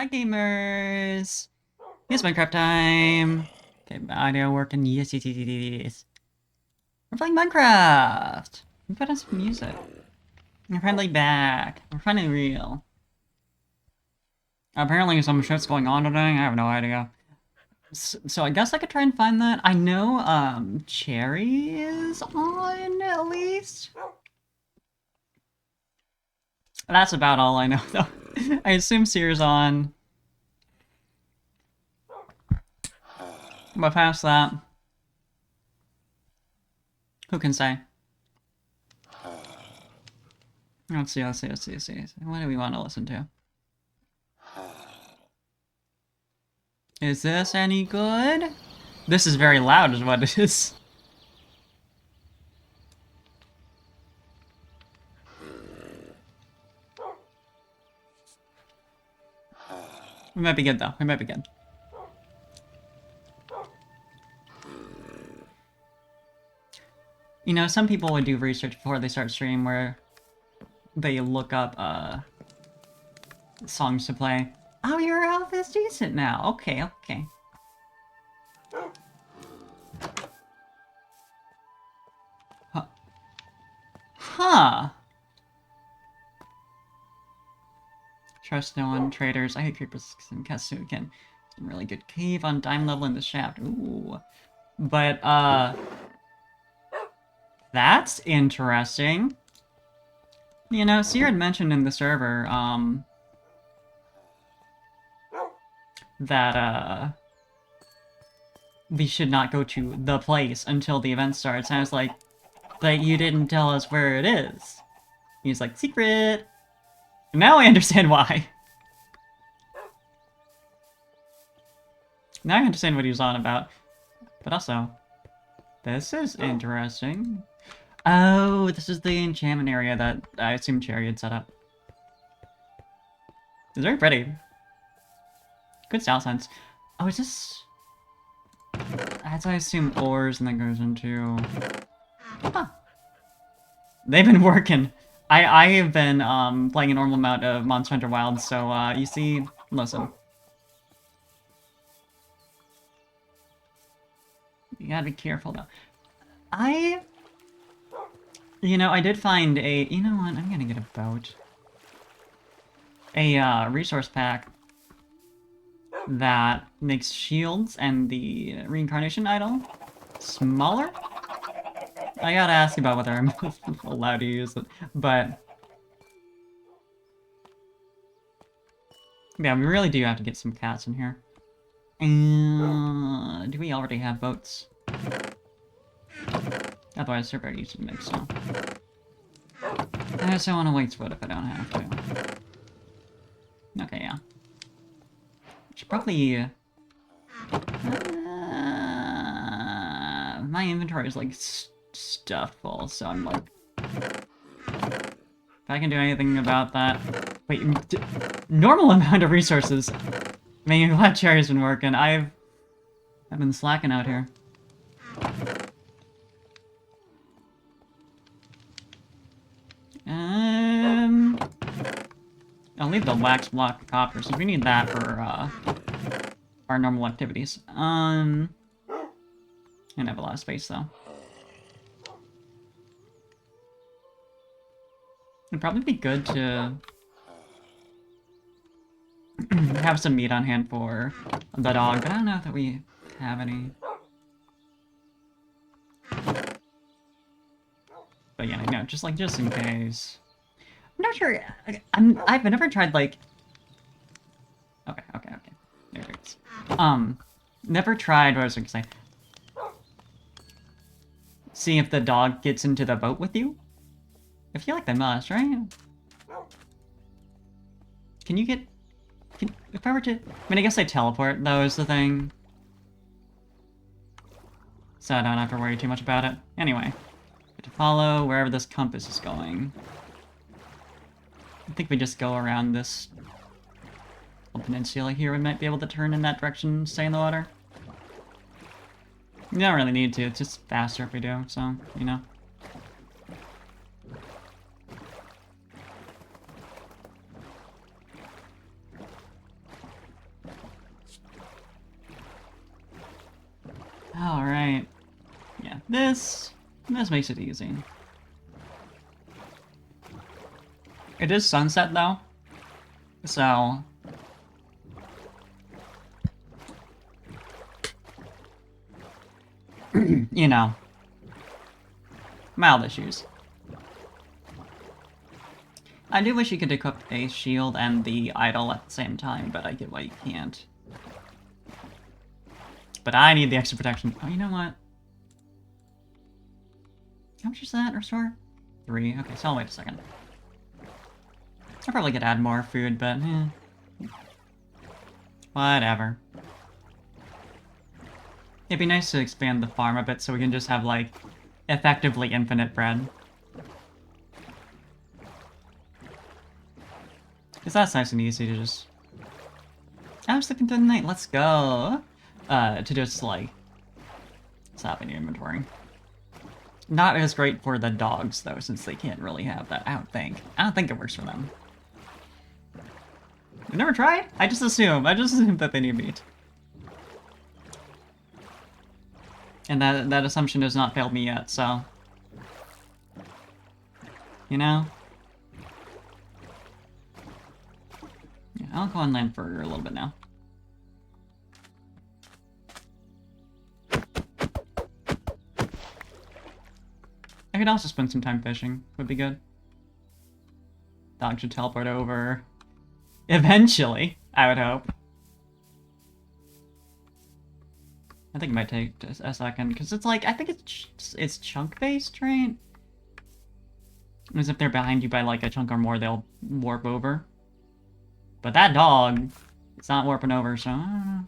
Hi gamers! It's Minecraft time! Okay, audio working. Yes, yes, yes, yes, yes. We're playing Minecraft! We put on some music. We're finally back. We're finally real. Apparently some shit's going on today. I have no idea. So I guess I could try and find that. I know, Cherry is on, at least. That's about all I know, though. I assume Sear's on. But past that, who can say? Let's see. What do we want to listen to? Is this any good? This is very loud is what it is. We might be good though, we might be good. You know, some people would do research before they start stream where they look up, songs to play. Oh, your health is decent now. Okay. Huh. Trust no one, traders. I hate creepers and Katsu again. Some really good cave on dime level in the shaft. Ooh. But, that's interesting. You know, Seer had mentioned in the server, that, we should not go to the place until the event starts. And I was like, but you didn't tell us where it is. He's like, secret! Now I understand why. Now I understand what he was on about. But also, this is interesting. Oh, this is the enchantment area that I assume Cherry had set up. It's very pretty. Good style sense. Oh, is this... That's, I assume, ores and then goes into... Huh. They've been working. I have been, playing a normal amount of Monster Hunter Wilds, so, you see... Listen. You gotta be careful, though. You know, I did find a... You know what? I'm gonna get a boat. A, resource pack that makes shields and the reincarnation idol smaller. I gotta ask about whether I'm allowed to use it, but... Yeah, we really do have to get some cats in here. Do we already have boats? Otherwise, they're very easy to make, so... I just don't want to waste wood if I don't have to. Okay, yeah. Should probably... my inventory is, like, stuffed full, so I'm, like... If I can do anything about that... Wait, normal amount of resources! I mean, I'm glad Cherry's been working. I've been slacking out here. I'll leave the wax block of copper, since we need that for, our normal activities. I have a lot of space, though. It'd probably be good to have some meat on hand for the dog, but I don't know that we have any. But yeah, no, just in case. I'm not sure. I've never tried, like... Okay. There it is. Never tried, what was I gonna say? See if the dog gets into the boat with you? I feel like they must, right? Can you get... if I were to... I mean, I guess they teleport, though, is the thing. So I don't have to worry too much about it. Anyway. To follow wherever this compass is going. I think we just go around this little peninsula here. We might be able to turn in that direction, stay in the water. We don't really need to. It's just faster if we do, so, you know. Alright. Yeah, this makes it easy. It is sunset, though. So... you know. Mild issues. I do wish you could equip a shield and the idol at the same time, but I get why you can't. But I need the extra protection. Oh, you know what? How much is that, restore? 3. Okay, so I'll wait a second. I probably could add more food, but whatever. It'd be nice to expand the farm a bit so we can just have, like, effectively infinite bread. Because that's nice and easy to just... I'm sleeping through the night, let's go! To just, like, stop in your inventory. Not as great for the dogs, though, since they can't really have that, I don't think. I don't think it works for them. I've never tried? I just assume that they need meat. And that assumption has not failed me yet, so... You know? Yeah, I'll go on land for a little bit now. I could also spend some time fishing. Would be good. Dog should teleport over. Eventually, I would hope. I think it might take a second, because it's like, I think it's chunk-based, right? As if they're behind you by like a chunk or more, they'll warp over. But that dog, it's not warping over, so I don't know.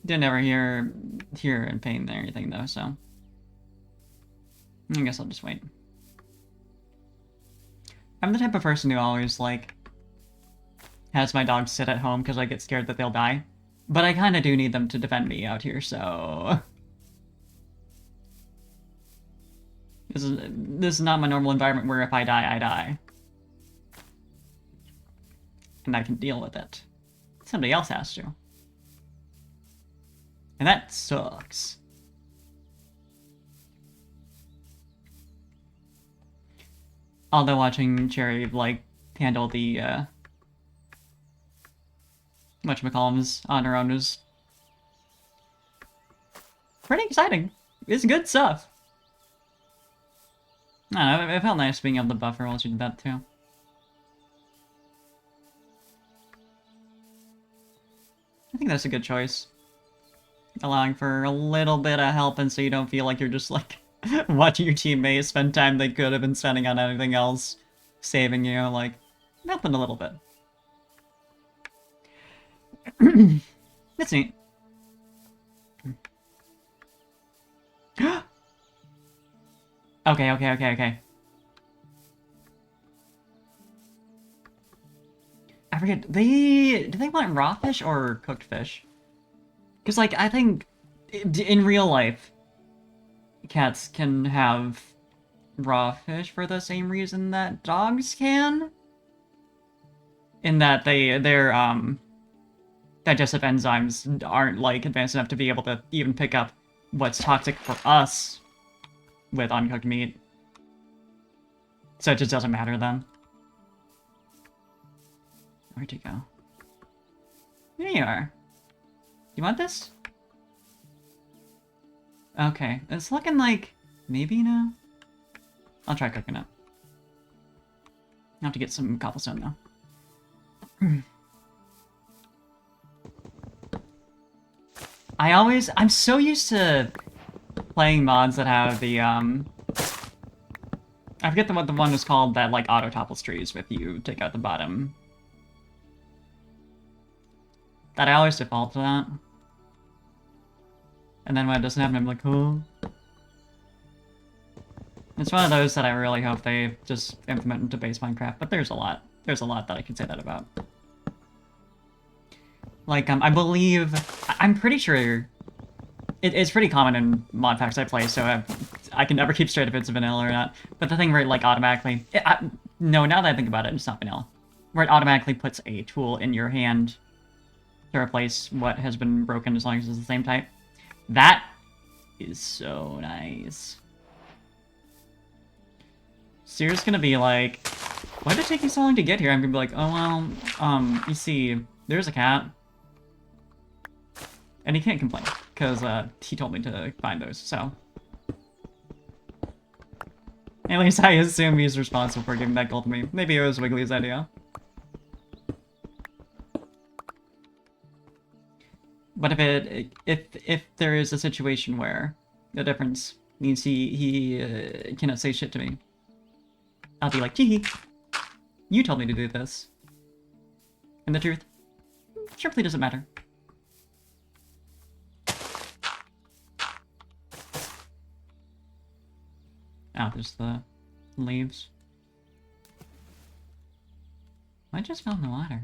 Didn't ever hear in pain or anything though, so I guess I'll just wait. I'm the type of person who always like has my dogs sit at home because I get scared that they'll die. But I kind of do need them to defend me out here, so... This is not my normal environment where if I die, I die. And I can deal with it. Somebody else has to. And that sucks. Although watching Cherry, like, handle the, whatchamacallums on her own is pretty exciting. It's good stuff. I don't know, it felt nice being able to buffer while she did that, too. I think that's a good choice. Allowing for a little bit of help, and so you don't feel like you're just, like, watching your teammates spend time they could have been spending on anything else, saving you, like, helping a little bit. That's neat. Okay. I forget, do they want raw fish or cooked fish? Because, like, I think in real life, cats can have raw fish for the same reason that dogs can. In that their digestive enzymes aren't, like, advanced enough to be able to even pick up what's toxic for us with uncooked meat. So it just doesn't matter then. Where'd you go? There you are. You want this? Okay, it's looking like maybe no. I'll try cooking it. I'll have to get some cobblestone though. I'm so used to playing mods that have the, I forget what the one was called that, like, auto-topples trees if you take out the bottom. That I always default to that. And then when it doesn't happen, I'm like, oh. It's one of those that I really hope they just implement into base Minecraft, but there's a lot. There's a lot that I can say that about. Like, I believe... I'm pretty sure... It's pretty common in mod packs I play, so I can never keep straight if it's vanilla or not. But the thing where it, like, automatically... no, now that I think about it, it's not vanilla. Where it automatically puts a tool in your hand to replace what has been broken as long as it's the same type. That is so nice. Seer's gonna be like, why did it take you so long to get here? I'm gonna be like, oh well, you see, there's a cat. And he can't complain, because he told me to find those, so. At least I assume he's responsible for giving that gold to me. Maybe it was Wiggly's idea. But if there is a situation where the difference means he cannot say shit to me, I'll be like, gee, you told me to do this. And the truth simply doesn't matter. Oh, there's the leaves. I just fell in the water.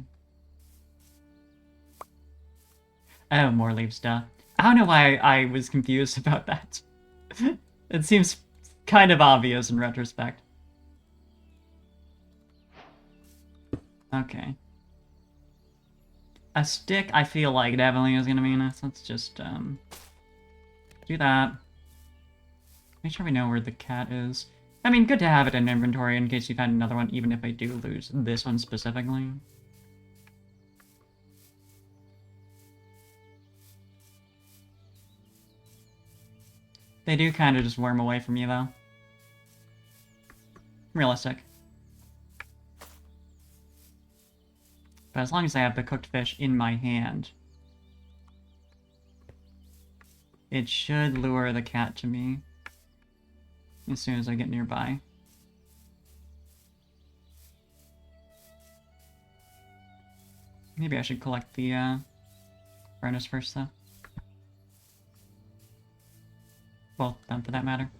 Oh, more leaves, duh. I don't know why I was confused about that. It seems kind of obvious in retrospect. Okay. A stick, I feel like definitely is gonna be nice. Let's just, do that. Make sure we know where the cat is. I mean, good to have it in inventory in case you find another one, even if I do lose this one specifically. They do kind of just worm away from you, though. Realistic. But as long as I have the cooked fish in my hand, it should lure the cat to me as soon as I get nearby. Maybe I should collect the furnace first, though. Well, done for that matter.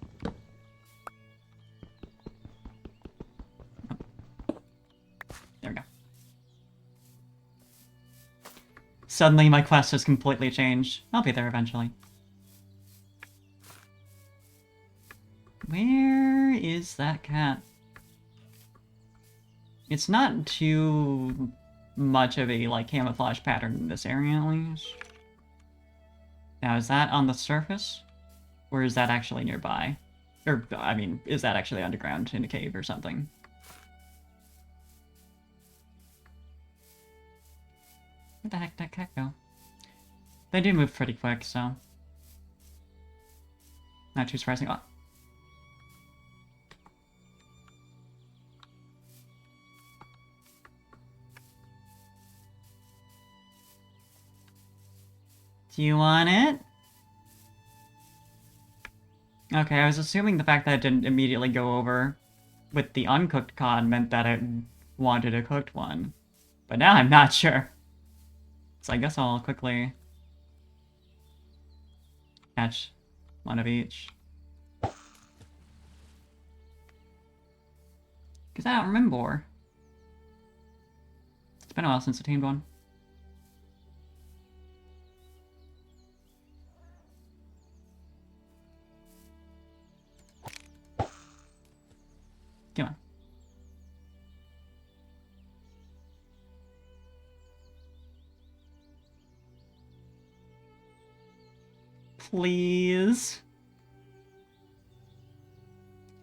There we go. Suddenly my quest has completely changed. I'll be there eventually. Where is that cat? It's not too much of a, like, camouflage pattern in this area, at least. Now, is that on the surface? Or is that actually nearby? Or, I mean, is that actually underground in a cave or something? Where the heck did that cat go? They do move pretty quick, so... not too surprising. Oh. Do you want it? Okay, I was assuming the fact that it didn't immediately go over with the uncooked cod meant that it wanted a cooked one. But now I'm not sure. So I guess I'll quickly catch one of each. Because I don't remember. It's been a while since I tamed one. Come on. Please.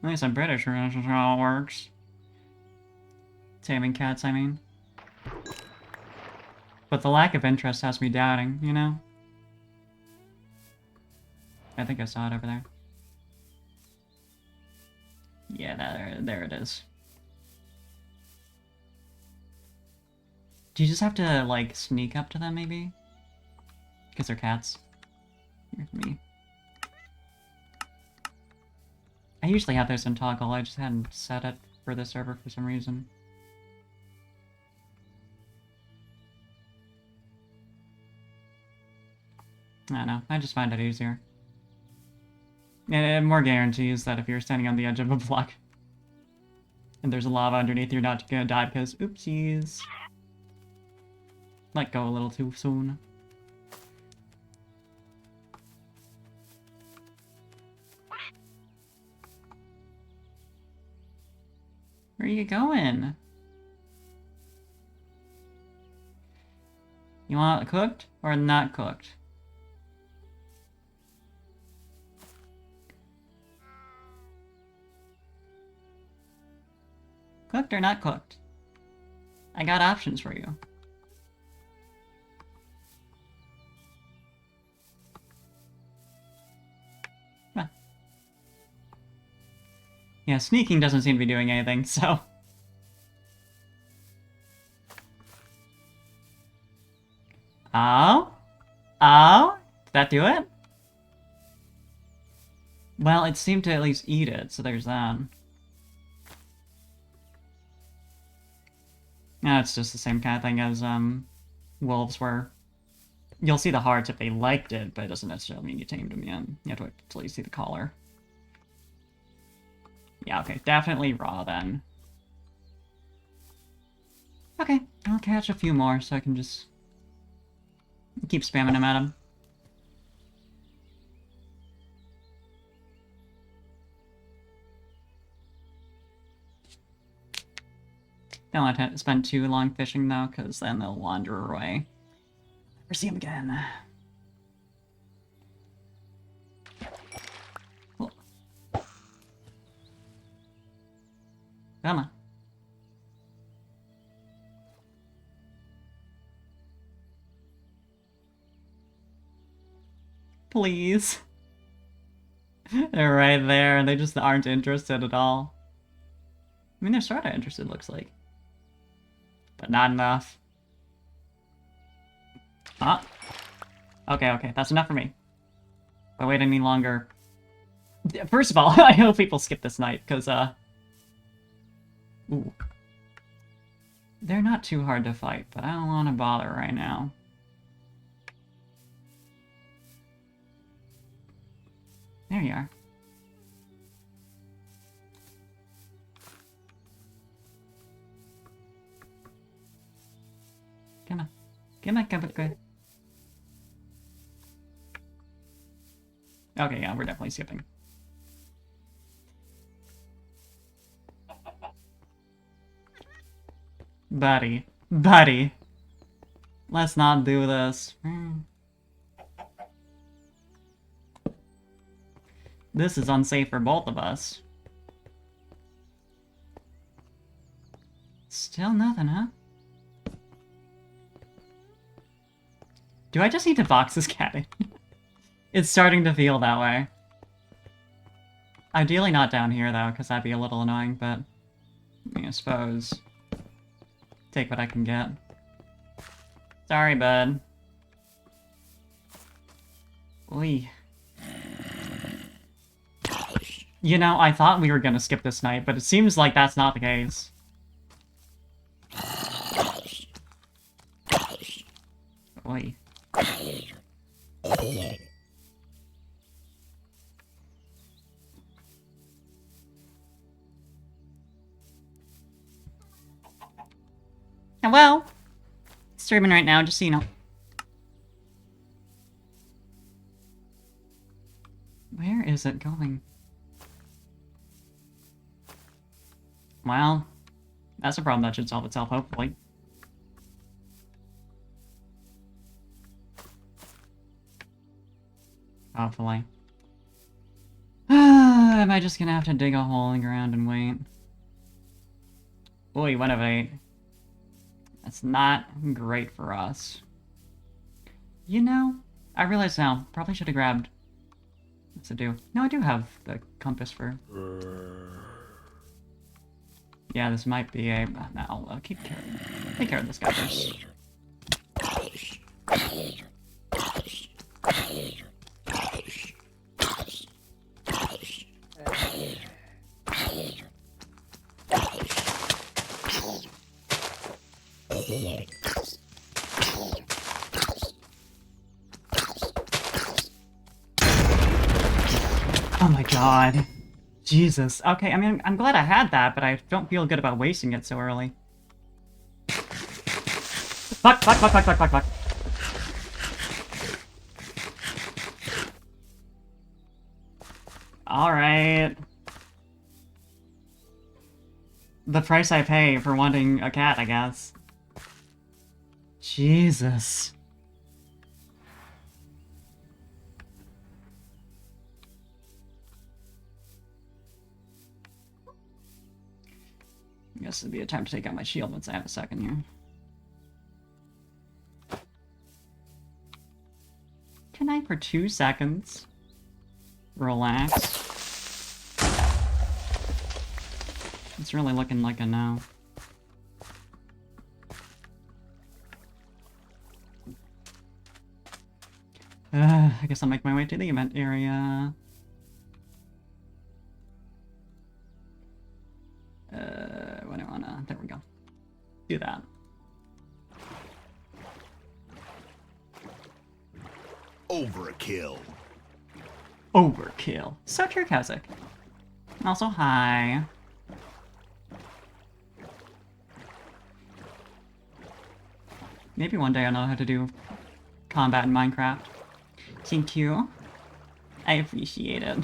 At least I'm British, that's just how it works. Taming cats, I mean. But the lack of interest has me doubting, you know? I think I saw it over there. Yeah, there it is. Do you just have to, like, sneak up to them, maybe? Because they're cats. Here's me. I usually have those on toggle, I just hadn't set it for the server for some reason. I don't know, I just find it easier. And more guarantees that if you're standing on the edge of a block and there's lava underneath, you're not gonna die because, oopsies. Let go a little too soon. Where are you going? You You want it cooked or not cooked? Cooked or not cooked? I got options for you. Huh. Yeah, sneaking doesn't seem to be doing anything, so... Oh? Oh? Did that do it? Well, it seemed to at least eat it, so there's that. No, it's just the same kind of thing as, wolves, where you'll see the hearts if they liked it, but it doesn't necessarily mean you tamed them yet. You have to wait until you see the collar. Yeah, okay, definitely raw then. Okay, I'll catch a few more so I can just keep spamming them at him. Don't want to spend too long fishing though, because then they'll wander away. Never see them again. Cool. Come on. Please. They're right there, and they just aren't interested at all. I mean, they're sorta interested, looks like. But not enough. Ah. Okay, okay, that's enough for me. If I wait any longer... First of all, I hope people skip this night, because, Ooh. They're not too hard to fight, but I don't want to bother right now. There you are. Come on. Come on, come on, come on. Okay, yeah, we're definitely skipping. Buddy. Buddy. Let's not do this. This is unsafe for both of us. Still nothing, huh? Do I just need to box this cat in? It's starting to feel that way. Ideally not down here, though, because that'd be a little annoying, but... I suppose... Take what I can get. Sorry, bud. Oy. You know, I thought we were gonna skip this night, but it seems like that's not the case. Oy. Well, streaming right now, just so you know. Where is it going? Well, that's a problem that should solve itself, hopefully. Hopefully. Am I just gonna have to dig a hole in the ground and wait? Boy, 1 of 8. That's not great for us. You know, I realize now, probably should have grabbed... What's it do? No, I do have the compass for... Yeah, this might be a... No, I'll take care of this guy first. Oh my god. Jesus. Okay, I mean, I'm glad I had that, but I don't feel good about wasting it so early. Fuck, fuck, fuck, fuck, fuck, fuck, fuck. Alright. The price I pay for wanting a cat, I guess. Jesus. I guess it'd be a time to take out my shield once I have a second here. Can I, for 2 seconds, relax? It's really looking like a no. I guess I'll make my way to the event area. What do I wanna... There we go. Do that. Overkill. Overkill. So true, Kazik. Also, hi. Maybe one day I'll know how to do combat in Minecraft. Thank you. I appreciate it.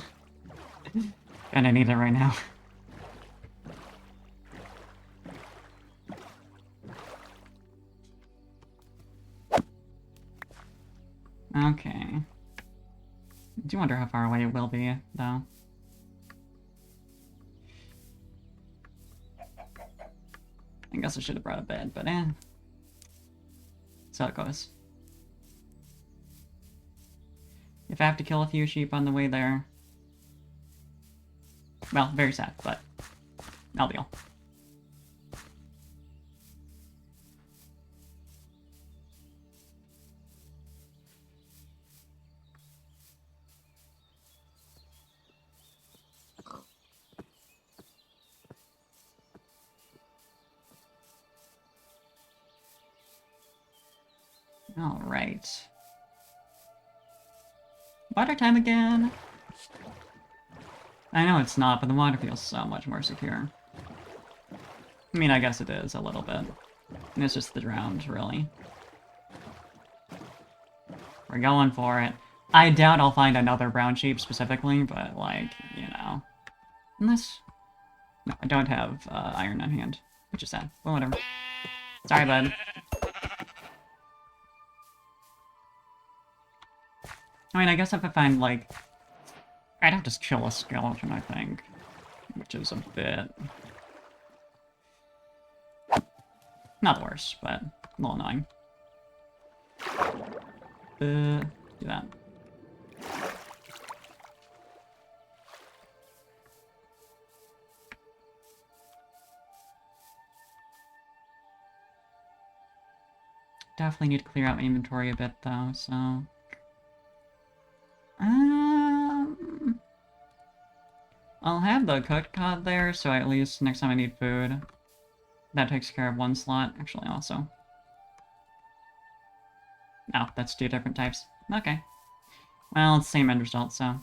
And I need it right now. Okay. I do wonder how far away it will be, though. I guess I should have brought a bed, but eh. That's how it goes. If I have to kill a few sheep on the way there... Well, very sad, but... I'll deal. Alright. Water time again! I know it's not, but the water feels so much more secure. I mean, I guess it is, a little bit. And it's just the drowned, really. We're going for it. I doubt I'll find another brown sheep specifically, but, like, you know. Unless... No, I don't have iron on hand, which is sad. Well, whatever. Sorry, bud. I mean, I guess if I find, like... I'd have to kill a skeleton, I think. Which is a bit... Not the worst, but a little annoying. Do that. Definitely need to clear out my inventory a bit, though, so... I'll have the cooked cod there, so at least next time I need food, that takes care of one slot. Actually, also. No, that's 2 different types. Okay. Well, it's the same end result, so...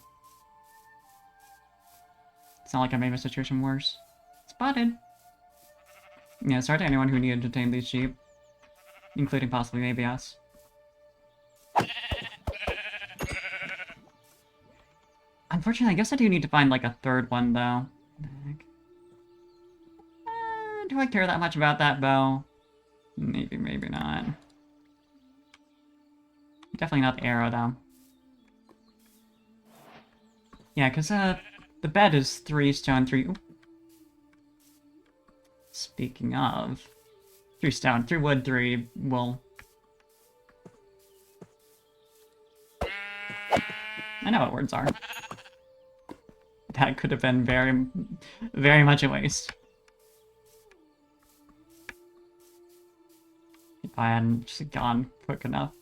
It's not like I made my situation worse. Spotted! Yeah, sorry to anyone who needed to tame these sheep. Including possibly maybe us. Unfortunately, I guess I do need to find, like, a third one, though. Do I care that much about that bow? Maybe, maybe not. Definitely not the arrow, though. Yeah, because, the bed is 3 stone, 3... Ooh. Speaking of... 3 stone, 3 wood, 3 wool. I know what words are. That could have been very, very much a waste. If I hadn't just gone quick enough.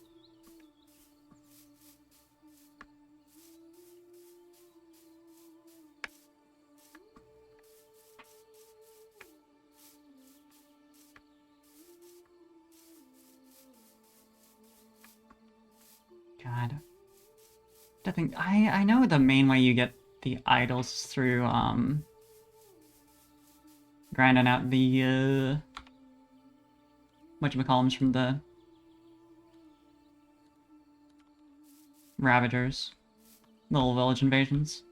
God. I know the main way you get the idols is through, grinding out the, whatchamacallums from the Ravagers. Little village invasions.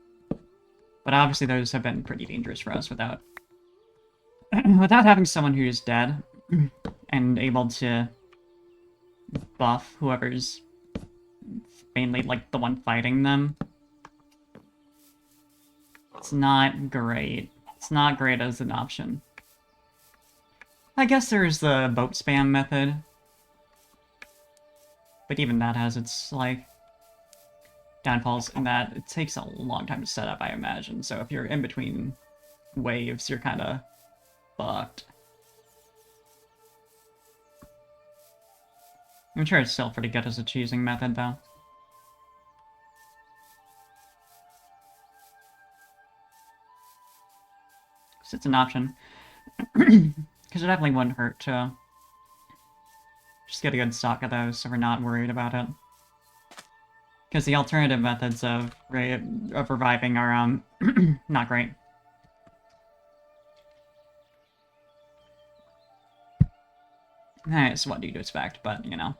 But obviously those have been pretty dangerous for us without... without having someone who's dead and able to buff whoever's mainly, like, the one fighting them. It's not great. It's not great as an option. I guess there's the boat spam method. But even that has its, like, downfalls in that it takes a long time to set up, I imagine. So if you're in between waves, you're kind of fucked. I'm sure it's still pretty good as a cheesing method, though. Because it's an option. Because it definitely wouldn't hurt to just get a good stock of those so we're not worried about it. Because the alternative methods of reviving are, not great. It's what you'd expect, but, you know.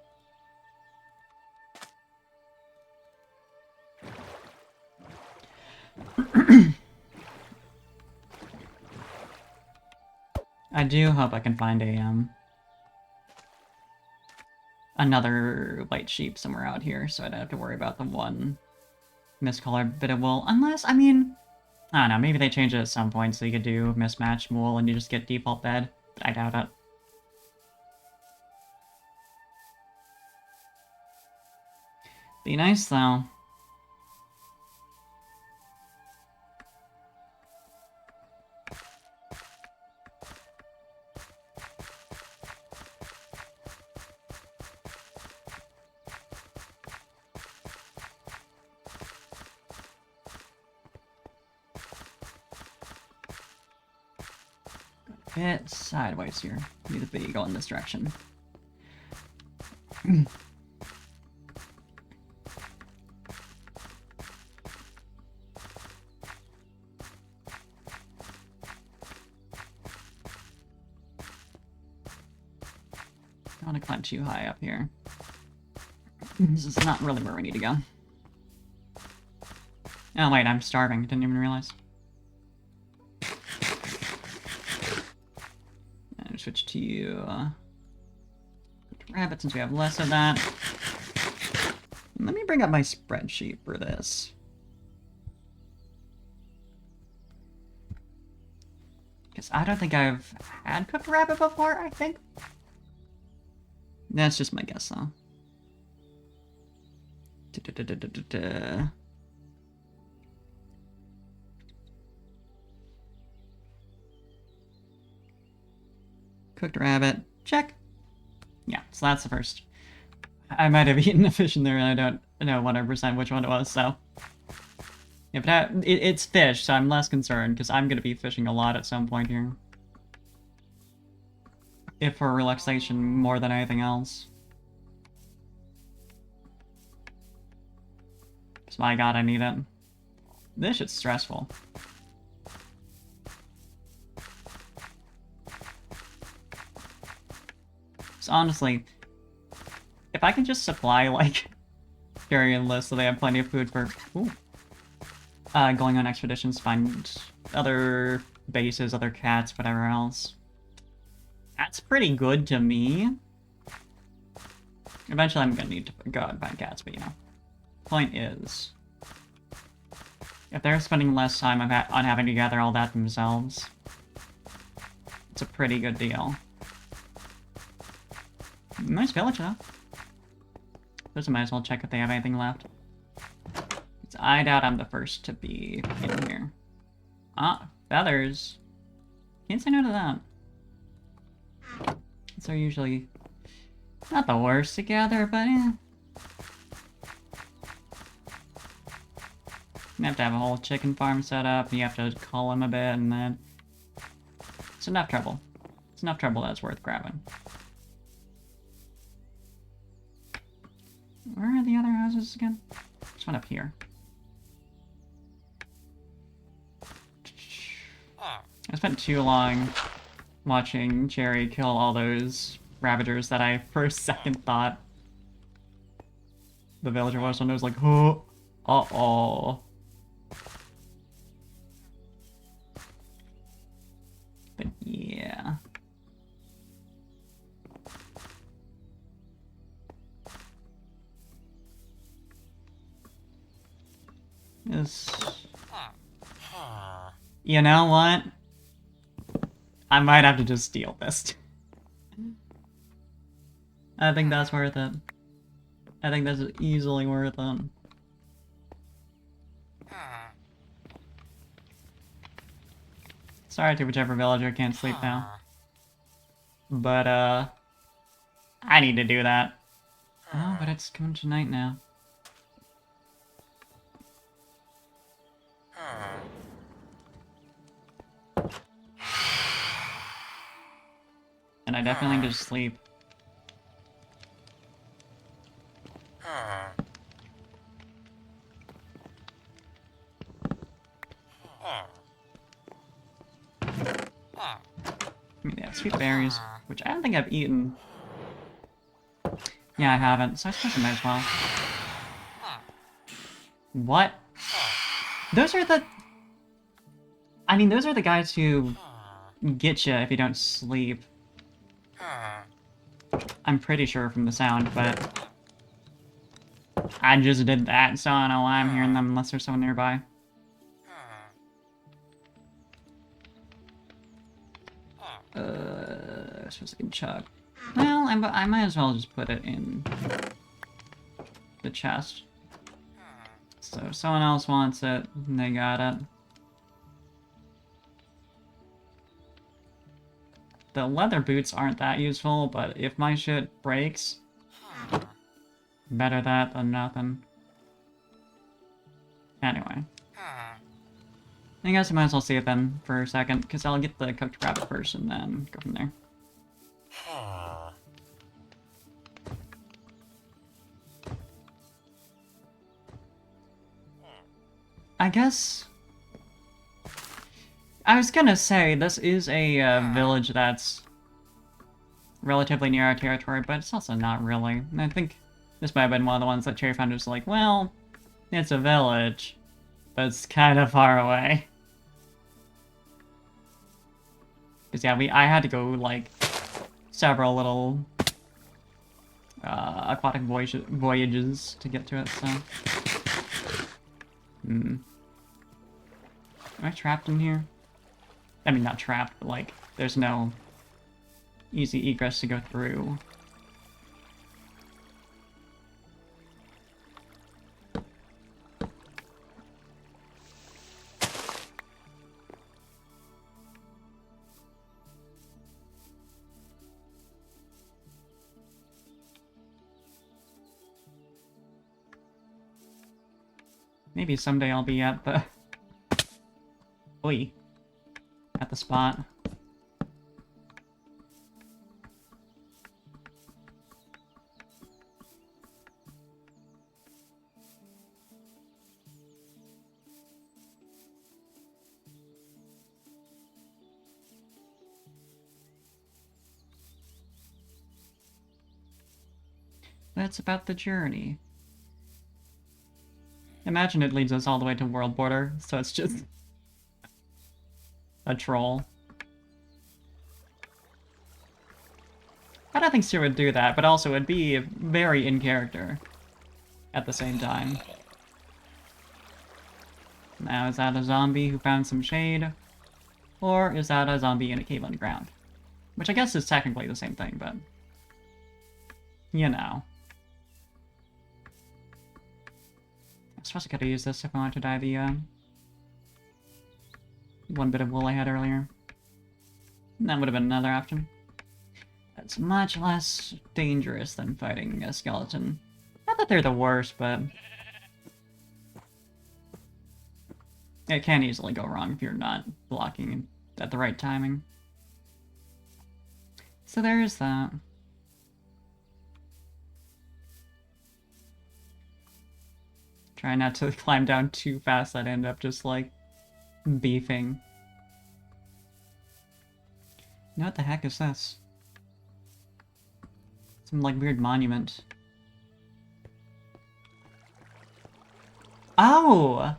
I do hope I can find a, another white sheep somewhere out here, so I don't have to worry about the one miscolored bit of wool. Unless, I mean, I don't know, maybe they change it at some point so you could do mismatched wool and you just get default bed, but I doubt it. Be nice, though. Bit sideways here. Need to be going this direction. I want to climb too high up here. This is not really where we need to go. Oh wait, I'm starving. Didn't even realize. And switch to rabbit since we have less of that. Let me bring up my spreadsheet for this. Because I don't think I've had cooked rabbit before, I think. That's just my guess, though. Cooked rabbit. Check. Yeah, so that's the first. I might have eaten a fish in there and I don't know 100% which one it was, so. Yeah, but it's fish, so I'm less concerned, because I'm going to be fishing a lot at some point here. If for relaxation more than anything else. Because my god, I need it. This shit's stressful. So honestly, if I can just supply, like, carrion lists so they have plenty of food for going on expeditions, find other bases, other cats, whatever else. That's pretty good to me. Eventually I'm gonna need to go out and find cats, but you know. Point is, if they're spending less time on having to gather all that themselves, it's a pretty good deal. Nice village, though. Just might as well check if they have anything left. I doubt I'm the first to be in here. Ah, feathers. Can't say no to that. These are usually not the worst to gather, but eh. You have to have a whole chicken farm set up, you have to cull them a bit, and then... It's enough trouble. It's enough trouble that's worth grabbing. Where are the other houses again? There's one up here. I spent too long watching Jerry kill all those ravagers that I, for a second, thought the villager was, and I was like, oh, uh-oh. But yeah. This... You know what? I might have to just steal this. I think that's worth it. I think that's easily worth it. Sorry to whichever villager can't sleep now. But, I need to do that. Oh, but it's coming to night now. And I definitely need to sleep. I mean, they have sweet berries, which I don't think I've eaten. Yeah, I haven't, so I suppose I might as well. What? Those are the... I mean, those are the guys who get you if you don't sleep. I'm pretty sure from the sound, but... I just did that, so I don't know why I'm hearing them unless there's someone nearby. I suppose I can chug. Well, I might as well just put it in the chest. So if someone else wants it, they got it. The leather boots aren't that useful, but if my shit breaks, better that than nothing. Anyway. I guess I might as well save them for a second, because I'll get the cooked rabbit first and then go from there. I guess... I was gonna say, this is a village that's relatively near our territory, but it's also not really. And I think this might have been one of the ones that Cherry Found was like, well, it's a village, but it's kind of far away. Because yeah, I had to go, like, several little aquatic voyages to get to it, so... Am I trapped in here? I mean, not trapped, but, like, there's no easy egress to go through. Maybe someday I'll be at the... Oi. At the spot. That's about the journey. Imagine it leads us all the way to world border, so it's just a troll. I don't think Sue would do that, but also it'd be very in character at the same time. Now, is that a zombie who found some shade? Or is that a zombie in a cave underground? Which I guess is technically the same thing, but... you know. I suppose I could have used this if I wanted to dye the, one bit of wool I had earlier. That would have been another option. That's much less dangerous than fighting a skeleton. Not that they're the worst, but... it can easily go wrong if you're not blocking at the right timing. So there is that. Try not to climb down too fast, I'd end up just, like, beefing. Now what the heck is this? Some, like, weird monument. Oh!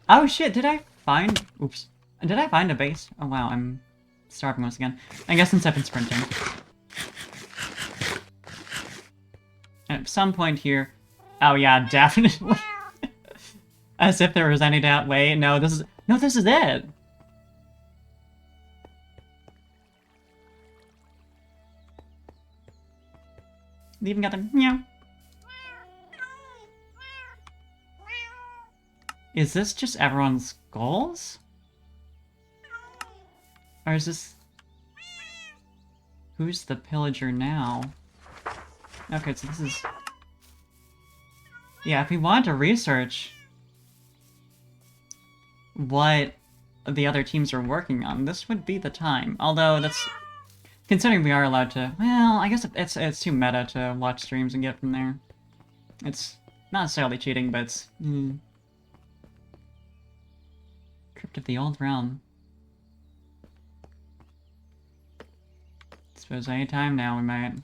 Oh shit, did I find... oops. Did I find a base? Oh wow, I'm starving once again. I guess since I've been sprinting. At some point here... oh yeah, definitely. As if there was any doubt. Wait, no, this is... no, this is it! They even got them meow. Is this just everyone's goals? Or is this... Who's the pillager now? Okay, so this is... Yeah, if we wanted to research what the other teams are working on, this would be the time. Although, that's... Considering we are allowed to... Well, I guess it's too meta to watch streams and get from there. It's not necessarily cheating, but it's... Crypt of the Old Realm. Suppose any time now we might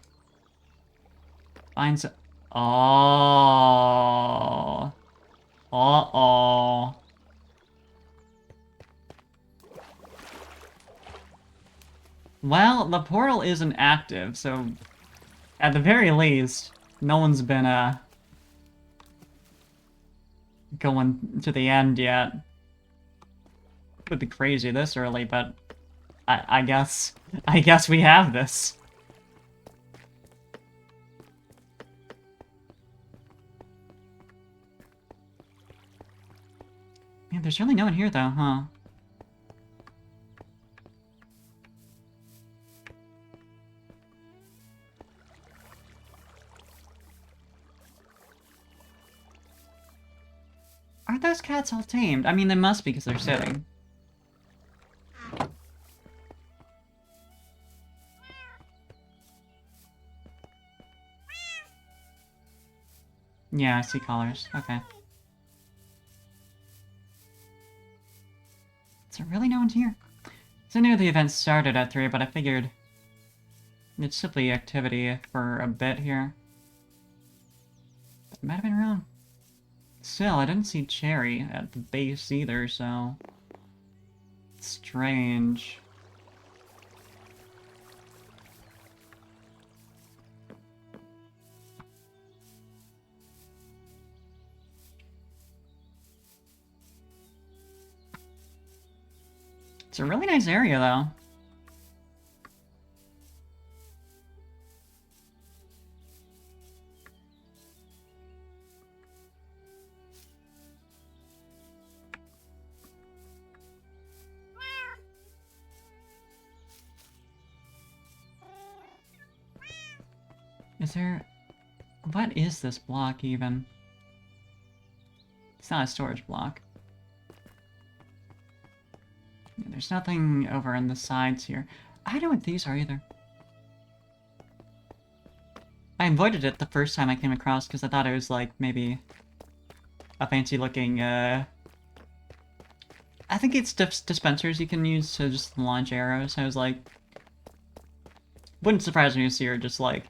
find some... Oh. Uh-oh. Well, the portal isn't active, so at the very least, no one's been going to the end yet. Would be crazy this early, but I guess we have this. Man, there's really no one here though, huh? Are those cats all tamed? I mean, they must be because they're sitting. Yeah, I see collars. Okay. So really no one's here. So I knew the event started at 3, but I figured it's simply activity for a bit here. But it might have been wrong. Still, I didn't see Cherry at the base either, so... Strange. It's a really nice area, though. Is there... What is this block, even? It's not a storage block. Yeah, there's nothing over on the sides here. I don't know what these are, either. I avoided it the first time I came across, because I thought it was, like, maybe... a fancy-looking, I think it's dispensers you can use to just launch arrows. I was like... Wouldn't surprise me to see her just, like...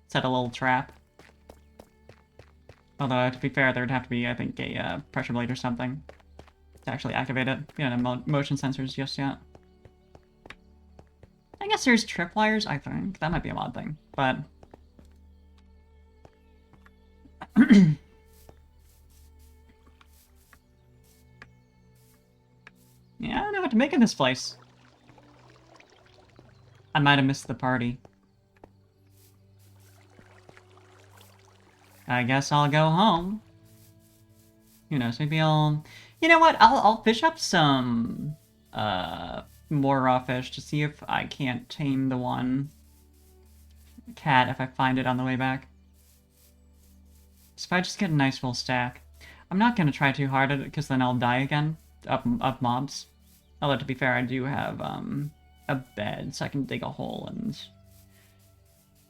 set a little trap. Although, to be fair, there'd have to be, I think, a pressure blade or something to actually activate it. We don't have motion sensors just yet. I guess there's tripwires, I think. That might be a mod thing, but... Yeah, I don't know what to make of this place. I might have missed the party. I guess I'll go home. Who knows, maybe I'll... You know what, I'll fish up some, more raw fish to see if I can't tame the one cat if I find it on the way back. So if I just get a nice full stack. I'm not gonna try too hard at it, because then I'll die again, up mobs. Although, to be fair, I do have, a bed, so I can dig a hole and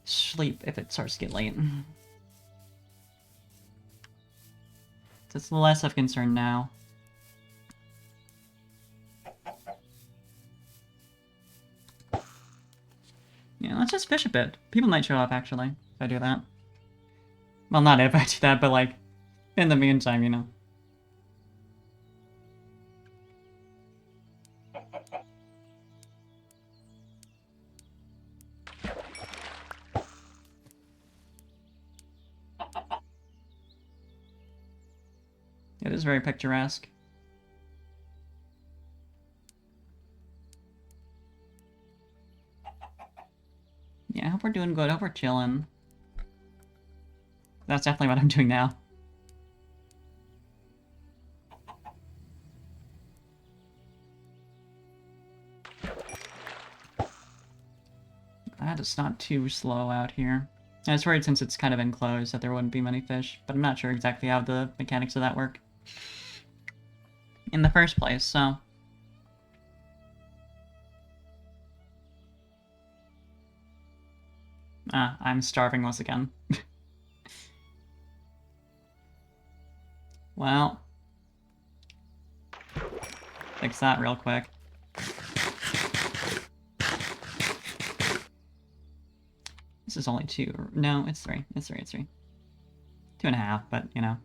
sleep if it starts to get late. So it's less of concern now. Yeah, let's just fish a bit. People might show up, actually, if I do that. Well, not if I do that, but, like, in the meantime, you know. It is very picturesque. Yeah, I hope we're doing good. I hope we're chilling. That's definitely what I'm doing now. Glad it's not too slow out here. I was worried since it's kind of enclosed that there wouldn't be many fish, but I'm not sure exactly how the mechanics of that work in the first place, so... I'm starving once again. Well... Fix that real quick. This is only 2. No, it's 3. It's 3, it's 3. 2.5, but, you know.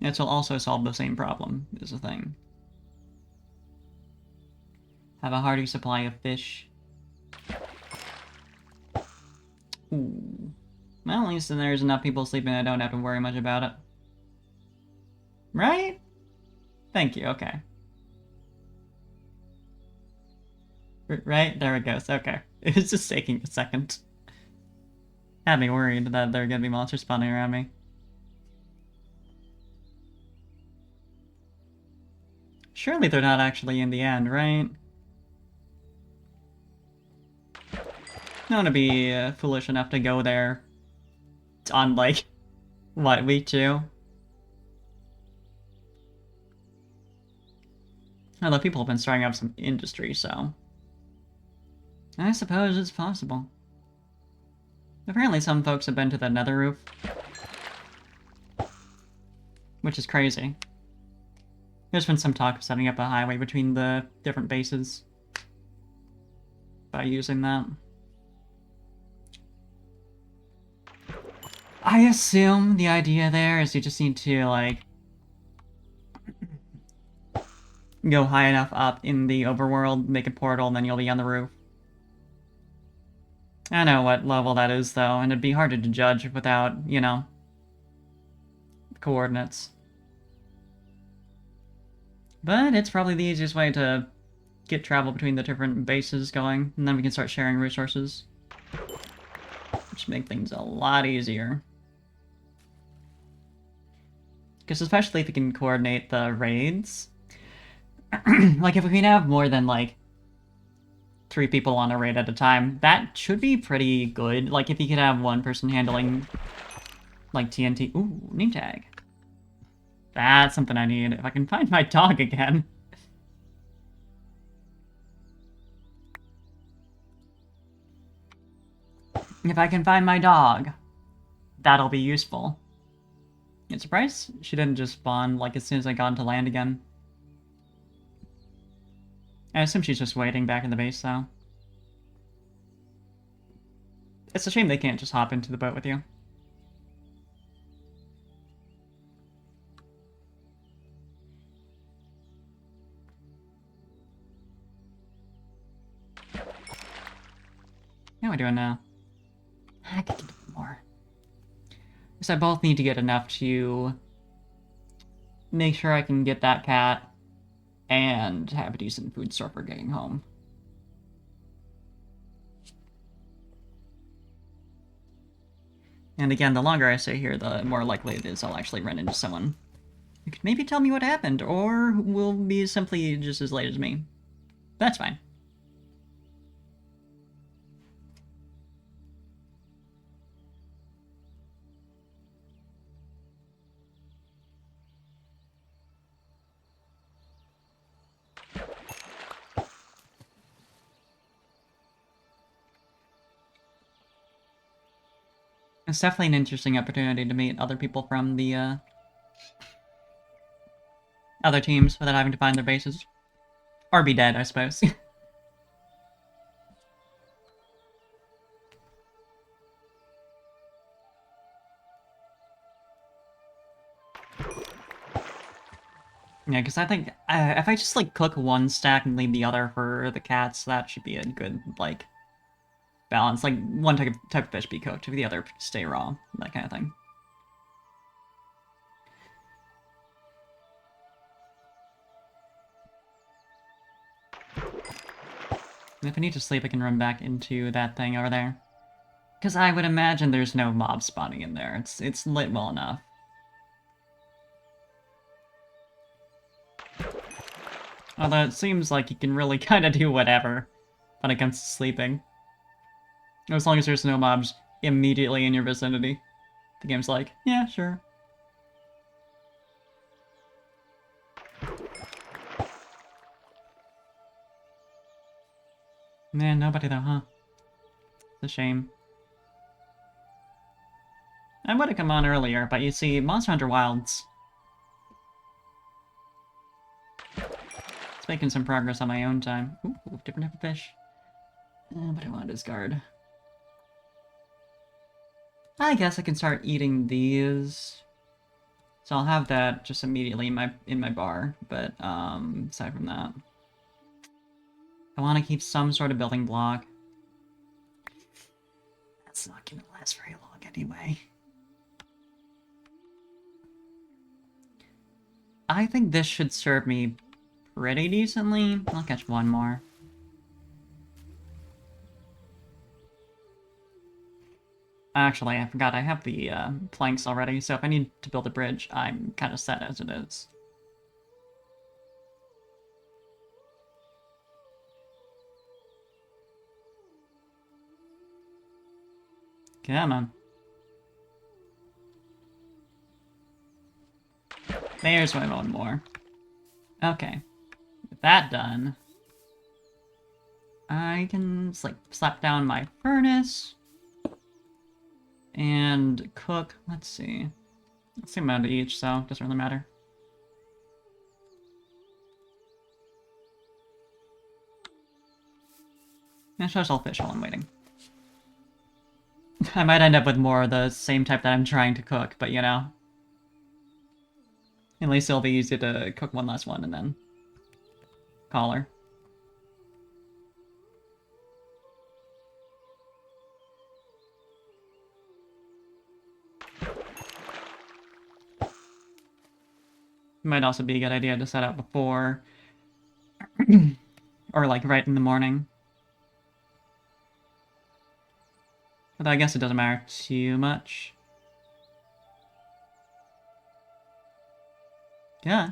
It will also solve the same problem, is the thing. Have a hearty supply of fish. Ooh. Well, at least then there's enough people sleeping I don't have to worry much about it. Right? Thank you, okay. Right? There it goes, okay. It was just taking a second. Had me worried that there are gonna be monsters spawning around me. Surely they're not actually in the end, right? I don't want to be foolish enough to go there on, like, what, week 2? Although people have been starting up some industry, so... I suppose it's possible. Apparently some folks have been to the nether roof. Which is crazy. There's been some talk of setting up a highway between the different bases. By using that. I assume the idea there is you just need to, like... go high enough up in the overworld, make a portal, and then you'll be on the roof. I don't know what level that is, though, and it'd be hard to judge without, you know, coordinates. But it's probably the easiest way to get travel between the different bases going, and then we can start sharing resources. Which make things a lot easier. Because especially if we can coordinate the raids. Like, if we can have more than, like, 3 people on a raid at a time, that should be pretty good. Like, if you could have one person handling, like, TNT. Ooh, name tag. That's something I need. If I can find my dog again. If I can find my dog, that'll be useful. I'm surprised she didn't just spawn, like, as soon as I got into land again. I assume she's just waiting back in the base, though. It's a shame they can't just hop into the boat with you. How am I doing now? I could get more. Because I both need to get enough to make sure I can get that cat and have a decent food store for getting home. And again, the longer I stay here, the more likely it is I'll actually run into someone who could maybe tell me what happened, or will be simply just as late as me. That's fine. It's definitely an interesting opportunity to meet other people from the, other teams without having to find their bases. Or be dead, I suppose. Yeah, because I think if I just, like, cook one stack and leave the other for the cats, that should be a good, like, balance. Like, one type of fish be cooked, the other stay raw, that kind of thing. If I need to sleep, I can run back into that thing over there. Because I would imagine there's no mob spawning in there. It's lit well enough. Although it seems like you can really kind of do whatever when it comes to sleeping. As long as there's no mobs immediately in your vicinity. The game's like, yeah, sure. Man, nobody though, huh? It's a shame. I would have come on earlier, but you see, Monster Hunter Wilds. It's making some progress on my own time. Ooh, different type of fish. But I want to discard. I guess I can start eating these. So I'll have that just immediately in my bar, but aside from that. I want to keep some sort of building block. That's not gonna last very long anyway. I think this should serve me pretty decently. I'll catch one more. Actually, I forgot I have the planks already, so if I need to build a bridge, I'm kind of set as it is. Come on. There's my one more. Okay. With that done, I can like slap down my furnace and cook. Let's see. Same amount of each, so it doesn't really matter. And shows all fish while I'm waiting. I might end up with more of the same type that I'm trying to cook, but you know. At least it'll be easy to cook one last one and then call her. Might also be a good idea to set out before. Or like right in the morning. Although I guess it doesn't matter too much. Yeah.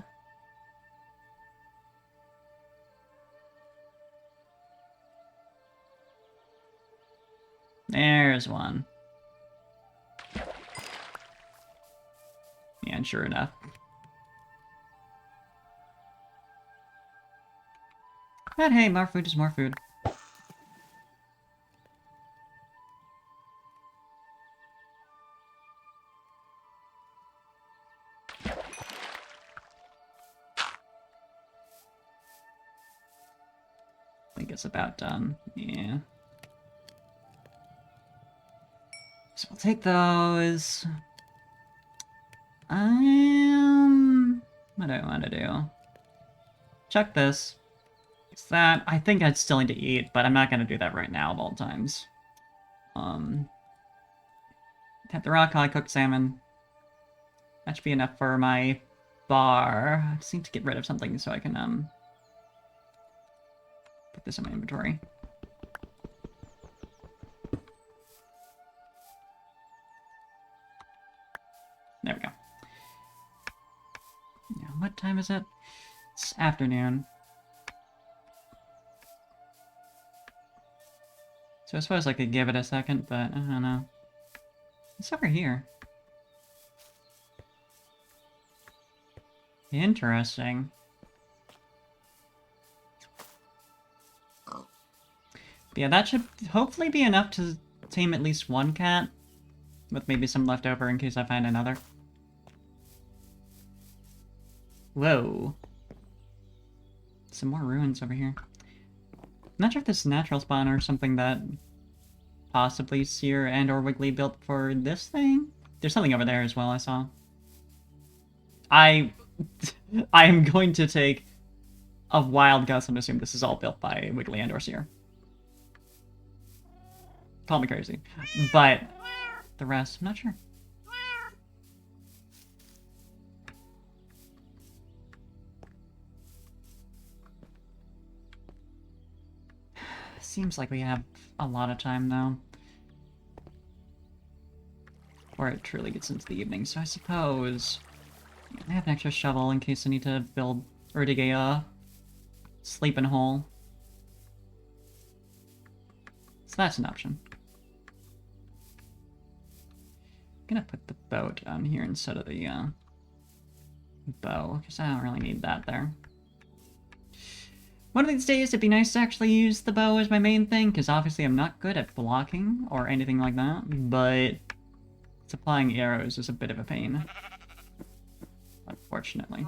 There's one. Yeah, and sure enough. But hey, more food is more food. I think it's about done. Yeah. So we'll take those. What do I want to do? Check this. Is that... I think I'd still need to eat, but I'm not going to do that right now of all times. Tap the rock, I cooked salmon. That should be enough for my bar. I just need to get rid of something so I can, put this in my inventory. There we go. Now, what time is it? It's afternoon. So I suppose I could give it a second, but I don't know. It's over here. Interesting. But yeah, that should hopefully be enough to tame at least one cat. With maybe some left over in case I find another. Whoa. Some more ruins over here. I'm not sure if this is natural spawn or something that possibly Seer and or Wiggly built for this thing. There's something over there as well I saw. I am going to take a wild guess and assume this is all built by Wiggly and or Seer. Call me crazy. But the rest, I'm not sure. seems like we have a lot of time now. Or it truly gets into the evening, so I suppose I have an extra shovel in case I need to build or dig a sleeping hole. So that's an option. I'm gonna put the bow down here instead of the bow, because I don't really need that there. One of these days it'd be nice to actually use the bow as my main thing, because obviously I'm not good at blocking or anything like that, but supplying arrows is a bit of a pain. Unfortunately.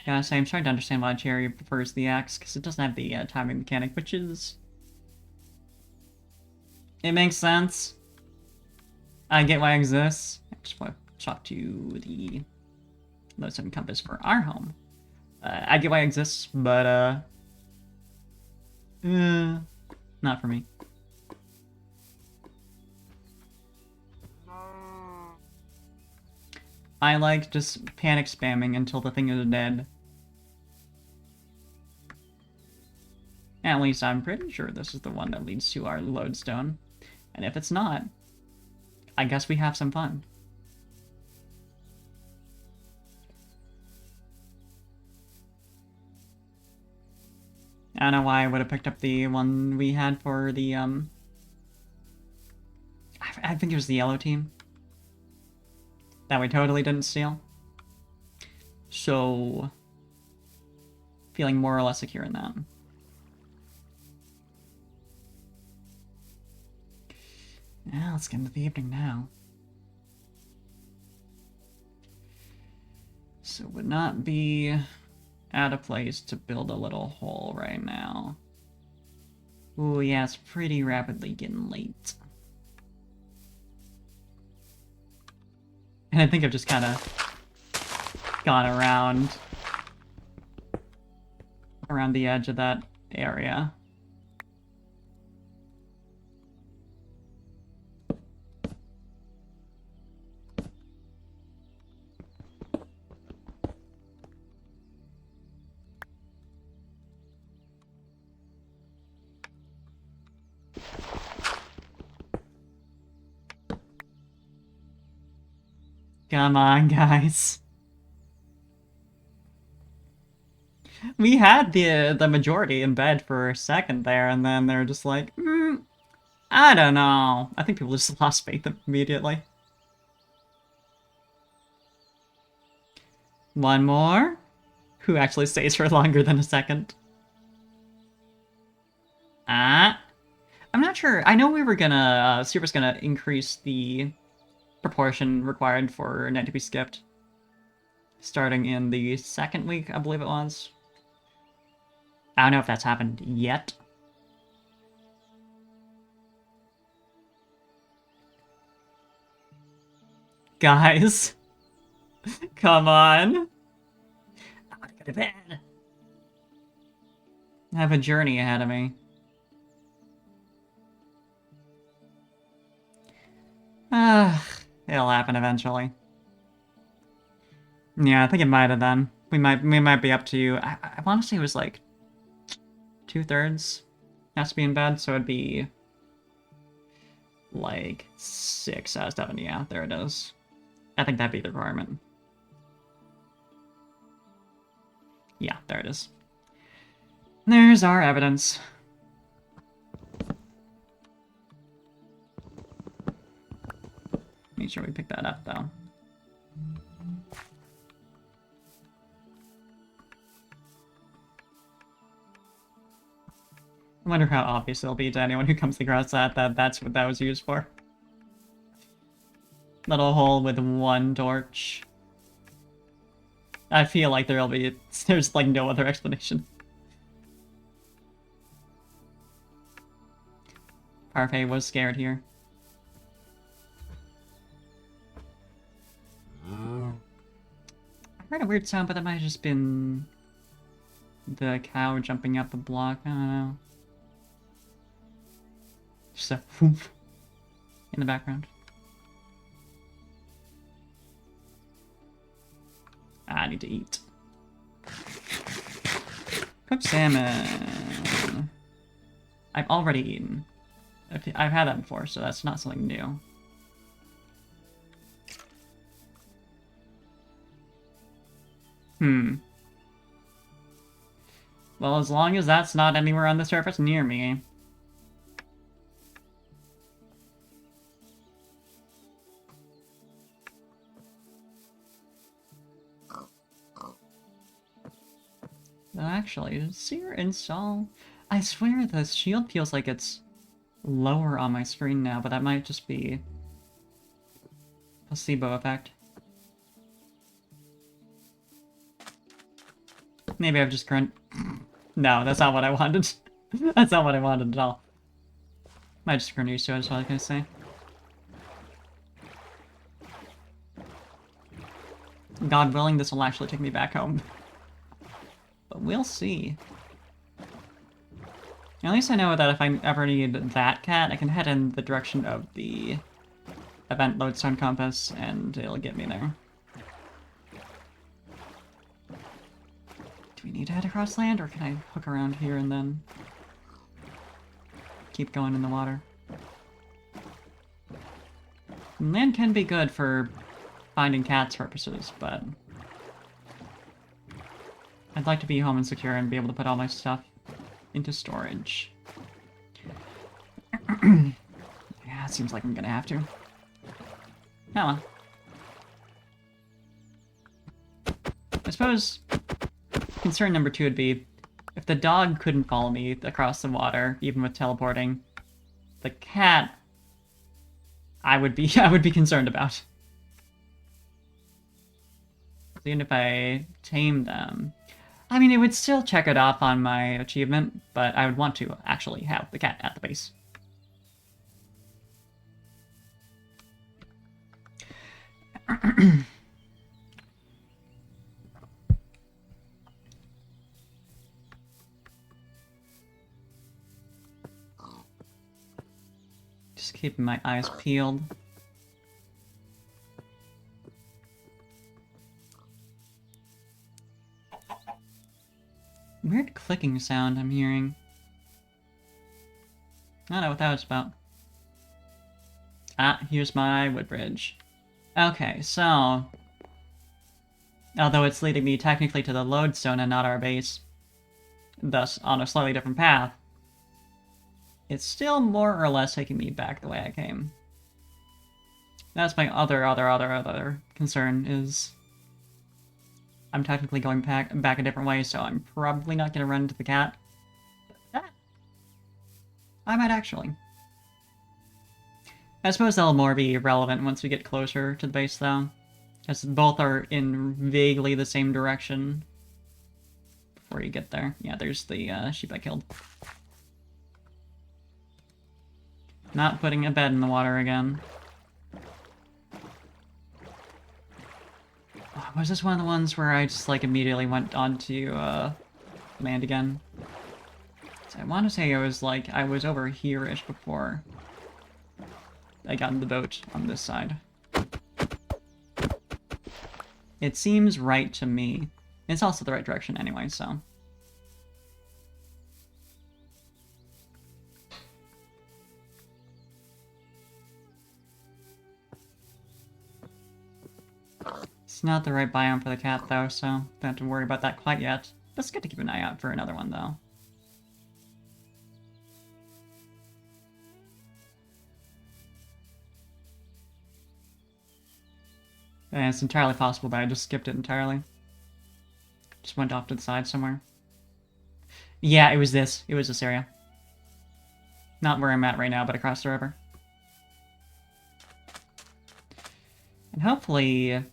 Yeah, so I'm starting to understand why Jerry prefers the axe, because it doesn't have the timing mechanic, which is... It makes sense. I get why it exists. I just want to talk to the lodestone compass for our home. I get why it exists, but, not for me. I like just panic spamming until the thing is dead. At least I'm pretty sure this is the one that leads to our lodestone. And if it's not, I guess we have some fun. I don't know why I would have picked up the one we had for the, I think it was the yellow team. That we totally didn't steal. So, feeling more or less secure in that. Yeah, let's get into the evening now. So, would not be out of place to build a little hole right now. Ooh, yeah, it's pretty rapidly getting late. And I think I've just kind of gone around the edge of that area. Come on, guys. We had the majority in bed for a second there, and then they're just like, I don't know. I think people just lost faith immediately. One more? Who actually stays for longer than a second? I'm not sure. I know we were gonna, Super's gonna increase the proportion required for a night to be skipped. Starting in the second week, I believe it was. I don't know if that's happened yet. Guys. Come on. I wanna go to bed. I have a journey ahead of me. It'll happen eventually. Yeah, I think it might have then. We might be up to, I want to say it was like 2/3 has to be in bed, so it'd be like 6 out of 7. Yeah, there it is. I think that'd be the requirement. Yeah, there it is. There's our evidence. Make sure we pick that up, though. I wonder how obvious it'll be to anyone who comes across that that's what that was used for. Little hole with one torch. I feel like there's like no other explanation. Parfait was scared here. I heard a weird sound, but that might have just been the cow jumping up a block. I don't know. Just a whoof in the background. I need to eat. Cooked salmon. I've already eaten. I've had that before, so that's not something new. Well, as long as that's not anywhere on the surface near me. Actually, seer install. I swear the shield feels like it's lower on my screen now, but that might just be placebo effect. Maybe I've just grunt. No, that's not what I wanted. That's not what I wanted at all. Might just grown used to it, is what I was gonna say. God willing, this will actually take me back home. But we'll see. At least I know that if I ever need that cat, I can head in the direction of the event lodestone compass, and it'll get me there. Do we need to head across land, or can I hook around here and then keep going in the water? And land can be good for finding cats purposes, but I'd like to be home and secure and be able to put all my stuff into storage. Yeah, it seems like I'm gonna have to. Oh well. I suppose concern number 2 would be if the dog couldn't follow me across the water, even with teleporting, the cat I would be concerned about. Even if I tame them. I mean, it would still check it off on my achievement, but I would want to actually have the cat at the base. Just keeping my eyes peeled. Weird clicking sound I'm hearing. I don't know what that was about. Ah, here's my wood bridge. Okay, so although it's leading me technically to the lodestone and not our base, thus on a slightly different path, it's still more or less taking me back the way I came. That's my other concern, is I'm technically going back a different way, so I'm probably not gonna run into the cat. I might actually. I suppose that'll more be relevant once we get closer to the base, though, as both are in vaguely the same direction before you get there. Yeah, there's the sheep I killed. Not putting a bed in the water again. Oh, was this one of the ones where I just, like, immediately went onto land again? So I want to say it was, like, I was over here-ish before I got in the boat on this side. It seems right to me. It's also the right direction anyway, so. It's not the right biome for the cat, though, so don't have to worry about that quite yet. But it's good to keep an eye out for another one, though. And it's entirely possible that I just skipped it entirely. Just went off to the side somewhere. Yeah, it was this. It was this area. Not where I'm at right now, but across the river. And hopefully...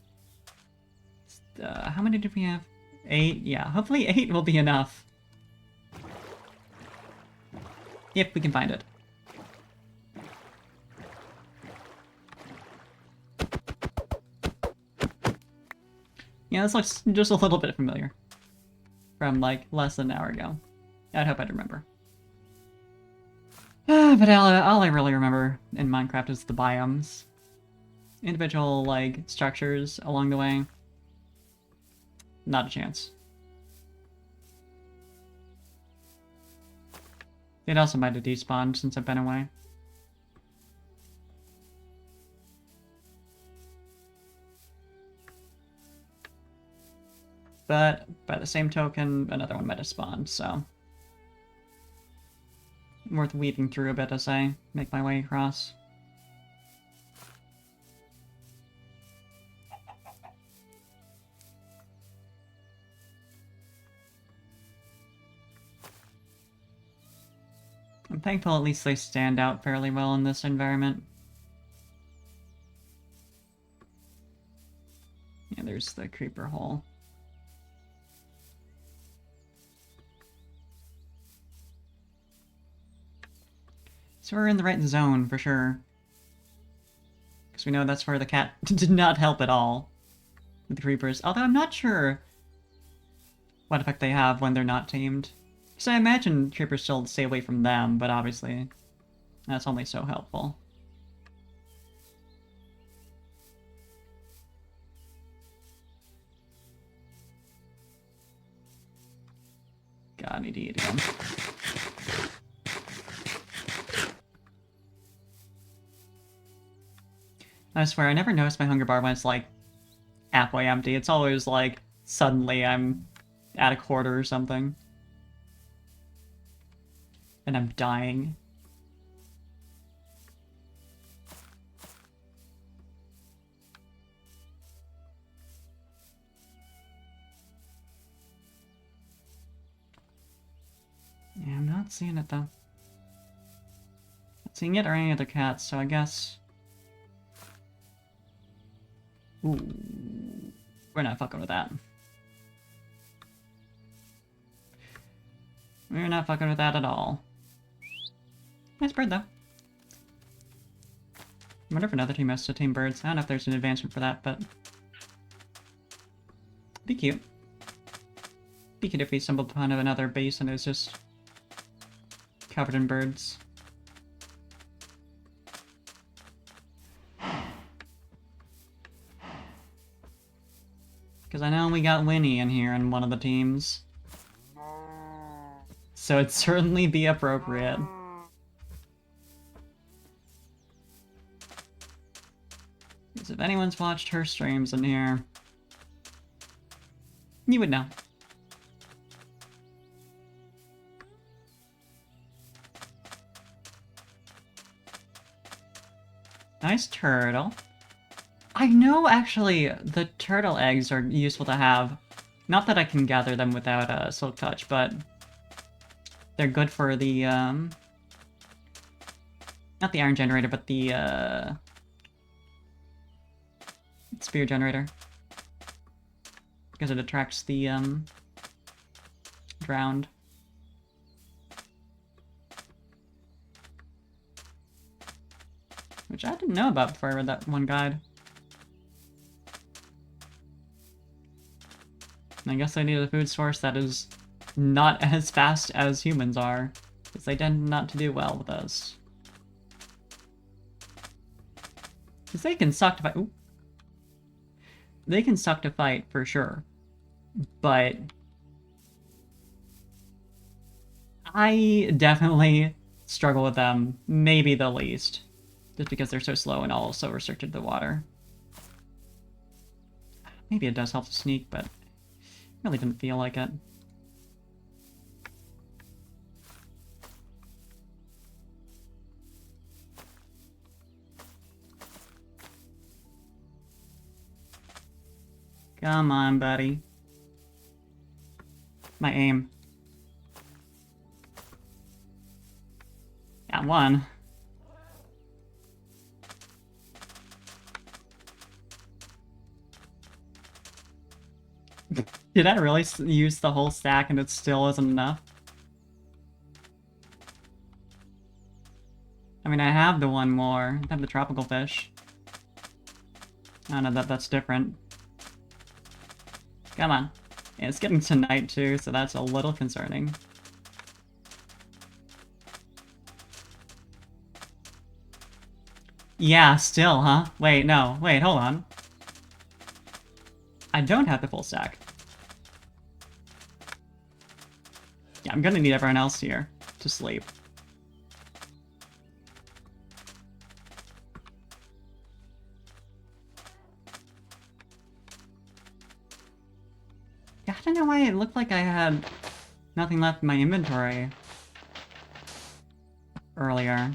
how many did we have? 8? Yeah, hopefully 8 will be enough. If we can find it. Yeah, this looks just a little bit familiar. From, like, less than an hour ago. I'd hope I'd remember. But all I really remember in Minecraft is the biomes. Individual, like, structures along the way. Not a chance. They'd also might have despawned since I've been away. But by the same token, another one might have spawned, so... worth weaving through a bit as I make my way across. I'm thankful at least they stand out fairly well in this environment. Yeah, there's the creeper hole. So we're in the right zone, for sure. Because we know that's where the cat did not help at all with the creepers. Although I'm not sure what effect they have when they're not tamed. So I imagine creepers still stay away from them, but obviously that's only so helpful. God, I need to eat again. I swear, I never noticed my hunger bar when it's, like, halfway empty. It's always, like, suddenly I'm at a quarter or something. And I'm dying. Yeah, I'm not seeing it, though. Not seeing it or any other cats, so I guess... Ooh. We're not fucking with that. We're not fucking with that at all. Nice bird, though. I wonder if another team has to tame birds. I don't know if there's an advancement for that, but... Be cute. Be cute if we stumbled upon another base and it was just... covered in birds. Because I know we got Winnie in here in one of the teams. So it'd certainly be appropriate. Because if anyone's watched her streams in here, you would know. Nice turtle. I know, actually, the turtle eggs are useful to have. Not that I can gather them without a silk touch, but they're good for the, not the iron generator, but the, spear generator. Because it attracts the, drowned. Which I didn't know about before I read that one guide. I guess I need a food source that is not as fast as humans are, because they tend not to do well with us. Because they can suck to fight. Ooh. They can suck to fight, for sure. But... I definitely struggle with them, maybe the least. Just because they're so slow and also restricted to the water. Maybe it does help to sneak, but... really didn't feel like it. Come on, buddy. My aim. Got one. Did I really use the whole stack and it still isn't enough? I mean, I have the one more. I have the tropical fish. I don't know, that's different. Come on. Yeah, it's getting to night too, so that's a little concerning. Yeah, still, huh? Wait, no. Wait, hold on. I don't have the full stack. Yeah, I'm gonna need everyone else here to sleep. why it looked like I had nothing left in my inventory earlier.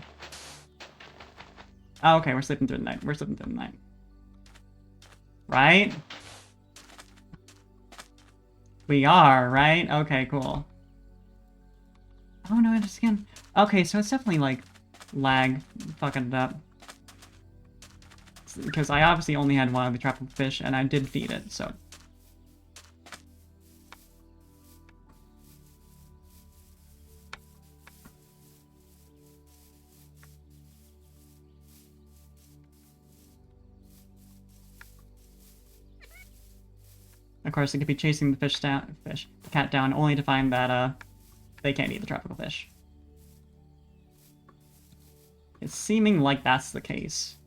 Oh, okay, we're sleeping through the night. We're sleeping through the night. Right? We are, right? Okay, cool. Oh, no, I just again. Okay, so it's definitely, like, lag fucking it up. Because I obviously only had one of the tropical fish, and I did feed it, so... Of course, it could be chasing the the cat down, only to find that, they can't eat the tropical fish. It's seeming like that's the case.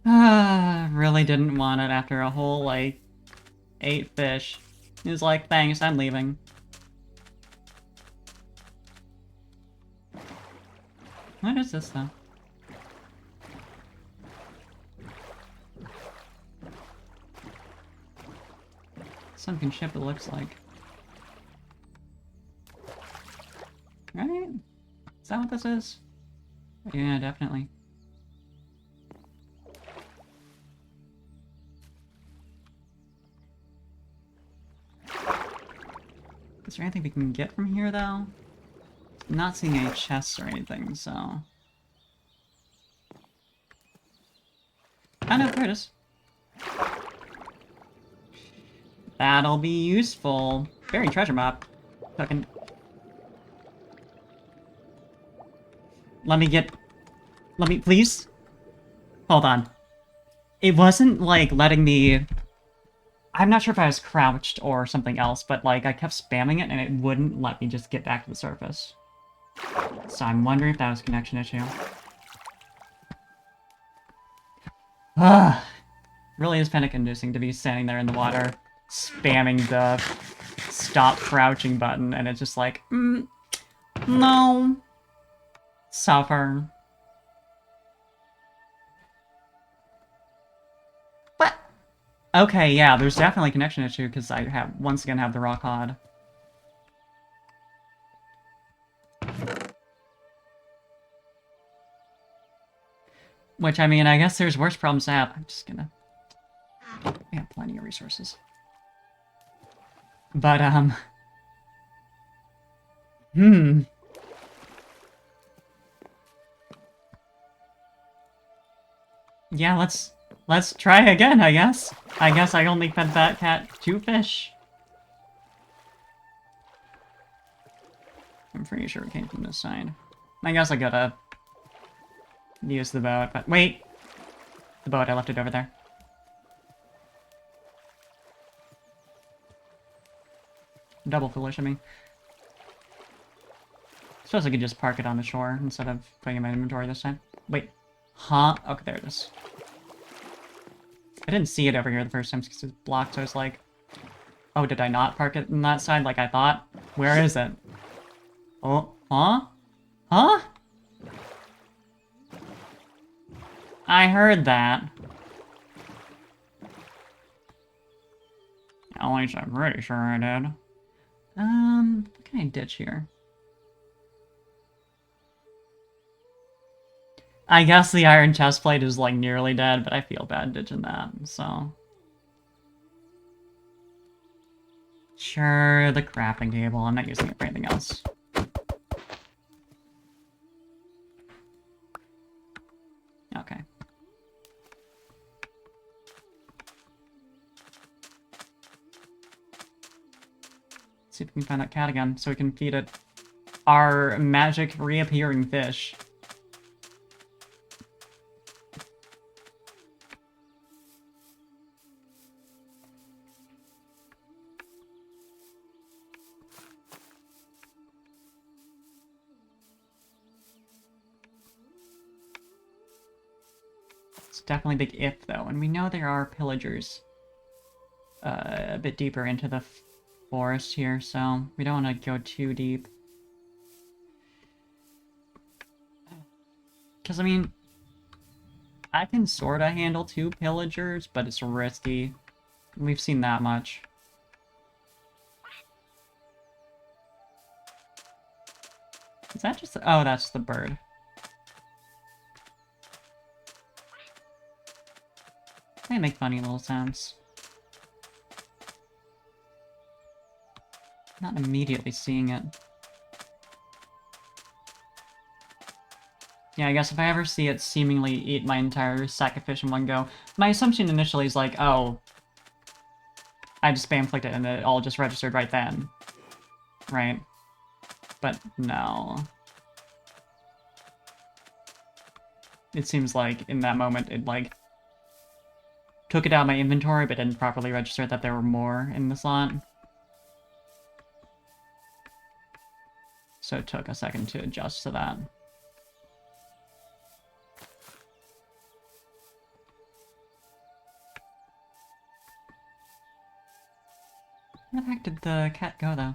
Really didn't want it after a whole, like, 8 fish. He was like, thanks, I'm leaving. What is this, though? Sunken ship, it looks like. Right? Is that what this is? Yeah, definitely. Is there anything we can get from here, though? I'm not seeing any chests or anything, so... Oh no, there it is. That'll be useful. Buried treasure map. Fucking... Let me, please? Hold on. It wasn't, like, letting me... I'm not sure if I was crouched or something else, but, like, I kept spamming it and it wouldn't let me just get back to the surface. So I'm wondering if that was a connection issue. Ugh. Really is panic-inducing to be standing there in the water, spamming the stop crouching button, and it's just like, no. Suffer. What? Okay, yeah, there's definitely a connection issue, because I have, once again, have the raw cod. Which, I mean, I guess there's worse problems to have. I'm just gonna... We have plenty of resources. But, Yeah, let's try again, I guess. I guess I only fed that cat 2 fish. I'm pretty sure it came from this side. I guess I gotta use the boat, but wait! The boat, I left it over there. Double foolish of me. Suppose I could just park it on the shore instead of putting it in my inventory this time. Wait. Huh? Okay, there it is. I didn't see it over here the first time because it's blocked, so I was like... Oh, did I not park it on that side like I thought? Where is it? Oh, huh? Huh? I heard that. At least I'm pretty sure I did. What can I ditch here? I guess the iron chestplate is, like, nearly dead, but I feel bad ditching that, so... Sure, the crafting table. I'm not using it for anything else. Okay. See if we can find that cat again, so we can feed it our magic reappearing fish. It's definitely a big if, though, and we know there are pillagers a bit deeper into the forest here, so we don't want to go too deep. Because, I mean, I can sorta handle 2 pillagers, but it's risky. We've seen that much. Is that just... Oh, that's the bird. They make funny little sounds. Not immediately seeing it. Yeah, I guess if I ever see it seemingly eat my entire sack of fish in one go, my assumption initially is like, oh, I just spam clicked it and it all just registered right then. Right? But no. It seems like in that moment it like took it out of my inventory but didn't properly register that there were more in the slot. So it took a second to adjust to that. Where the heck did the cat go, though?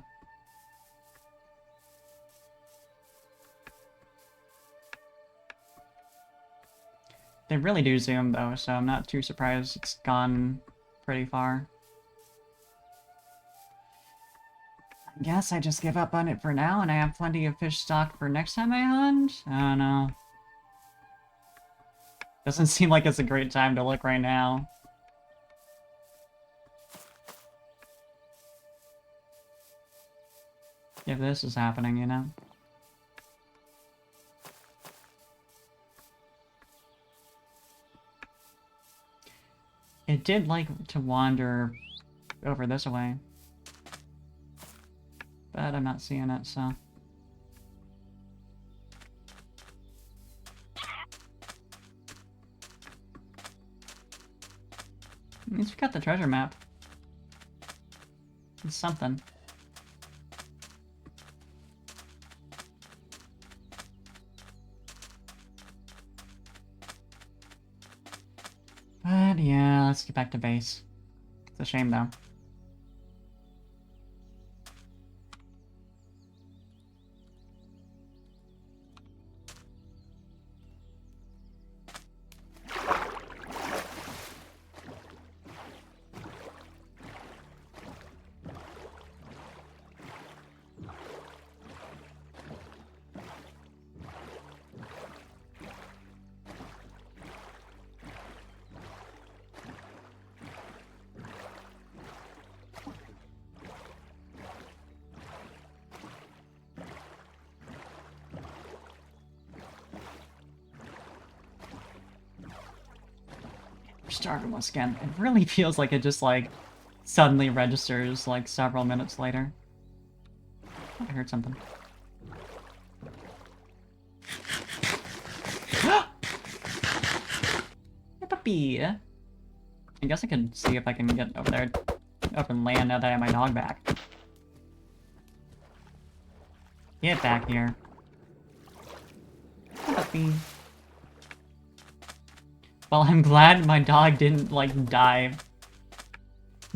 They really do zoom, though, so I'm not too surprised it's gone pretty far. I guess I just give up on it for now, and I have plenty of fish stocked for next time I hunt? I don't know. Doesn't seem like it's a great time to look right now. If this is happening, you know? It did like to wander over this way. But I'm not seeing it, so... At least we got the treasure map. It's something. But yeah, let's get back to base. It's a shame, though. Starting once again. It really feels like it just, like, suddenly registers, like, several minutes later. I heard something. Hey, puppy! I guess I could see if I can get over there, up and land now that I have my dog back. Get back here. Hey, puppy. Well, I'm glad my dog didn't, like, die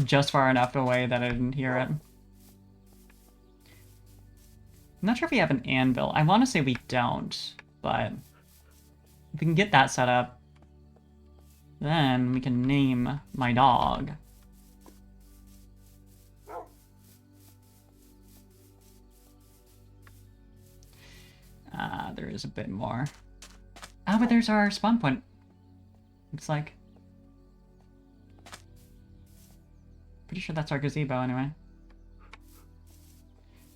just far enough away that I didn't hear it. I'm not sure if we have an anvil. I want to say we don't, but if we can get that set up, then we can name my dog. There is a bit more. Ah, but there's our spawn point. Looks like. Pretty sure that's our gazebo anyway.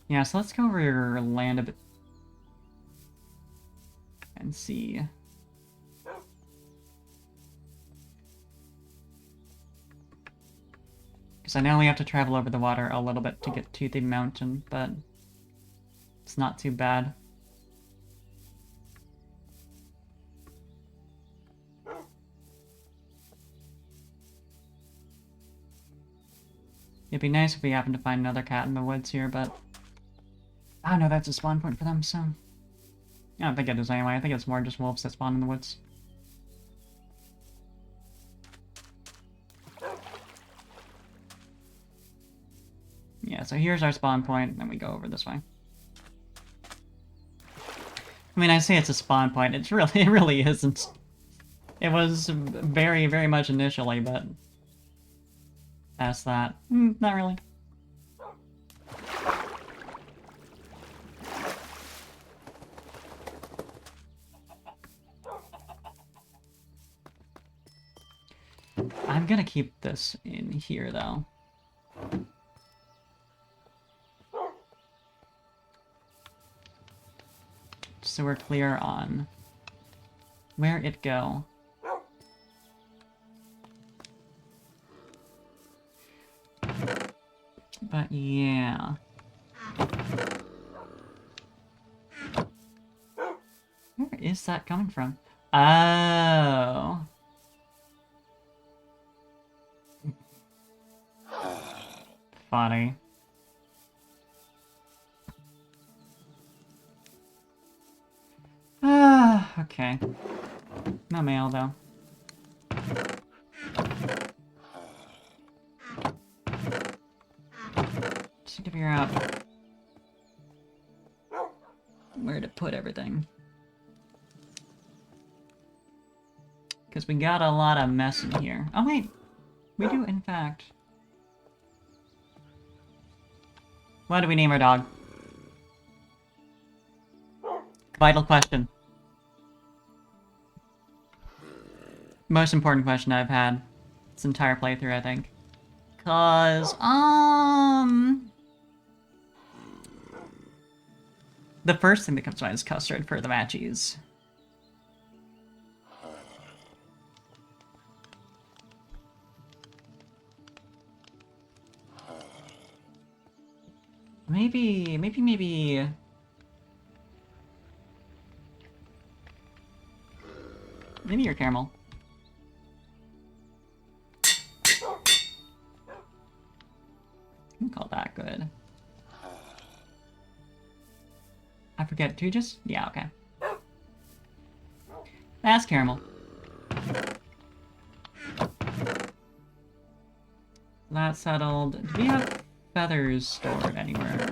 Yeah, so let's go over land a bit and see. Because I know we have to travel over the water a little bit to get to the mountain, but it's not too bad. It'd be nice if we happened to find another cat in the woods here, but... Oh no, that's a spawn point for them, so... I don't think it is anyway. I think it's more just wolves that spawn in the woods. Yeah, so here's our spawn point, and then we go over this way. I mean, I say it's a spawn point. It really isn't. It was very, very much initially, but past that, not really. I'm gonna keep this in here, though. So we're clear on where it go. But yeah. Where is that coming from? Oh. Funny. Ah, okay. No mail, though. Just need to figure out where to put everything. Because we got a lot of mess in here. Oh, wait. We do, in fact. What do we name our dog? Vital question. Most important question I've had this entire playthrough, I think. Cause, the first thing that comes to mind is custard for the matchies. Maybe... Maybe your caramel. I call that good. I forget, do you just... Yeah, okay. That's caramel. That's settled. Do we have feathers stored anywhere?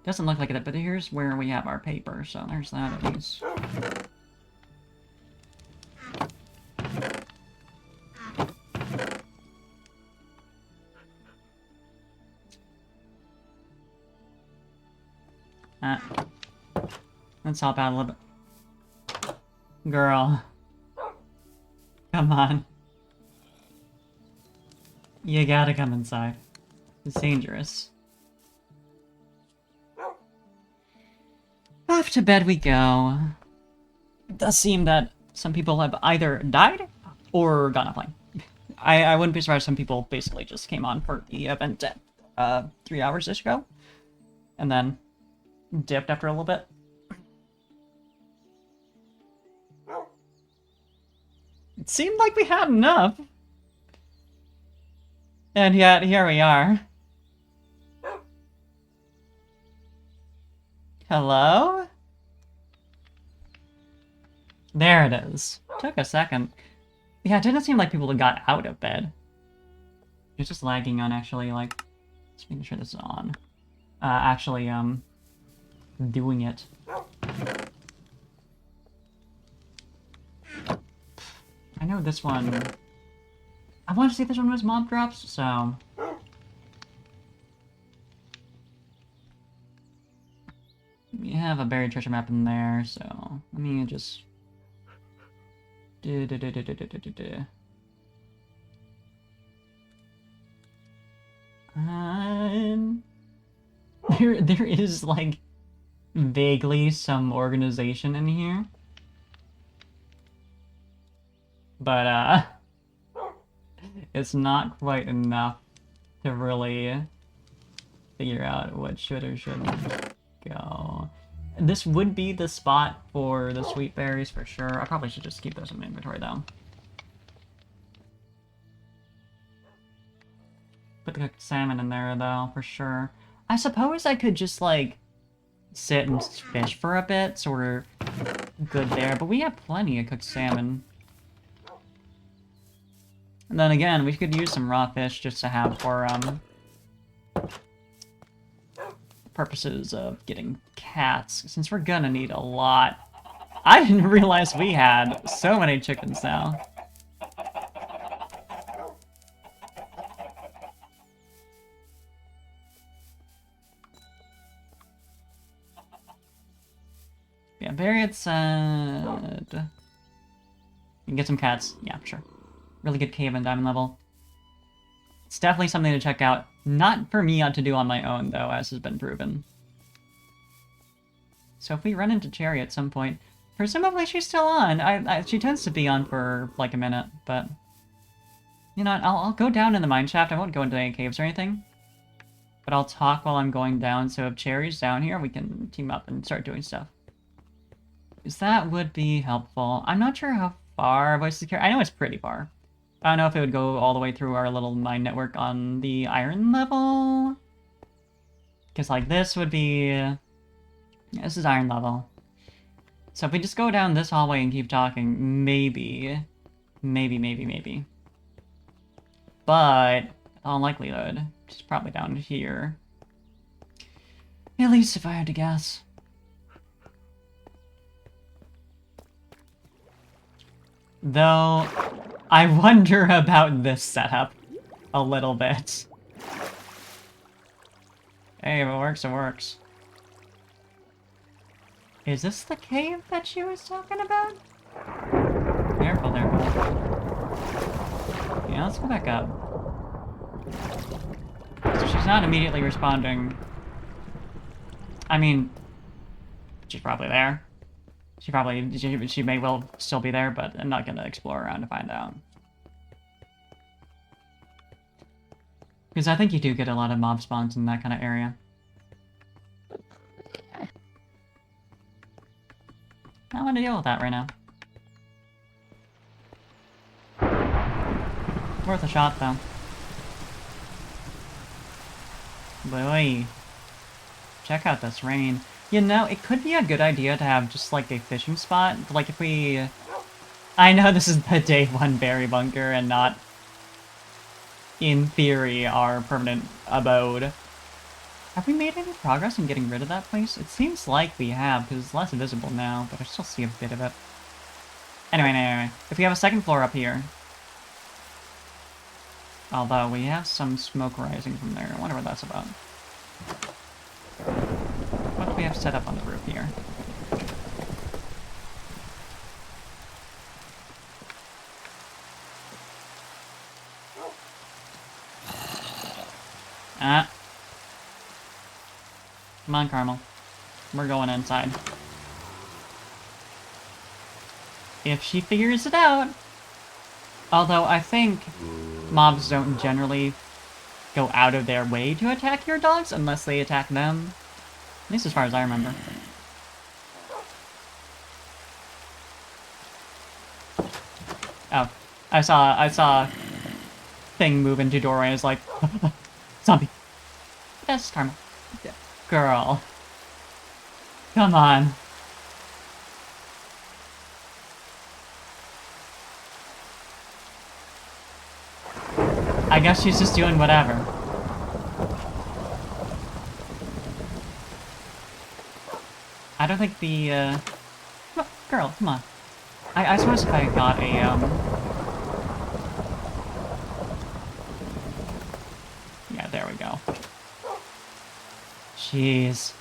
Doesn't look like it, but here's where we have our paper, so there's that at least. Let's hop out a little bit. Girl. Come on. You gotta come inside. It's dangerous. Off to bed we go. It does seem that some people have either died or gone offline. I wouldn't be surprised if some people basically just came on for the event at 3 hours-ish ago. And then dipped after a little bit. It seemed like we had enough. And yet, here we are. Hello? There it is. Took a second. Yeah, it didn't seem like people got out of bed. It's just lagging on actually, like... Just making sure this is on. Actually, doing it. I know this one... I want to see if this one was mob drops, so... We have a buried treasure map in there, so... Let me just... There is, like, vaguely some organization in here. But, it's not quite enough to really figure out what should or shouldn't go. This would be the spot for the sweet berries for sure. I probably should just keep those in my inventory, though. Put the cooked salmon in there, though, for sure. I suppose I could just, like, sit and fish for a bit, so we're good there. But we have plenty of cooked salmon. And then again, we could use some raw fish just to have for, purposes of getting cats, since we're gonna need a lot. I didn't realize we had so many chickens now. Yeah, Barriot said... You can get some cats. Yeah, sure. Really good cave and diamond level. It's definitely something to check out. Not for me to do on my own, though, as has been proven. So if we run into Cherry at some point... Presumably she's still on. She tends to be on for, like, a minute, but... You know what, I'll go down in the mine shaft. I won't go into any caves or anything. But I'll talk while I'm going down, so if Cherry's down here, we can team up and start doing stuff. Because that would be helpful. I'm not sure how far Voices Carry. I know it's pretty far. I don't know if it would go all the way through our little mine network on the iron level. Because, like, this would be... Yeah, this is iron level. So if we just go down this hallway and keep talking, maybe. Maybe. But, in all likelihood, it's probably down here. At least if I had to guess. Though, I wonder about this setup a little bit. Hey, if it works, it works. Is this the cave that she was talking about? Careful there, bud. Yeah, let's go back up. So she's not immediately responding. I mean, she's probably there. She may well still be there, but I'm not gonna explore around to find out. Because I think you do get a lot of mob spawns in that kind of area. I don't want to deal with that right now. Worth a shot, though. Boy. Check out this rain. You know, it could be a good idea to have just, like, a fishing spot. Like, if we... I know this is the day one berry bunker and not, in theory, our permanent abode. Have we made any progress in getting rid of that place? It seems like we have, because it's less visible now, but I still see a bit of it. Anyway, if we have a second floor up here... Although, we have some smoke rising from there. I wonder what that's about. What do we have set up on the roof here? Ah. Come on, Carmel. We're going inside. If she figures it out. Although, I think mobs don't generally go out of their way to attack your dogs unless they attack them. At least as far as I remember. Oh. I saw thing move into doorway. I was like, zombie. That's Carmel. Girl. Come on. I guess she's just doing whatever. I don't think the, girl, come on. I suppose if I got a, yeah, there we go. Jeez.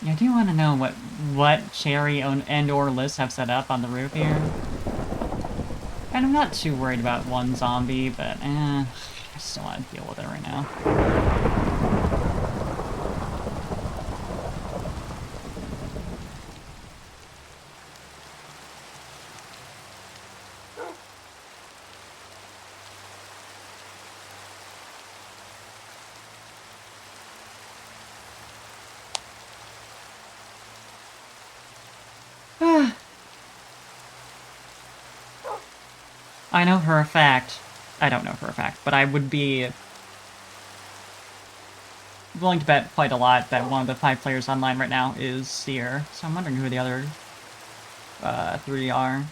Yeah, I do want to know what Cherry and or Liz have set up on the roof here. And I'm not too worried about one zombie, but, I still want to deal with it right now. I know for a fact, I don't know for a fact, but I would be willing to bet quite a lot that one of the 5 players online right now is Seer, so I'm wondering who the other 3 are.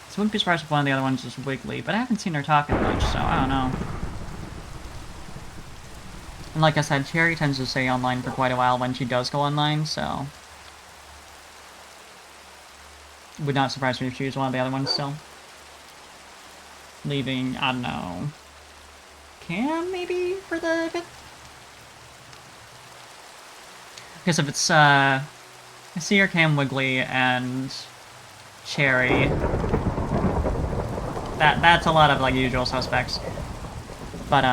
So I wouldn't be surprised if one of the other ones is Wiggly, but I haven't seen her talking much, so I don't know. And like I said, Cherry tends to stay online for quite a while when she does go online, so... Would not surprise me if she was one of the other ones still. Leaving, I don't know... Cam, maybe, for the bit? Because if it's, Seer, Cam, Wiggly, and Cherry... That's a lot of, like, usual suspects. But,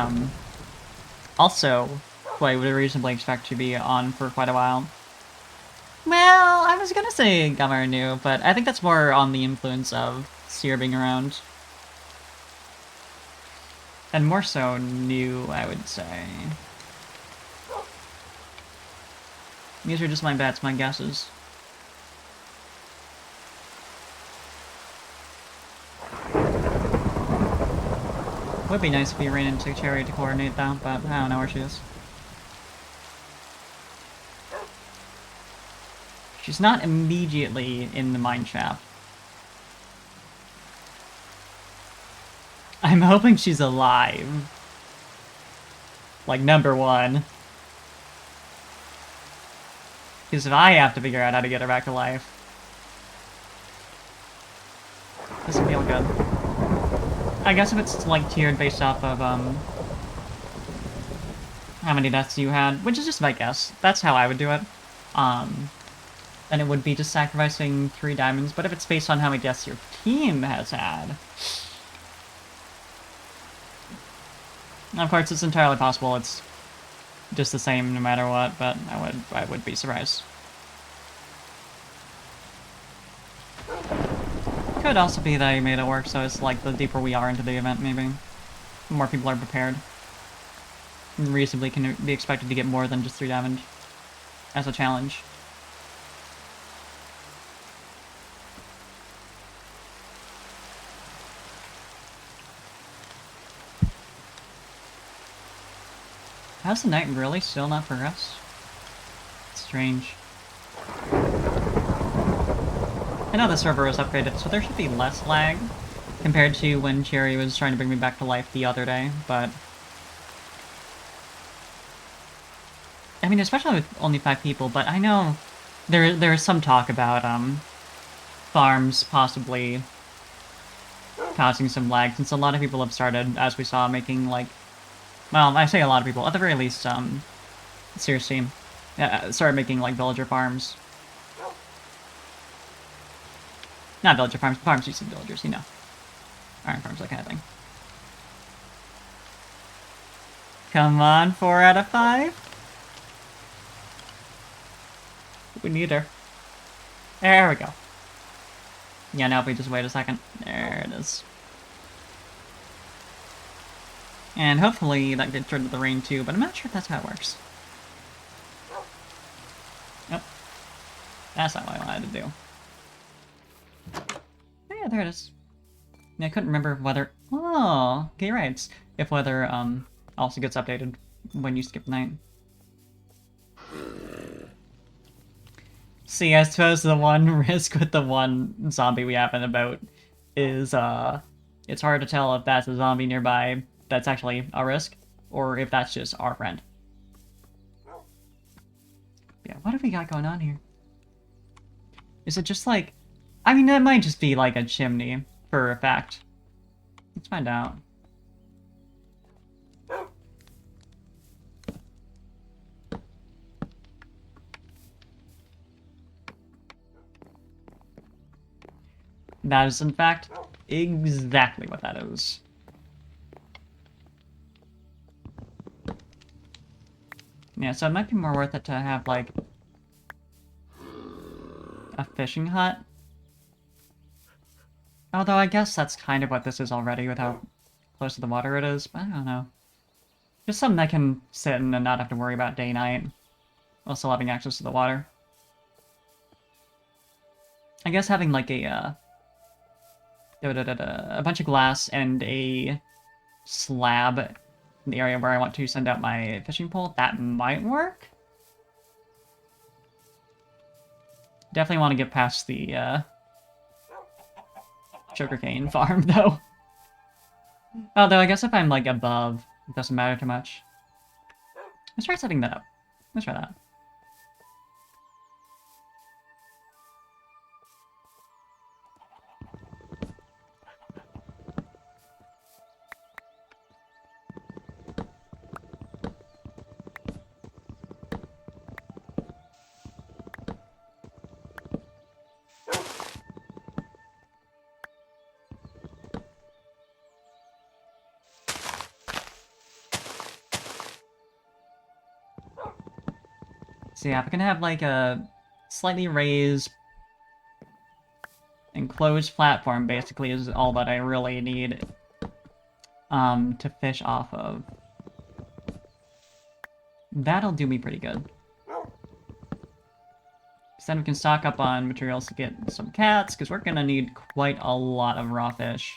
also, who I would reasonably expect to be on for quite a while. Well, I was gonna say Gummer New, but I think that's more on the influence of Seer being around. And more so New, I would say. These are just my bets, my guesses. Would be nice if we ran into Cherry to coordinate that, but I don't know where she is. She's not immediately in the mine shaft. I'm hoping she's alive. Like, number one. Because if I have to figure out how to get her back to life... Doesn't feel good. I guess if it's, like, tiered based off of, how many deaths you had, which is just my guess. That's how I would do it. And it would be just sacrificing 3 diamonds, but if it's based on how many deaths your team has had... Of course, it's entirely possible it's just the same no matter what, but I would be surprised. Could also be that you made it work, so it's like the deeper we are into the event, maybe. The more people are prepared. And reasonably can be expected to get more than just 3 damage as a challenge. How's the night really still not progressed? It's strange. I know the server was upgraded, so there should be less lag compared to when Cherry was trying to bring me back to life the other day, but... I mean, especially with only 5 people, but I know there is some talk about, farms possibly causing some lag, since a lot of people have started, as we saw, making, like... Well, I say a lot of people, at the very least, Sears team started making, like, villager farms. Not villager farms, farms using villagers, you know. Iron farms, that kind of thing. Come on, 4 out of 5? We need her. There we go. Yeah, now if we just wait a second. There it is. And hopefully that gets rid of the rain too, but I'm not sure if that's how it works. Nope. That's not what I wanted to do. Oh yeah, there it is. Yeah, I couldn't remember whether... Oh, okay, right. If weather, also gets updated when you skip night. See, I suppose the one risk with the one zombie we have in the boat is, it's hard to tell if that's a zombie nearby that's actually a risk, or if that's just our friend. Yeah, what have we got going on here? Is it just like... I mean, that might just be like a chimney, for a fact. Let's find out. That is, in fact, exactly what that is. Yeah, so it might be more worth it to have, like, a fishing hut. Although I guess that's kind of what this is already with how close to the water it is, but I don't know. Just something I can sit in and not have to worry about day-night, while still having access to the water. I guess having, like, a bunch of glass and a slab in the area where I want to send out my fishing pole, that might work? Definitely want to get past the, sugarcane farm, though. Although, I guess if I'm, like, above, it doesn't matter too much. Let's try setting that up. Let's try that. So yeah, if I can have like a slightly raised enclosed platform basically is all that I really need to fish off of. That'll do me pretty good. So then we can stock up on materials to get some cats, because we're gonna need quite a lot of raw fish.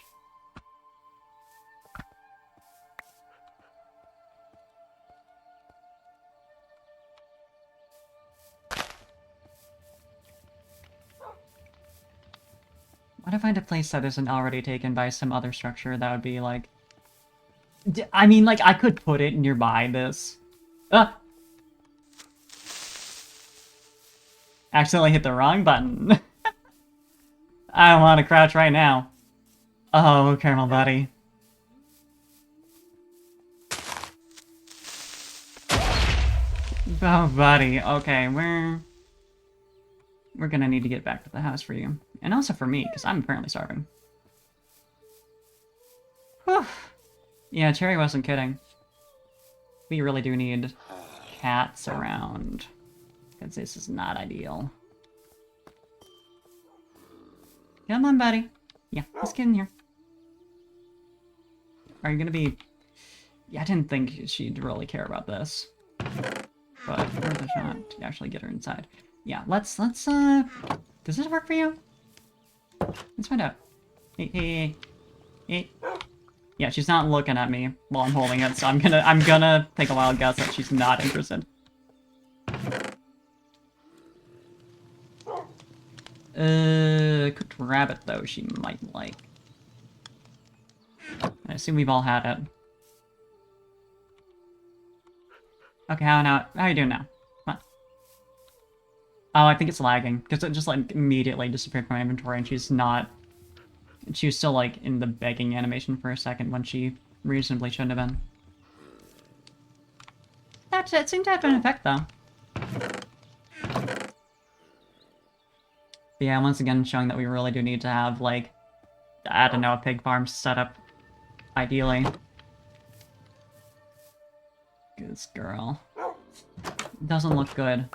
What if I find a place that isn't already taken by some other structure? That would be like... I mean, like, I could put it nearby this. Ah! Accidentally hit the wrong button. I want to crouch right now. Oh, caramel buddy. Oh, buddy. Okay, we're gonna need to get back to the house for you. And also for me, because I'm apparently starving. Whew. Yeah, Cherry wasn't kidding. We really do need cats around. Because this is not ideal. Come on, buddy. Yeah, let's get in here. Are you gonna be... Yeah, I didn't think she'd really care about this. But worth a shot to actually get her inside. Yeah, let's, does this work for you? Let's find out. Hey. Yeah, she's not looking at me while I'm holding it, so I'm gonna take a wild guess that she's not interested. Cooked rabbit, though, she might like. I assume we've all had it. Okay, how are you doing now? Come on. Oh, I think it's lagging, because it just, like, immediately disappeared from my inventory, and she's not... She was still, like, in the begging animation for a second when she reasonably shouldn't have been. That seemed to have an effect, though. But yeah, once again, showing that we really do need to have, like, I don't know, a pig farm set up, ideally. This girl. Doesn't look good.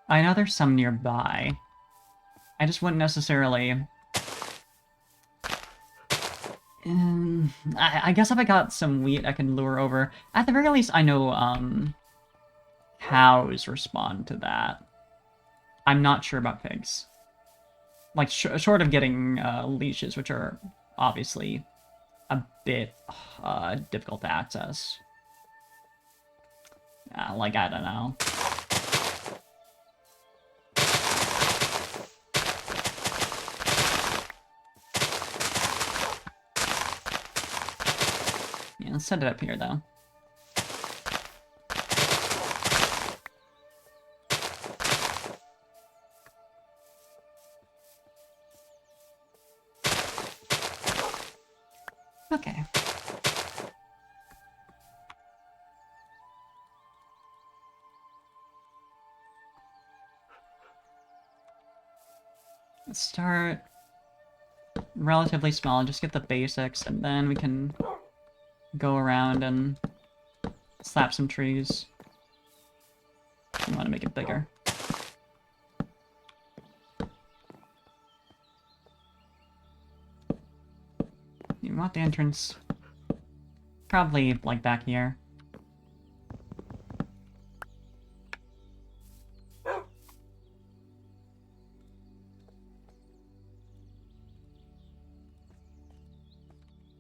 I know there's some nearby. I just wouldn't necessarily... I guess if I got some wheat, I can lure over. At the very least, I know, cows respond to that. I'm not sure about pigs. Like, short of getting, leashes, which are obviously a bit, difficult to access. Like, I don't know. Yeah, let's set it up here, though. Okay. Let's start relatively small, just get the basics, and then we can go around and slap some trees. We want to make it bigger. You want the entrance probably, like, back here.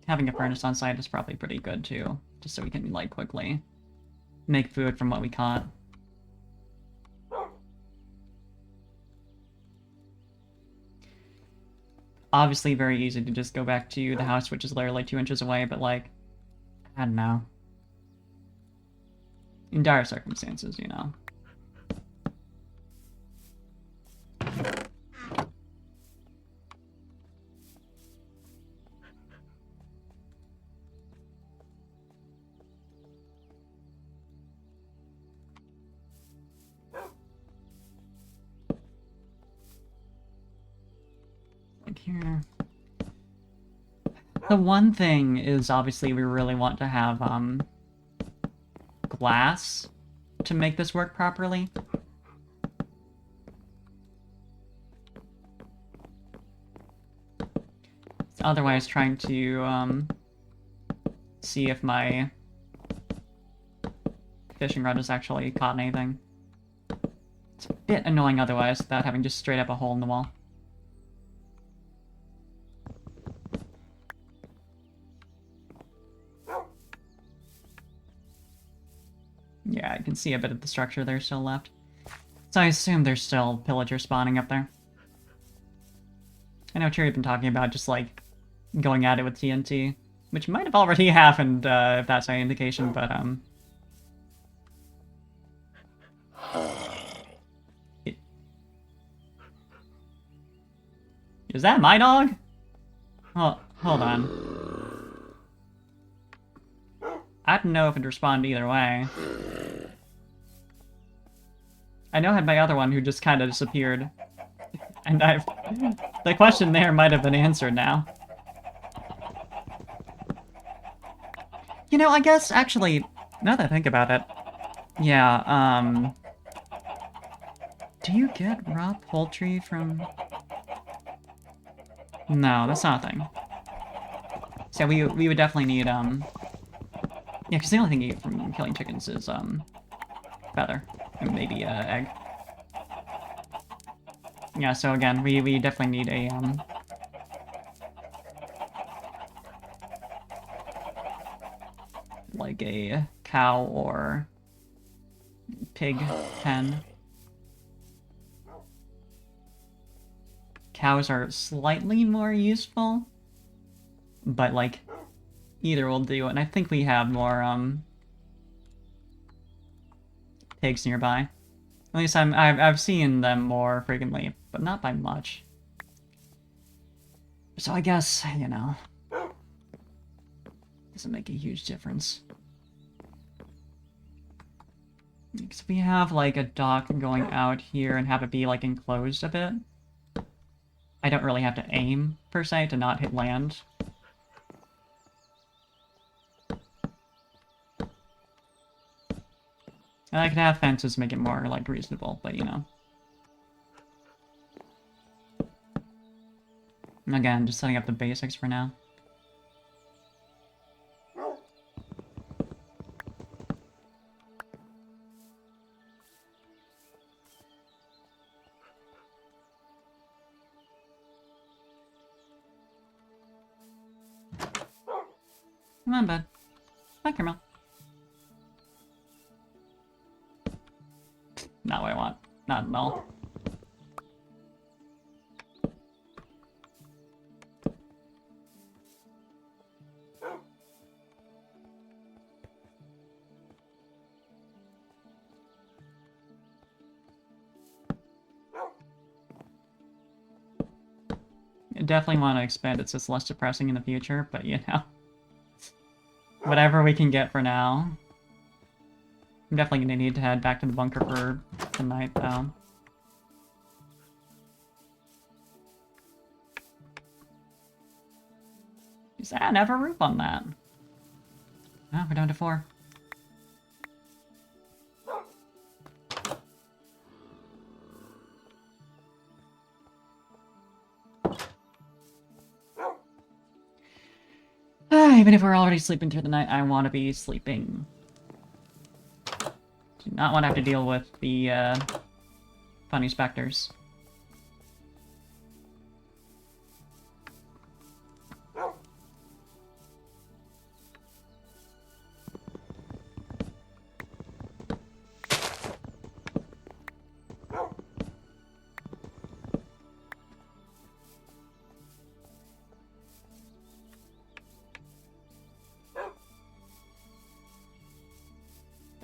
Having a furnace on site is probably pretty good, too. Just so we can, like, quickly make food from what we caught. obviously very easy to just go back to the house, which is literally 2 inches away, but like, I don't know. In dire circumstances, you know. Like here. The one thing is obviously we really want to have glass to make this work properly. Otherwise, trying to see if my fishing rod has actually caught anything. It's a bit annoying otherwise, without having just straight up a hole in the wall. Yeah, I can see a bit of the structure there still left. So I assume there's still pillagers spawning up there. I know Cherry's been talking about just, like, going at it with TNT, which might have already happened, if that's any indication, but, Is that my dog? Oh, hold on. I don't know if it'd respond either way. I know I had my other one who just kind of disappeared. And the question there might have been answered now. You know, I guess, actually, now that I think about it, yeah, do you get raw poultry from... No, that's not a thing. So we would definitely need, yeah, because the only thing you get from killing chickens is, feather. And maybe, egg. Yeah, so again, we definitely need a, like a cow or pig pen. Cows are slightly more useful, but like either will do, and I think we have more pigs nearby. At least I've seen them more frequently, but not by much. So I guess, you know, doesn't make a huge difference. Because we have like a dock going out here and have it be like enclosed a bit. I don't really have to aim, per se, to not hit land. And I could have fences make it more, like, reasonable, but, you know. Again, just setting up the basics for now. Come on, bud. Hi, Carmel. Not what I want. Not at all. I definitely want to expand it so it's less depressing in the future, but you know. Whatever we can get for now. I'm definitely gonna need to head back to the bunker for tonight, though. Does that have a roof on that? Oh, we're down to 4. Even if we're already sleeping through the night, I want to be sleeping. Do not want to have to deal with the, funny specters.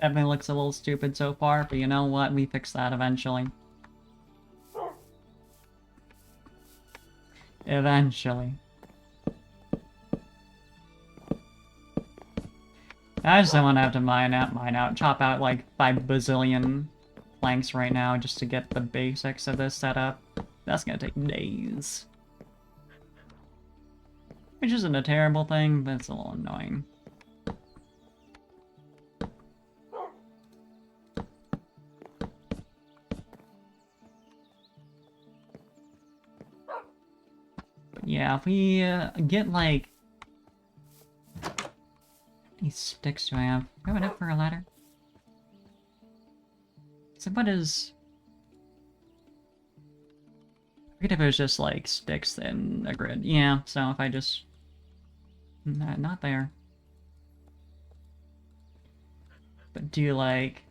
Definitely looks a little stupid so far, but you know what? We fix that eventually. Eventually. I just don't want to have to mine out, chop out like 5 bazillion planks right now just to get the basics of this set up. That's gonna take days. Which isn't a terrible thing, but it's a little annoying. But yeah, if we get like... How many sticks do I have? Do I have enough for a ladder? So what is... I forget if it was just like sticks in a grid. Yeah, so if I just... Not there. But do like...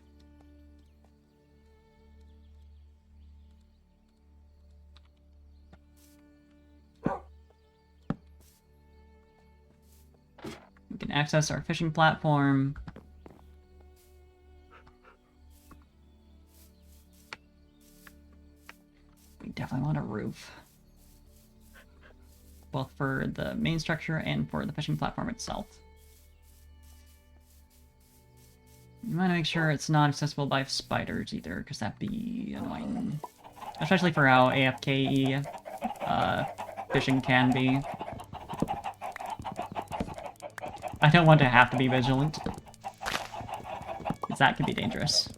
We can access our fishing platform. We definitely want a roof. Both for the main structure and for the fishing platform itself. You want to make sure it's not accessible by spiders either, because that'd be annoying. Especially for how AFK fishing can be. I don't want to have to be vigilant, because that could be dangerous.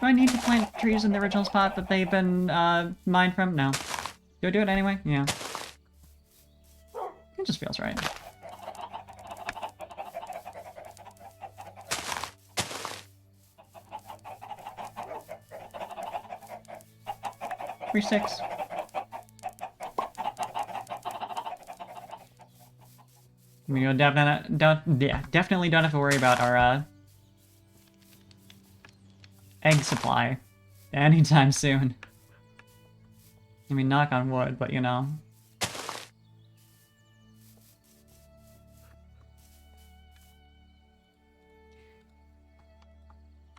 Do I need to plant trees in the original spot that they've been mined from? No. Do I do it anyway? Yeah. It just feels right. Three sticks. We definitely don't have to worry about our egg supply anytime soon. I mean, knock on wood, but you know. Is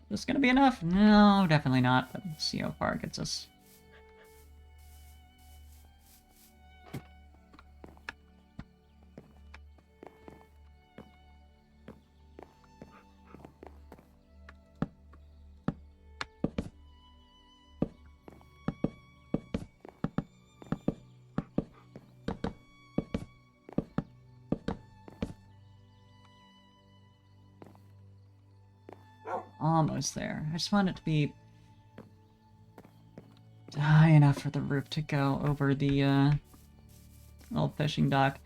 this gonna be enough? No, definitely not, but let's see how far it gets us. Almost there. I just want it to be high enough for the roof to go over the little fishing dock.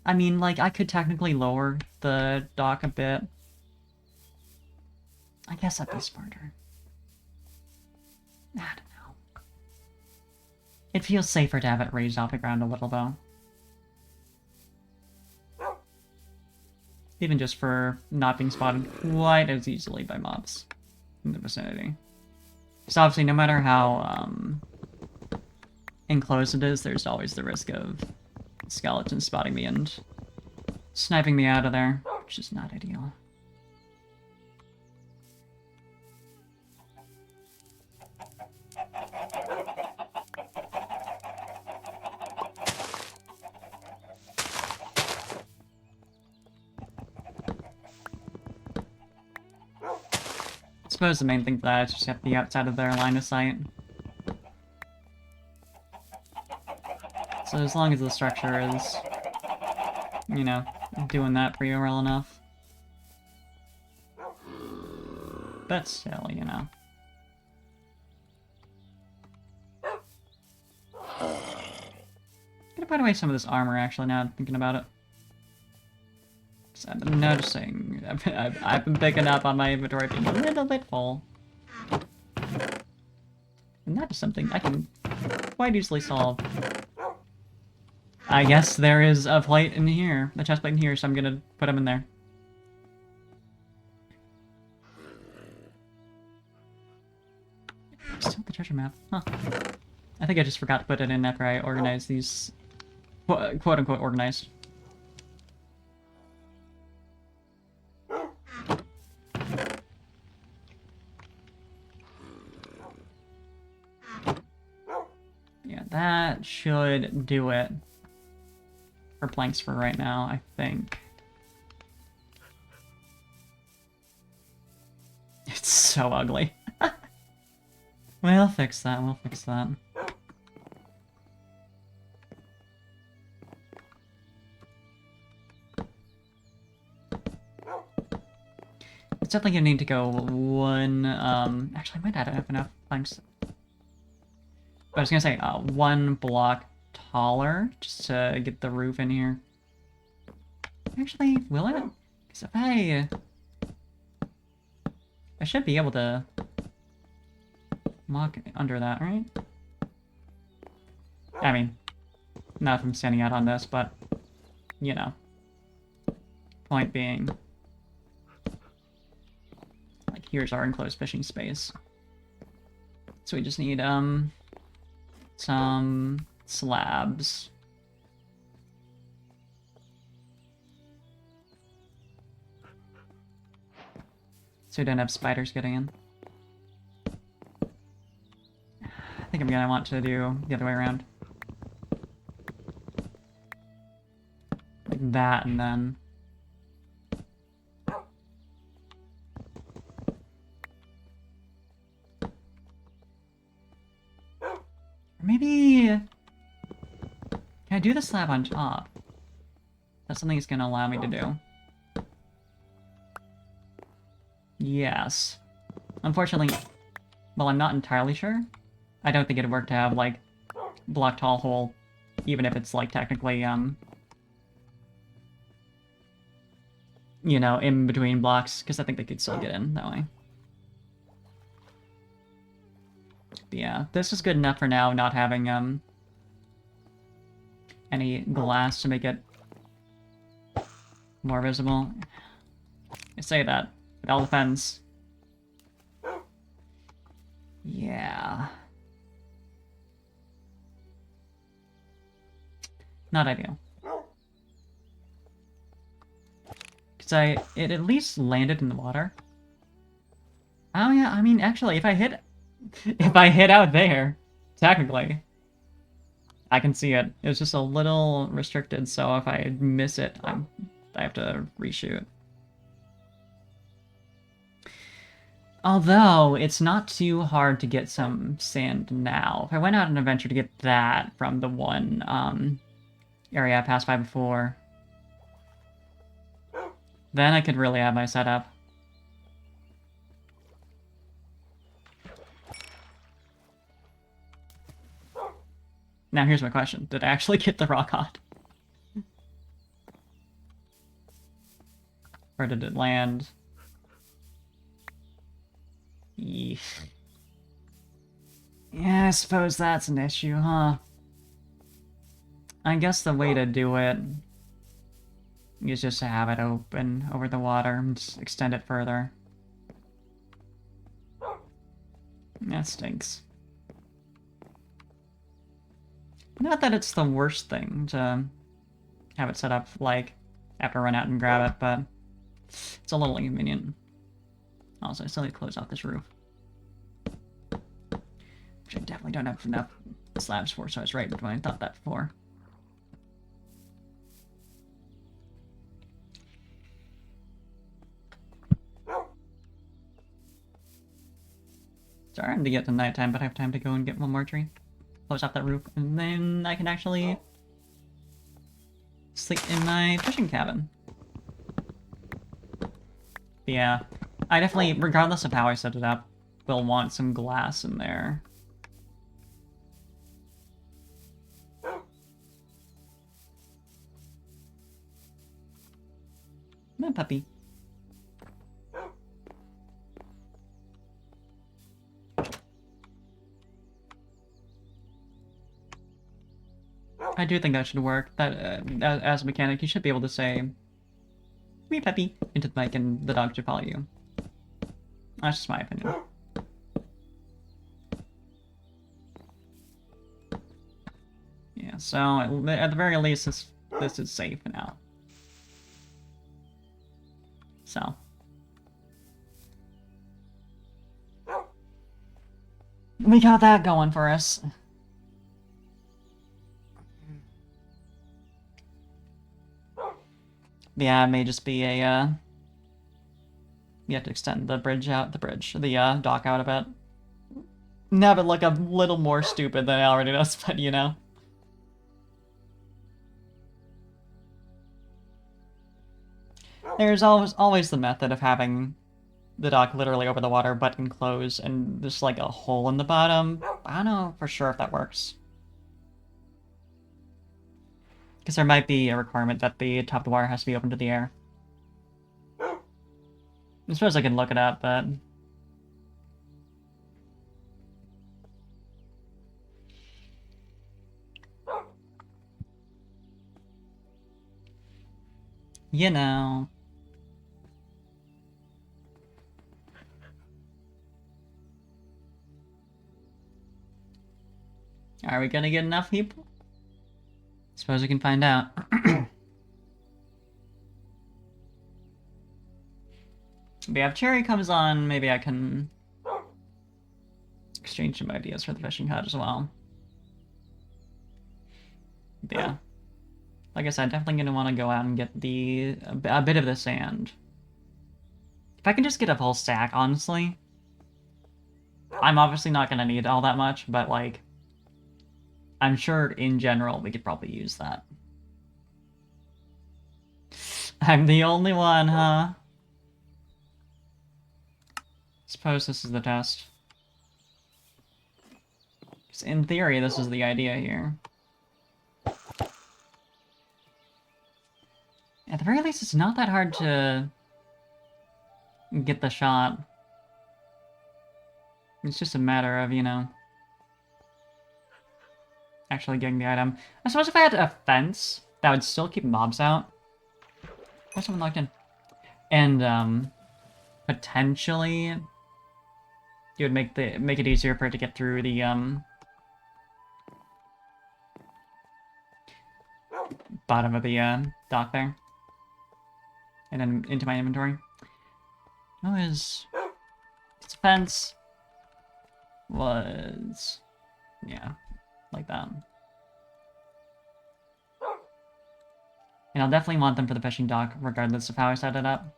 I mean, like, I could technically lower the dock a bit. I guess that'd be smarter. I don't know. It feels safer to have it raised off the ground a little, though. Even just for not being spotted quite as easily by mobs in the vicinity. Because obviously, no matter how enclosed it is, there's always the risk of skeletons spotting me and sniping me out of there, which is not ideal. I suppose the main thing for that is just have to be outside of their line of sight. So as long as the structure is, you know, doing that for you well enough. But still, you know. I'm gonna put away some of this armor, actually, now I'm thinking about it. I've been noticing, I've been picking up on my inventory being a little bit full. And that is something I can quite easily solve. I guess there is a plate in here, a chest plate in here, so I'm gonna put them in there. Still the treasure map. Huh. I think I just forgot to put it in after I organized these... quote-unquote organized. Yeah, that should do it for planks for right now, I think. It's so ugly. We'll fix that, we'll fix that. It's definitely gonna need to go one, actually I might not have enough planks. But I was gonna say, one block taller, just to get the roof in here. Actually, will it? Because if I should be able to walk under that, right? I mean, not if I'm standing out on this, but, you know. Point being, like, here's our enclosed fishing space. So we just need, some slabs. So we don't have spiders getting in. I think I'm gonna want to do the other way around. Like that, and then... Maybe... Can I do the slab on top? That's something it's gonna allow me to do. Yes. Unfortunately, well, I'm not entirely sure. I don't think it'd work to have, like, block tall hole, even if it's, like, technically, you know, in between blocks, because I think they could still get in that way. But yeah, this is good enough for now, not having, any glass to make it more visible. I say that. It all depends. Yeah. Not ideal. Because it at least landed in the water. Oh yeah, I mean, actually, if I hit out there, technically, I can see it. It's just a little restricted, so if I miss it, I have to reshoot. Although, it's not too hard to get some sand now. If I went out on an adventure to get that from the one, area I passed by before, then I could really have my setup. Now here's my question. Did I actually get the rock hot? Or did it land? Eesh. Yeah, I suppose that's an issue, huh? I guess the way to do it is just to have it open over the water and just extend it further. That stinks. Not that it's the worst thing to have it set up, like, after I run out and grab it, but it's a little inconvenient. Also, I still need to close off this roof. Which I definitely don't have enough slabs for, so I was right when I thought that before. Starting to get to nighttime, but I have time to go and get one more tree. Close off that roof, and then I can actually sleep in my fishing cabin. But yeah, I definitely, regardless of how I set it up, will want some glass in there. Come on, puppy. I do think that should work. That as a mechanic, you should be able to say, "Me, puppy," into the mic, and the dog should follow you. That's just my opinion. Yeah, so at the very least, this is safe now. So. We got that going for us. Yeah, it may just be a, you have to extend the dock out a bit. Have it look a little more stupid than it already does, but you know. There's always the method of having the dock literally over the water but enclosed and there's like a hole in the bottom. I don't know for sure if that works. Because there might be a requirement that the top of the wire has to be open to the air. I suppose I can look it up, but... You know... Are we gonna get enough people? Suppose we can find out. Yeah, if Cherry comes on, maybe I can exchange some ideas for the fishing hut as well. But yeah. Like I said, definitely gonna want to go out and get a bit of the sand. If I can just get a full stack, honestly. I'm obviously not gonna need all that much, but like... I'm sure in general we could probably use that. I'm the only one, huh? Suppose this is the test. Because in theory, this is the idea here. At the very least, it's not that hard to get the shot. It's just a matter of, you know, actually getting the item. I suppose if I had a fence, that would still keep mobs out. There's someone locked in. And, potentially, it would make it easier for it to get through the, bottom of the, dock there. And then into my inventory. It's a fence. Was... yeah, like that. And I'll definitely want them for the fishing dock, regardless of how I set it up.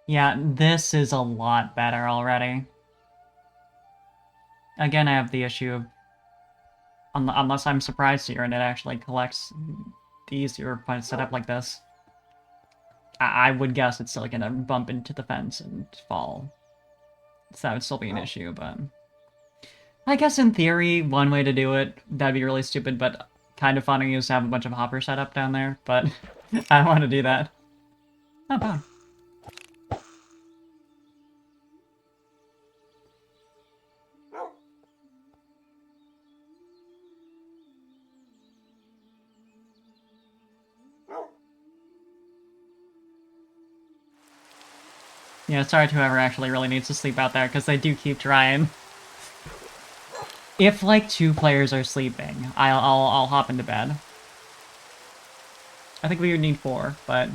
Yeah, this is a lot better already. Again, I have the issue of... unless I'm surprised here and it actually collects these or set up like this. I would guess it's still gonna bump into the fence and fall. So that would still be an issue, but... I guess in theory, one way to do it, that'd be really stupid, but kind of funny is to have a bunch of hoppers set up down there, but I don't want to do that. Oh, wow. Yeah, sorry to whoever actually really needs to sleep out there, because they do keep trying. If, like, 2 players are sleeping, I'll hop into bed. I think we would need 4, but...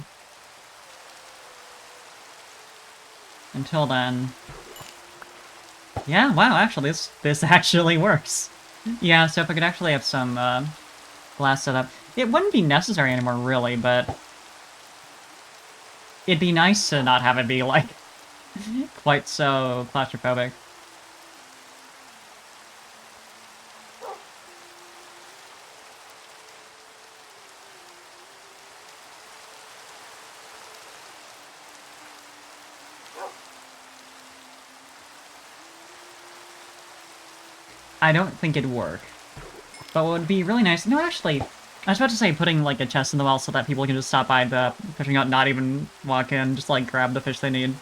until then... yeah, wow, actually, this actually works. Yeah, so if I could actually have some, glass set up... it wouldn't be necessary anymore, really, but... it'd be nice to not have it be, like, quite so claustrophobic. I don't think it'd work. But what would be really nice... no, actually, I was about to say putting, like, a chest in the wall so that people can just stop by the fishing hut, not even walk in, just, like, grab the fish they need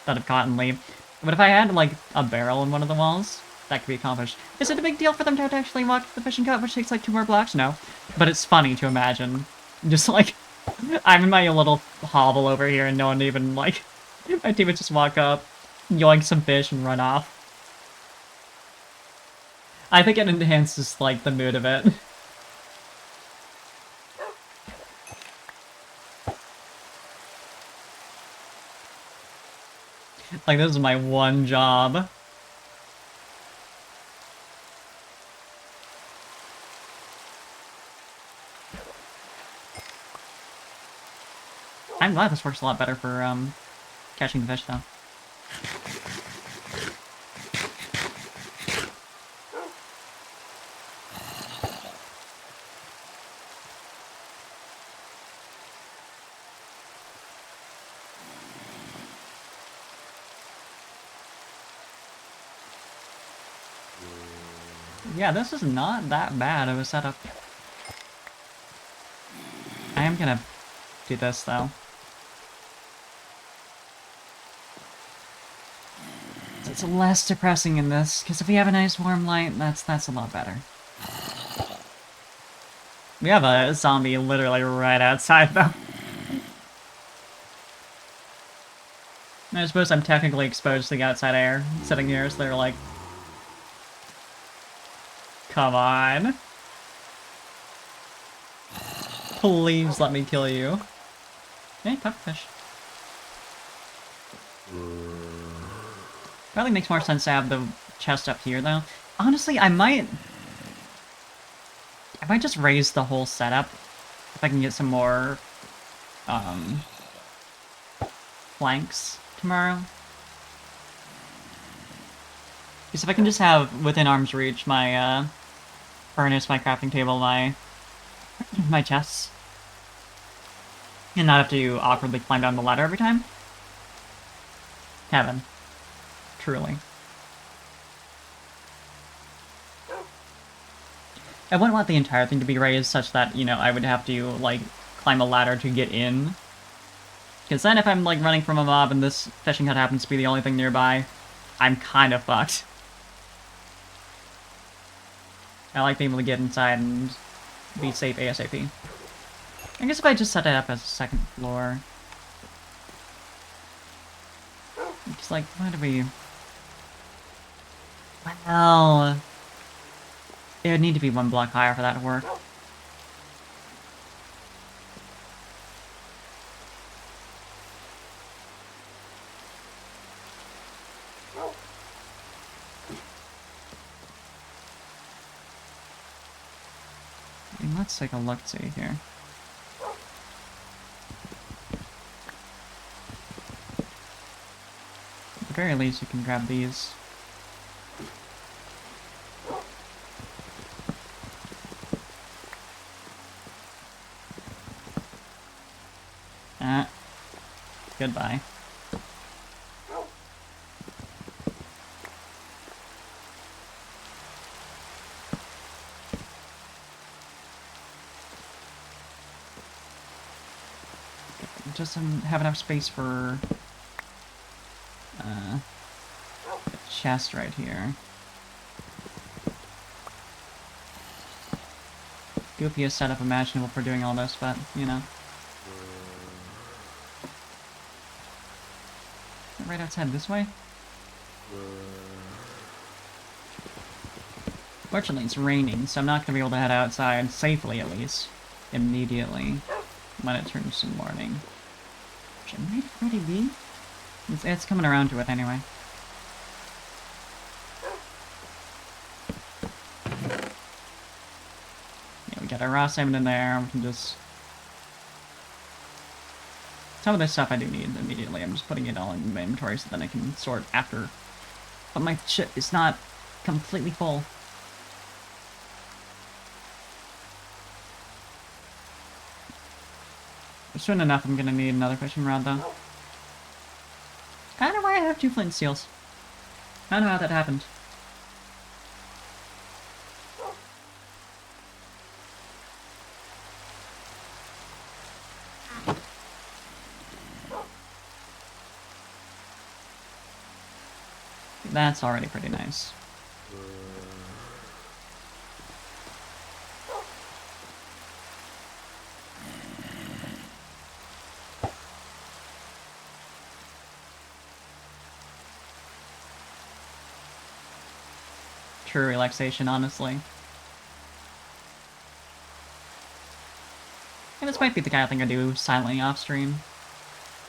out of caught and leave. But if I had, like, a barrel in one of the walls, that could be accomplished. Is it a big deal for them to have to actually walk to the fishing hut, which takes, like, 2 more blocks? No. But it's funny to imagine. Just, like, I'm in my little hovel over here and no one even, like, my team would just walk up, yoink some fish, and run off. I think it enhances, like, the mood of it. Like, this is my one job. I'm glad this works a lot better for, catching the fish, though. Yeah, this is not that bad of a setup. I am gonna do this, though. It's less depressing in this, because if we have a nice warm light, that's a lot better. We have a zombie literally right outside, though. I suppose I'm technically exposed to the outside air, sitting here, so they're like... Come on. Please let me kill you. Hey, pufferfish. Probably makes more sense to have the chest up here, though. Honestly, I might just raise the whole setup if I can get some more, planks tomorrow. Because if I can just have within arm's reach my, furnace, my crafting table, my chests, and not have to awkwardly climb down the ladder every time. Heaven. Truly. I wouldn't want the entire thing to be raised such that, you know, I would have to, like, climb a ladder to get in. Because then if I'm, like, running from a mob and this fishing hut happens to be the only thing nearby, I'm kind of fucked. I like being able to get inside and be safe ASAP. I guess if I just set it up as a second floor... It's like, why do we... Well... It would need to be 1 block higher for that to work. Let's take a look-see here. At the very least, you can grab these. Goodbye. Just have enough space for a chest right here. Goofiest setup imaginable for doing all this, but, you know. Right outside this way? Fortunately, it's raining, so I'm not going to be able to head outside, safely at least, immediately, when it turns to morning. Which it might already be? It's coming around to it anyway. Yeah, we got our raw salmon in there, we can just... Some of this stuff I do need immediately, I'm just putting it all in my inventory so then I can sort after. But my ship is not completely full. Soon enough, I'm gonna need another fishing rod, though. I don't know why I have 2 flint steels. I don't know how that happened. That's already pretty nice. True relaxation, honestly. And this might be the kind of thing I do silently off stream.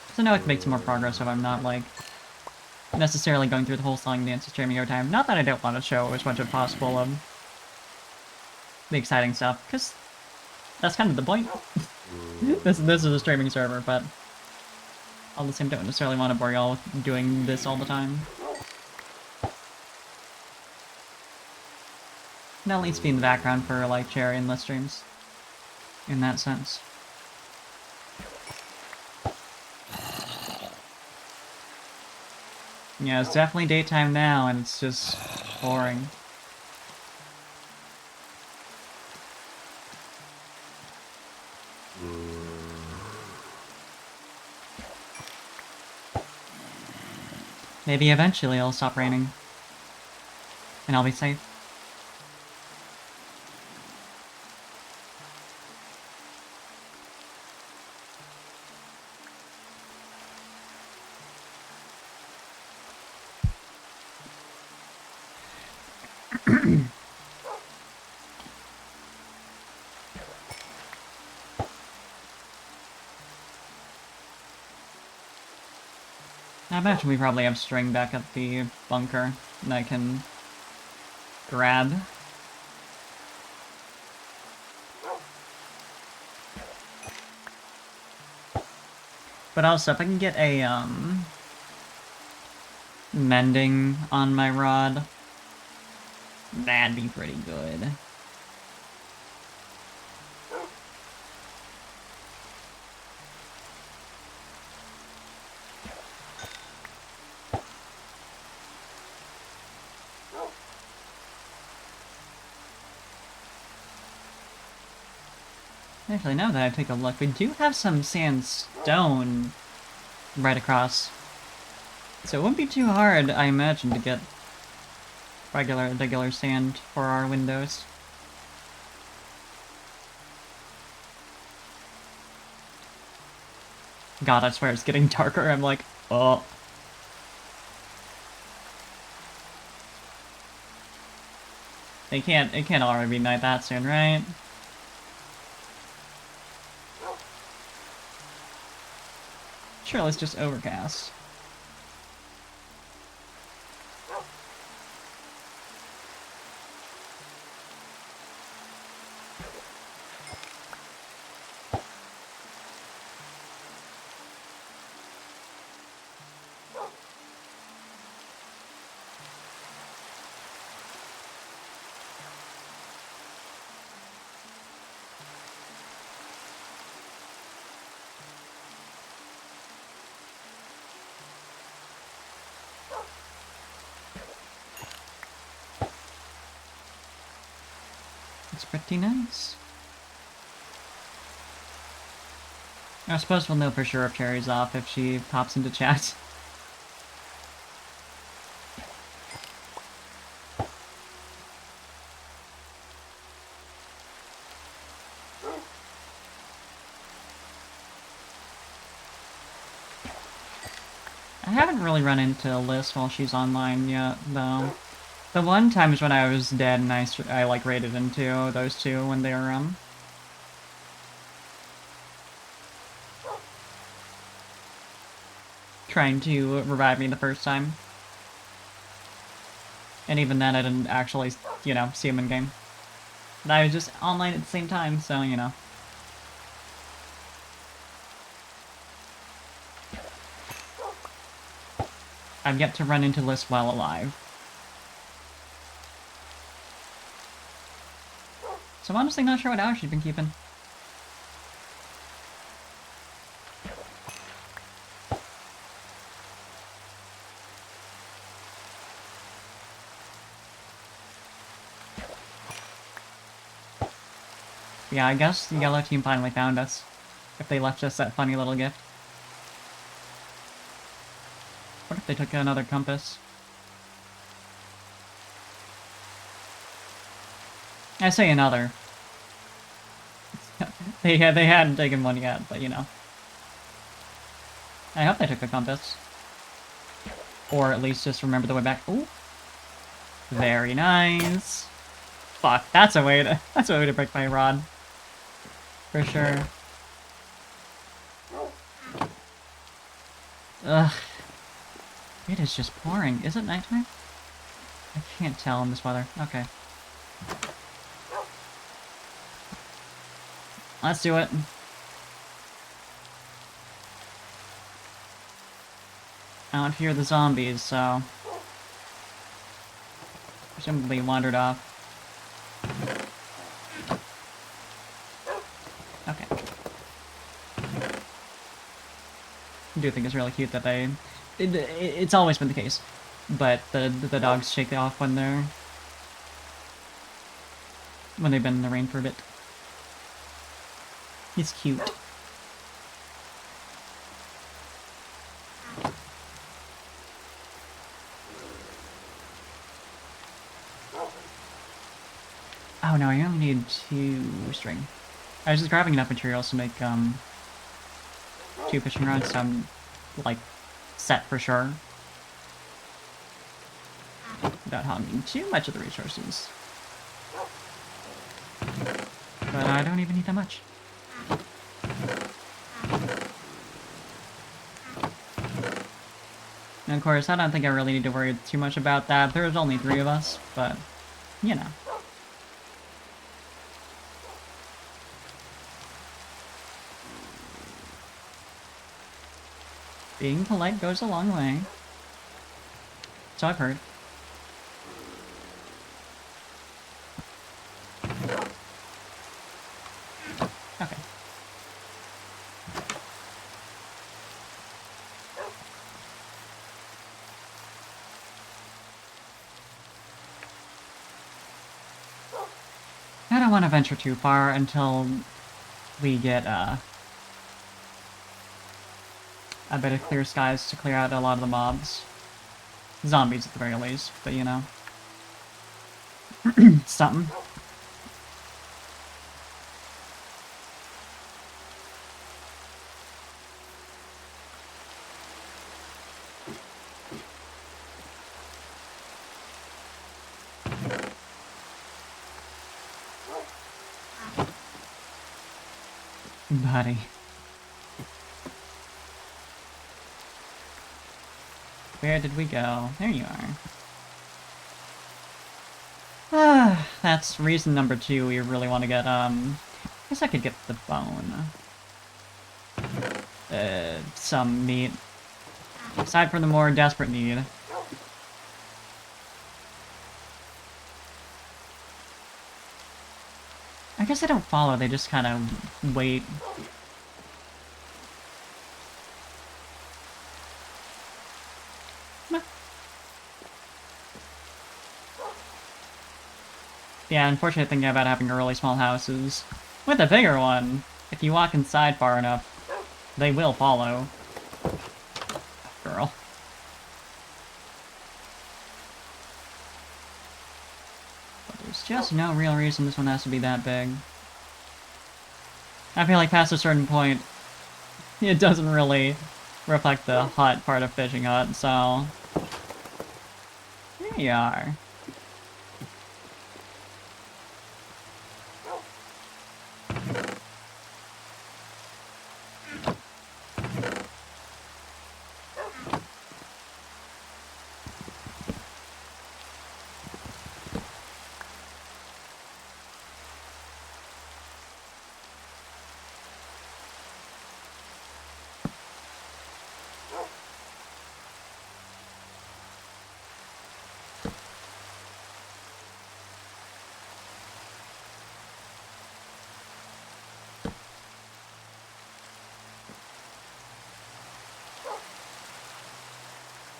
Because I know I can make some more progress if I'm not, like, necessarily going through the whole song and dance streaming every time. Not that I don't want to show as much as possible of the exciting stuff, because that's kind of the point. This is a streaming server, but all the same, don't necessarily want to bore y'all with doing this all the time. And at least be in the background for, like, Cherry and list streams. In that sense. Yeah, it's definitely daytime now, and it's just boring. Maybe eventually it'll stop raining. And I'll be safe. I imagine we probably have string back at the bunker that I can grab. But also, if I can get a, mending on my rod, that'd be pretty good. Actually, now that I take a look, we do have some sandstone right across. So it wouldn't be too hard, I imagine, to get regular sand for our windows. God, I swear it's getting darker. I'm like, oh. It can't already be night that soon, right? Sure, let's just overcast. It's pretty nice. I suppose we'll know for sure if Cherry's off if she pops into chat. I haven't really run into Liz while she's online yet, though. The one time is when I was dead and I like, raided into those two when they were, trying to revive me the first time. And even then I didn't actually, you know, see him in-game. I was just online at the same time, so, you know. I've yet to run into Liz while alive. So I'm honestly not sure what hours she's been keeping. Yeah, I guess the yellow team finally found us. If they left us that funny little gift. What if they took another compass? I say another. They hadn't taken one yet, but you know. I hope they took the compass. Or at least just remember the way back. Ooh. Very nice. Fuck, that's a way to break my rod. For sure. Ugh. It is just pouring. Is it nighttime? I can't tell in this weather. Okay. Let's do it. I don't hear the zombies, so... presumably wandered off. Okay. I do think it's really cute that they... It's always been the case. But the dogs shake off when they're... when they've been in the rain for a bit. It's cute. Oh no, I only need 2 string. I was just grabbing enough materials to make 2 fishing rods, so I'm like set for sure. Without hogging too much of the resources. But I don't even need that much. And of course, I don't think I really need to worry too much about that. There's only 3 of us, but, you know. Being polite goes a long way. So I've heard. Okay. I don't want to venture too far until we get a bit of clear skies to clear out a lot of the mobs. Zombies at the very least, but you know. Something. Buddy. Where did we go? There you are. Ah, that's reason number 2 we really want to get, I guess I could get the bone. Some meat. Aside from the more desperate need. I guess they don't follow, they just kind of wait. Yeah, unfortunate thing about having a really small house is, with a bigger one, if you walk inside far enough, they will follow. Girl. But there's just no real reason this one has to be that big. I feel like past a certain point, it doesn't really reflect the hut part of Fishing Hut, so... There you are.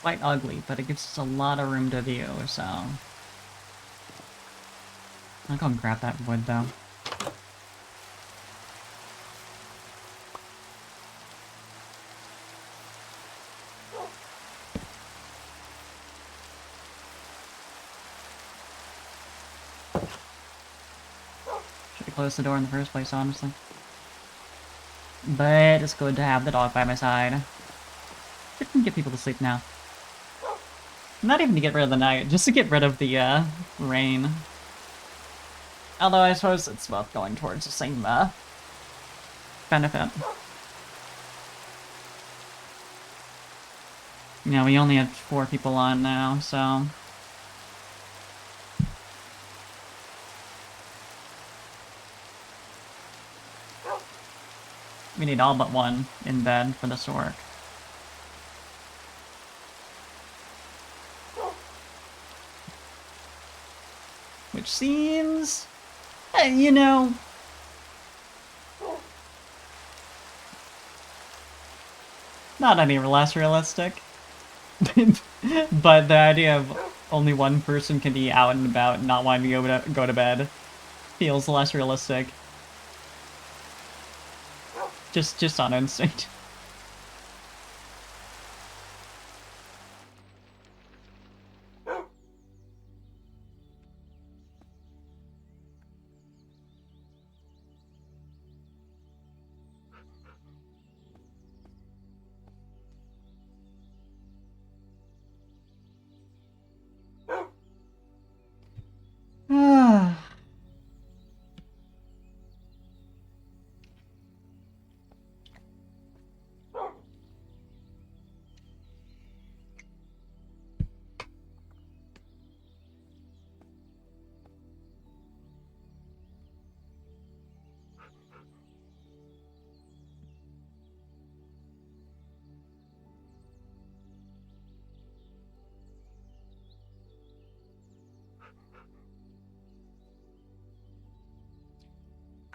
Quite ugly, but it gives us a lot of room to view, so... I'll go and grab that wood, though. close the door in the first place, honestly. But it's good to have the dog by my side. It can get people to sleep now. Not even to get rid of the night, just to get rid of the, rain. Although I suppose it's both going towards the same, benefit. Yeah, we only have 4 people on now, so... We need all but 1 in bed for this to work. Which seems... you know... not any less realistic. But the idea of only 1 person can be out and about and not wanting to go to bed feels less realistic. Just on instinct.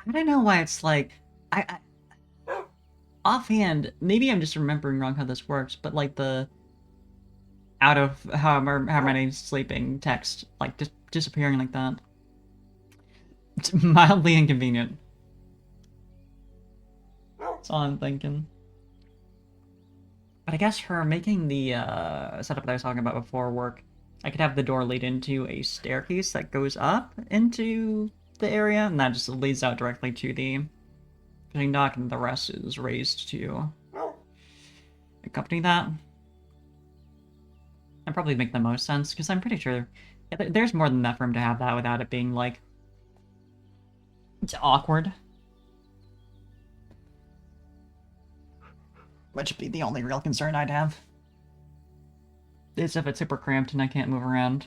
I don't know why it's like... I offhand, maybe I'm just remembering wrong how this works, but like the... out of however many sleeping text, like, just disappearing like that. It's mildly inconvenient. That's all I'm thinking. But I guess for making the setup that I was talking about before work, I could have the door lead into a staircase that goes up into the area, and that just leads out directly to the fishing dock, and the rest is raised to accompany that. That'd probably make the most sense, because I'm pretty sure there's more than enough room to have that without it being, like, it's awkward. Which would be the only real concern I'd have. Is if it's super cramped and I can't move around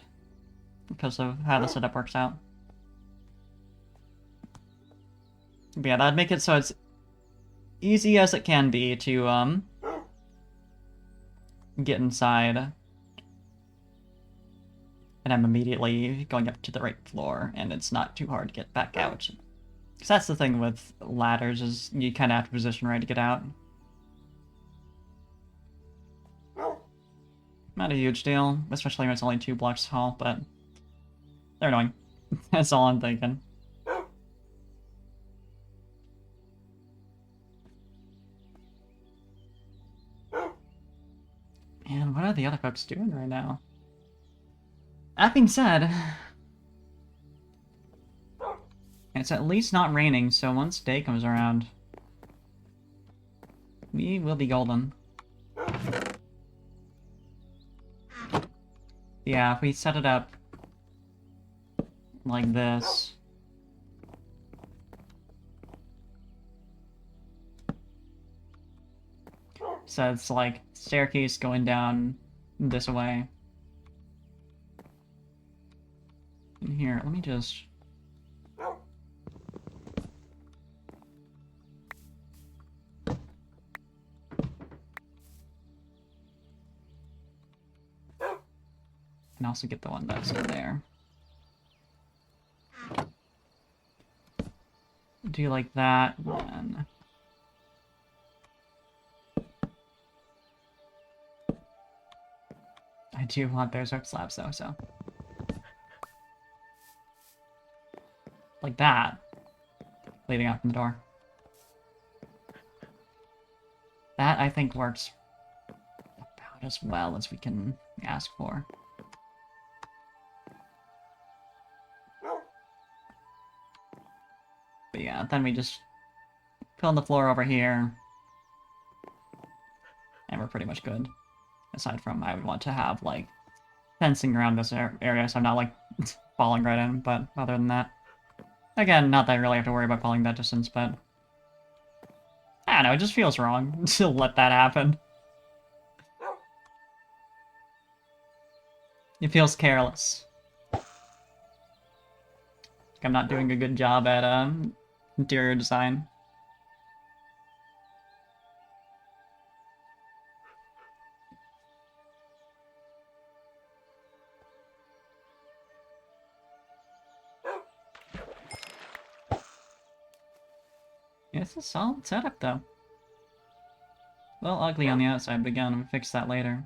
because of how the setup works out. But yeah, that'd make it so it's easy as it can be to, get inside. And I'm immediately going up to the right floor, and it's not too hard to get back out. Because that's the thing with ladders, is you kind of have to position right to get out. Not a huge deal, especially when it's only 2 blocks tall, but they're annoying. That's all I'm thinking. And what are the other folks doing right now? That being said, it's at least not raining, so once day comes around, we will be golden. Yeah, if we set it up like this... So it's like staircase going down this way. And here, let me just... And also get the one that's in there. Do like that, then... I do want those oak slabs, though, so... Like that. Leading out from the door. That, I think, works about as well as we can ask for. But yeah, then we just fill in the floor over here. And we're pretty much good. Aside from, I would want to have, like, fencing around this area so I'm not, like, falling right in. But other than that, again, not that I really have to worry about falling that distance, but I don't know, it just feels wrong to let that happen. It feels careless. I'm not doing a good job at interior design. Yeah, it's a solid setup, though. A little ugly on the outside, but again, we'll fix that later.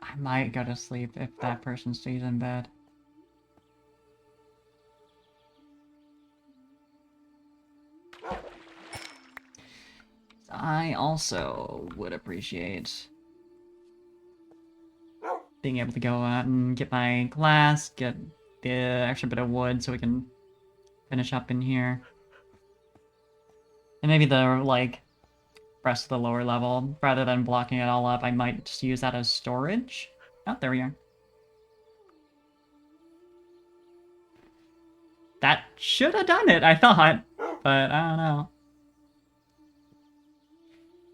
I might go to sleep if that person stays in bed. I also would appreciate being able to go out and get my glass, get the extra bit of wood so we can finish up in here. And maybe the, like, rest of the lower level, rather than blocking it all up, I might just use that as storage. Oh, there we are. That should have done it, I thought, but I don't know.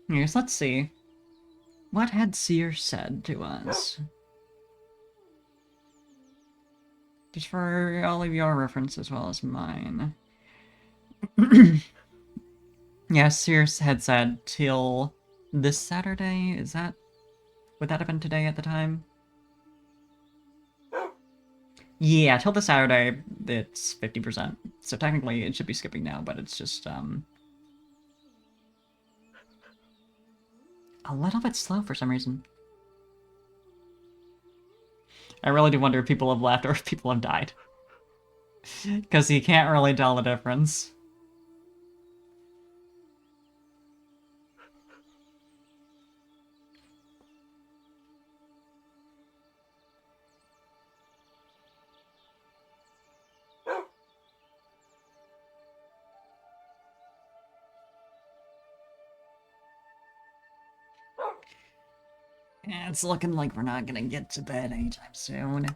Here's, let's see. What had Seer said to us? Just for all of your reference as well as mine. Yeah, Seer had said till this Saturday, is that... Would that have been today at the time? Yeah, till this Saturday, it's 50%. So technically it should be skipping now, but it's just, a little bit slow for some reason. I really do wonder if people have left or if people have died. Because you can't really tell the difference. Yeah, it's looking like we're not gonna get to bed anytime soon.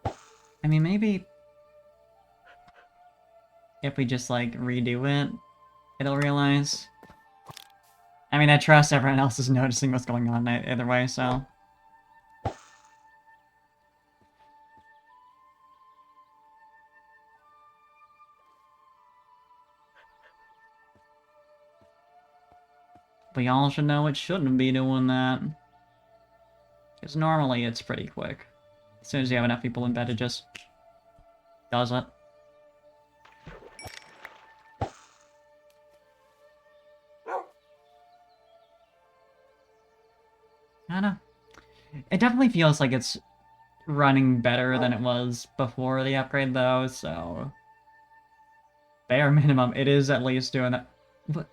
I mean, maybe if we just, like, redo it, it'll realize. I mean, I trust everyone else is noticing what's going on either way, so... We all should know it shouldn't be doing that. Because normally it's pretty quick. As soon as you have enough people in bed, it just does it. I don't know. It definitely feels like it's running better than it was before the upgrade, though, so... Bare minimum, it is at least doing that. But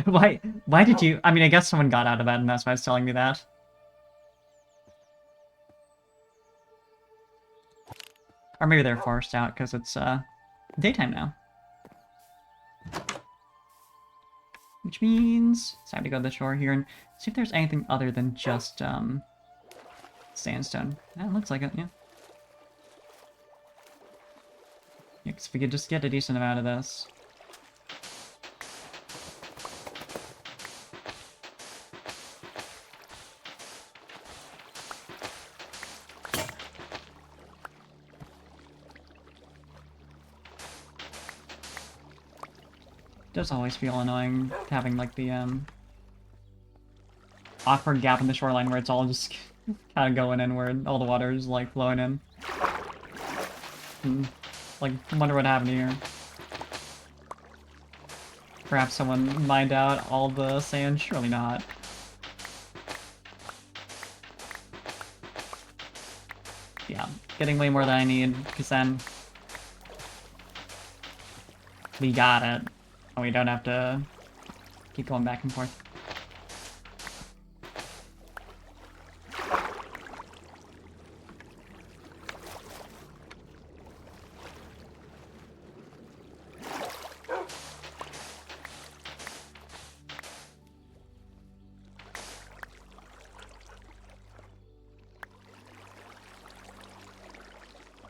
why did you... I mean, I guess someone got out of bed and that's why it's telling me that. Or maybe they're forced out because it's, daytime now. Which means it's time to go to the shore here and see if there's anything other than just, sandstone. Yeah, it looks like it, yeah. Yeah, 'cause if we could just get a decent amount of this. It does always feel annoying having, like, the, awkward gap in the shoreline where it's all just kind of going in, where all the water is, like, flowing in. Like, I wonder what happened here. Perhaps someone mined out all the sand? Surely not. Yeah, getting way more than I need, because then we got it, and we don't have to keep going back and forth.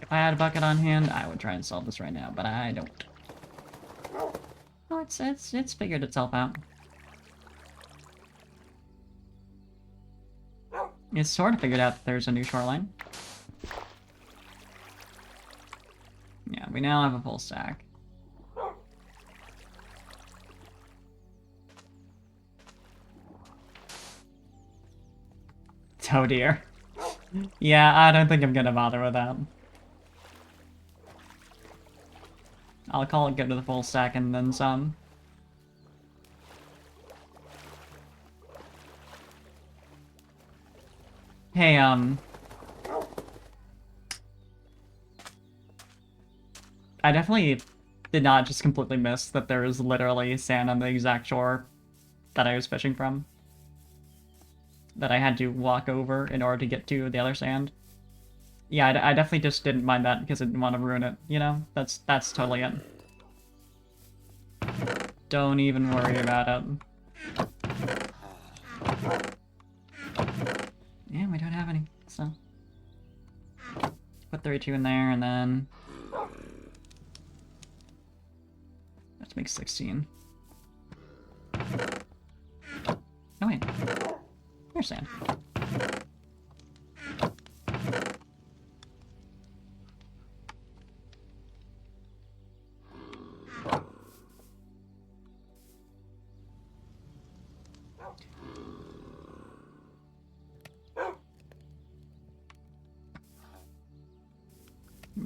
If I had a bucket on hand, I would try and solve this right now, but I don't. Oh, it's figured itself out. It's sort of figured out that there's a new shoreline. Yeah, we now have a full stack. Oh dear. Yeah, I don't think I'm gonna bother with that. I'll call it good to the full stack and then some. Hey, I definitely did not just completely miss that there is literally sand on the exact shore that I was fishing from. That I had to walk over in order to get to the other sand. Yeah, I definitely just didn't mind that because I didn't want to ruin it, you know? That's totally it. Don't even worry about it. Yeah, we don't have any, so... Put 32 in there, and then... Let's make 16. Oh wait. There's sand.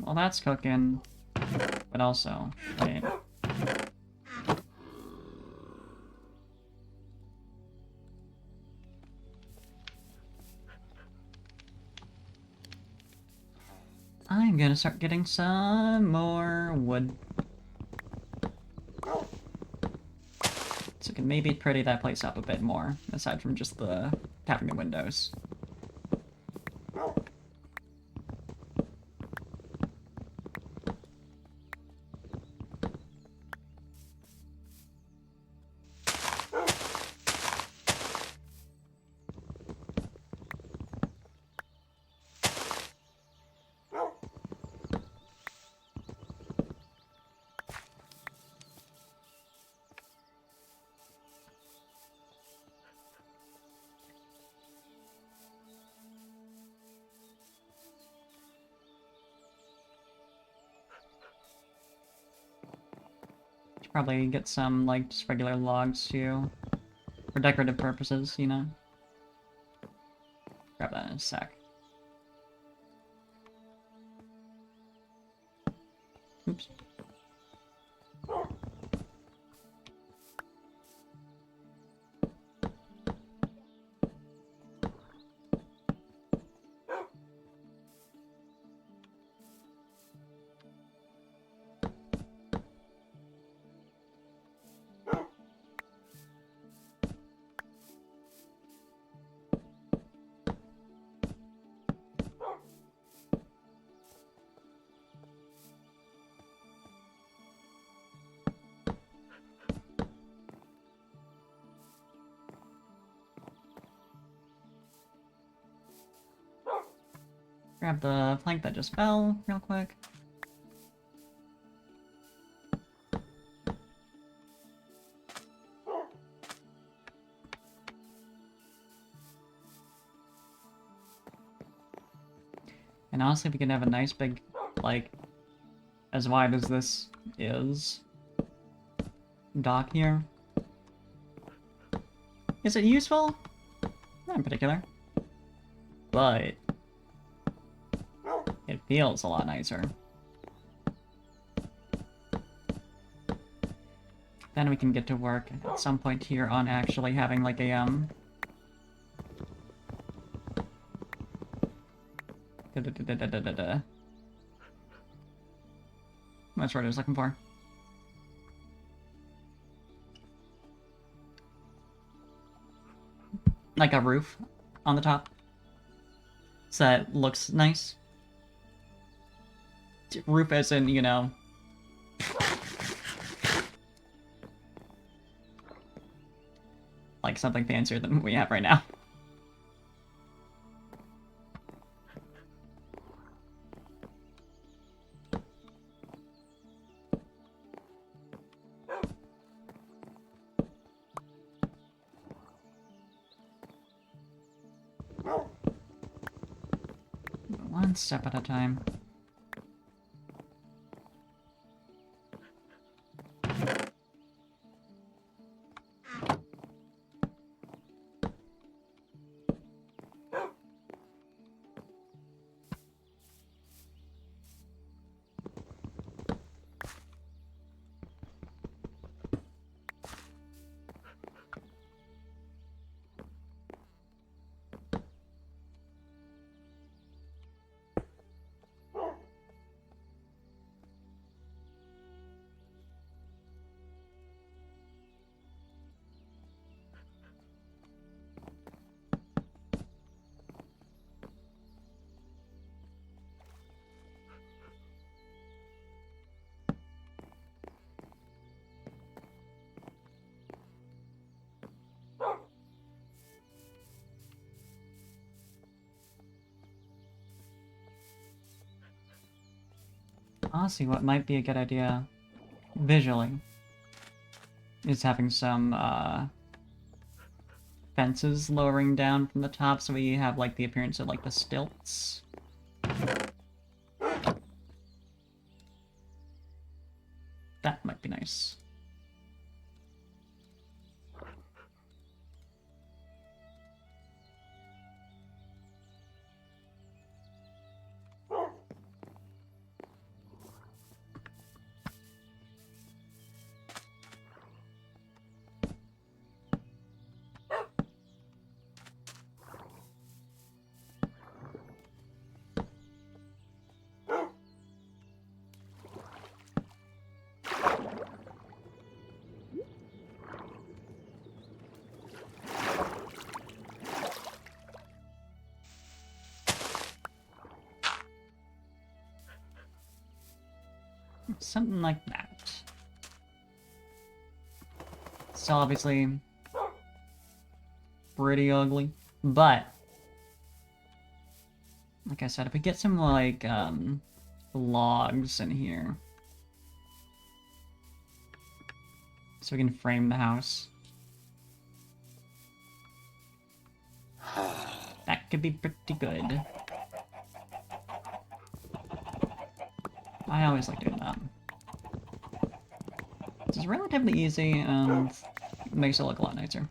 Well, that's cooking, but also, wait. I'm gonna start getting some more wood. So we can maybe pretty that place up a bit more, aside from just the tapping the windows. Probably get some, like, just regular logs, too. For decorative purposes, you know? Grab that in a sec. Oops. Grab the plank that just fell, real quick. And honestly, we can have a nice big, like, as wide as this is, dock here. Is it useful? Not in particular. But it feels a lot nicer. Then we can get to work at some point here on actually having like a Da-da-da-da-da-da-da. That's what I was looking for. Like a roof on the top. So that looks nice. Roof as in, you know... like something fancier than we have right now. One step at a time. Honestly, what might be a good idea, visually, is having some, fences lowering down from the top so we have, like, the appearance of, like, the stilts. That might be nice. Something like that. Still obviously pretty ugly, but like I said, if we get some like logs in here so we can frame the house, that could be pretty good. I always like doing that. It's relatively easy and makes it look a lot nicer.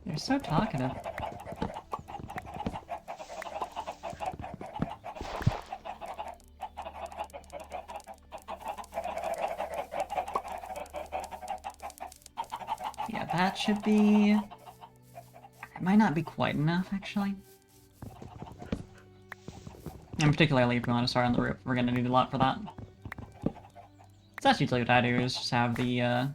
They're so talkative. Yeah, that should be... It might not be quite enough, actually. And particularly if we want to start on the roof, we're gonna need a lot for that. So that's usually what I do, is just have the, I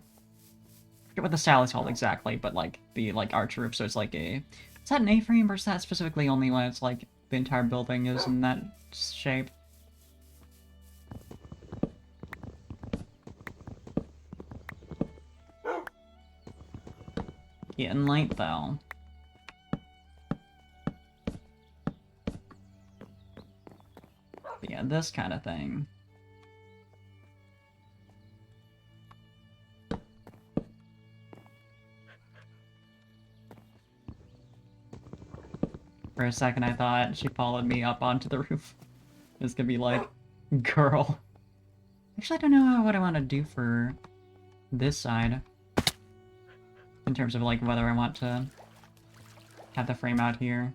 forget what the style is called exactly, but like, the, like, arch roof, so it's like a... Is that an A-frame, or is that specifically only when it's like, the entire building is in that shape? Getting light, though. But yeah, this kind of thing. For a second I thought she followed me up onto the roof. It's gonna be like, girl. Actually, I don't know what I want to do for this side. in terms of like whether I want to have the frame out here.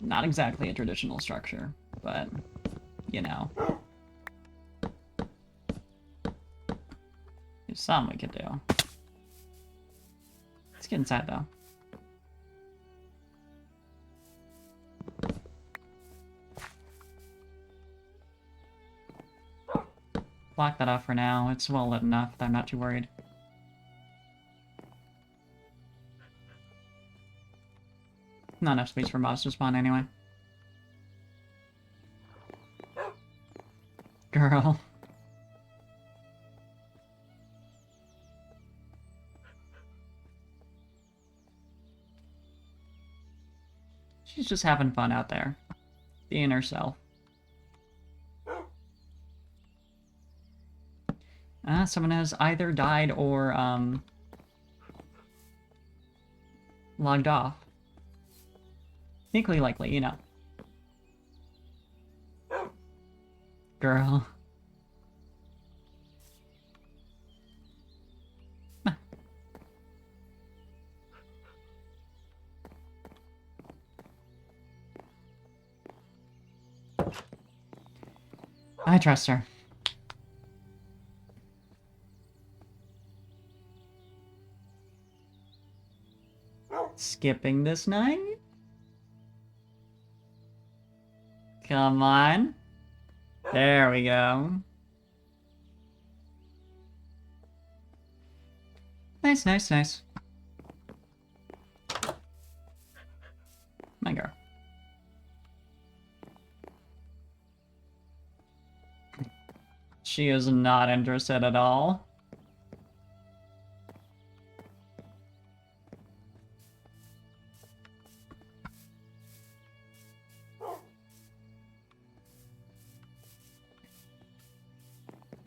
Not exactly a traditional structure, but you know. There's some we could do. Let's get inside though. Block that off for now. It's well lit enough that I'm not too worried. Not enough space for mobs to spawn anyway. Girl. She's just having fun out there. Being herself. Someone has either died or, logged off. Equally likely, you know. Girl. I trust her. Skipping this night? Come on. There we go. Nice, nice, nice. My girl. She is not interested at all.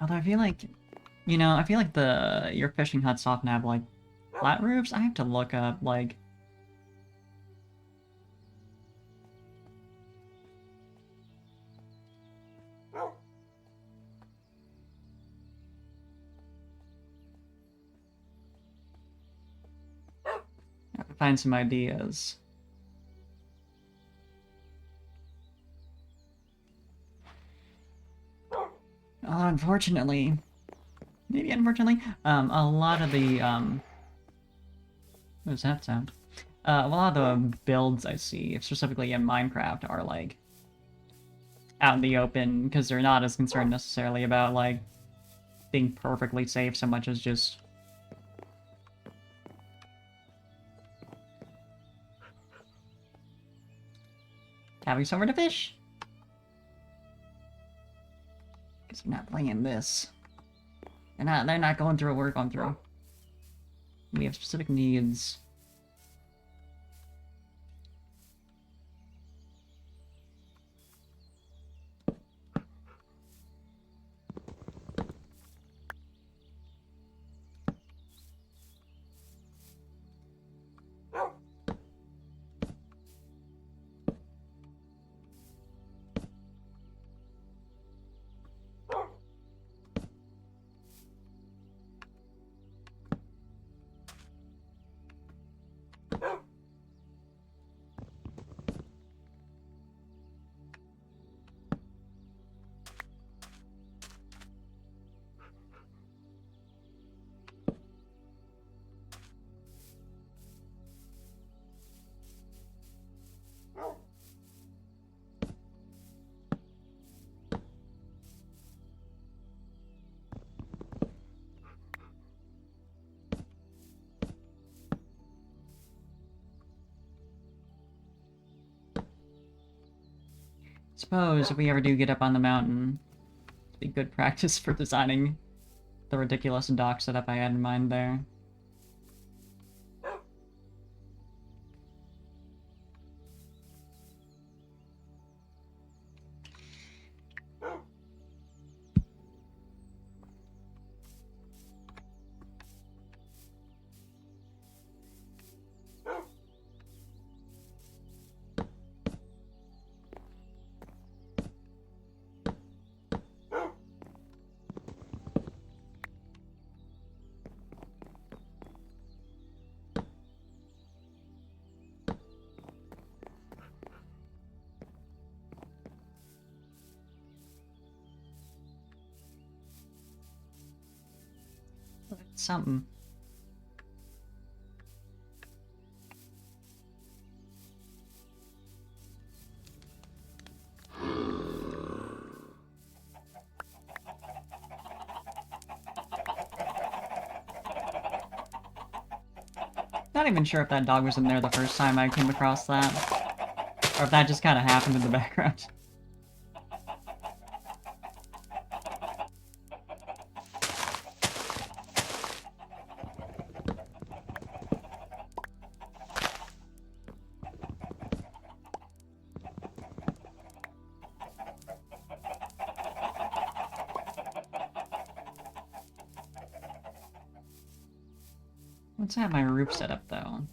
Although I feel like, you know, I feel like your fishing huts often have, like, flat roofs. I have to look up, like... I have to find some ideas. Unfortunately, maybe unfortunately, a lot of the, what does that sound? A lot of the builds I see, specifically in Minecraft, are, like, out in the open, because they're not as concerned necessarily about, like, being perfectly safe so much as just... having somewhere to fish. Because they're not playing this. They're not going through what we're going through. We have specific needs. Suppose if we ever do get up on the mountain, it'd be good practice for designing the ridiculous dock setup I had in mind there. something. Not even sure if that dog was in there the first time I came across that. Or if that just kind of happened in the background. Let's have my roof set up, though.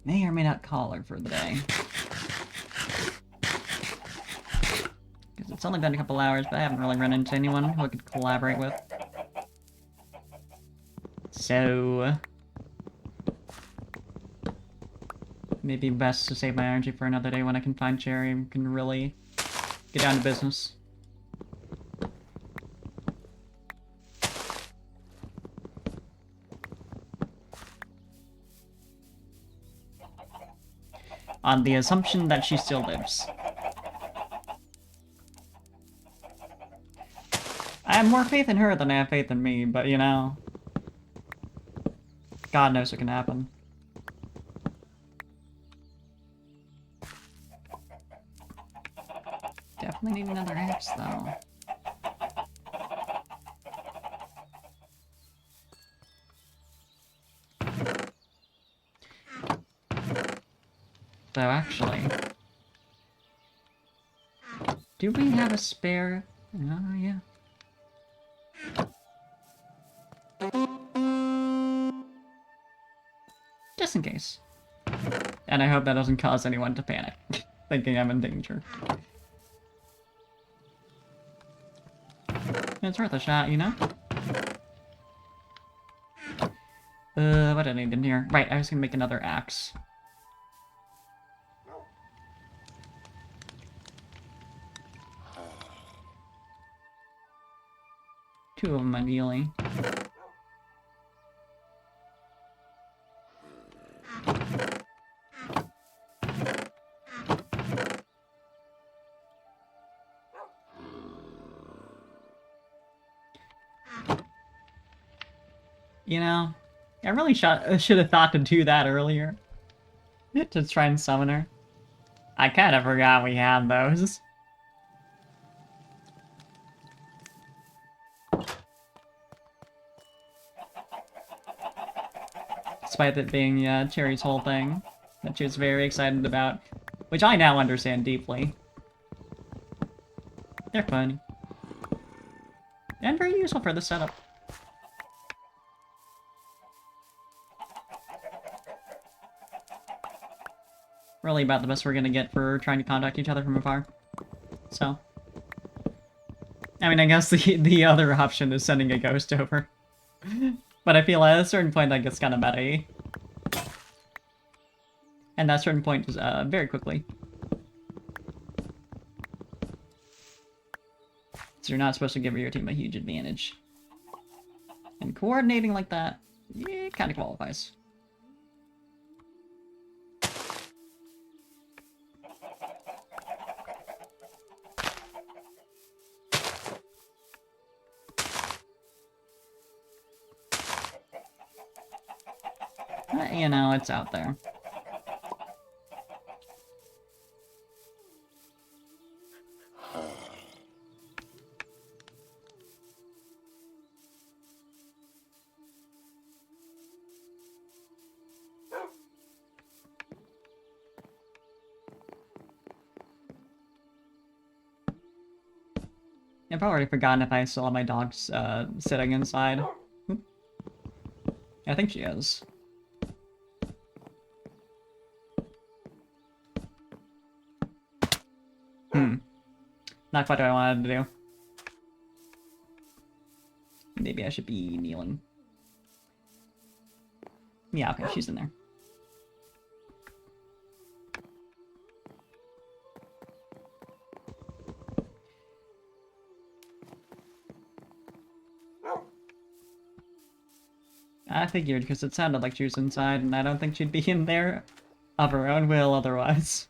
May or may not call her for the day. Because it's only been a couple hours, but I haven't really run into anyone who I could collaborate with. So... maybe best to save my energy for another day when I can find Cherry and can really get down to business. On the assumption that she still lives. I have more faith in her than I have faith in me, but you know... God knows what can happen. Definitely need another axe, though. Though, actually... do we have a spare? Oh, yeah. Just in case. And I hope that doesn't cause anyone to panic, thinking I'm in danger. It's worth a shot, you know? What did I need in here? Right, I was gonna make another axe. Two of them ideally. You know, I really should have thought to do that earlier. To try and summon her. I kind of forgot we had those. Despite it being Cherry's whole thing that she was very excited about, which I now understand deeply. They're funny. And very useful for the setup. Really about the best we're gonna get for trying to contact each other from afar. So. I mean, I guess the other option is sending a ghost over. But I feel at a certain point that gets kind of meta-y. And that certain point is very quickly. So you're not supposed to give your team a huge advantage. And coordinating like that, yeah, it kind of qualifies. You know, it's out there. I've already forgotten if I still have my dogs sitting inside. I think she is. Not quite what I wanted to do. Maybe I should be kneeling. Yeah, okay, she's in there. I figured, because it sounded like she was inside, and I don't think she'd be in there of her own will otherwise.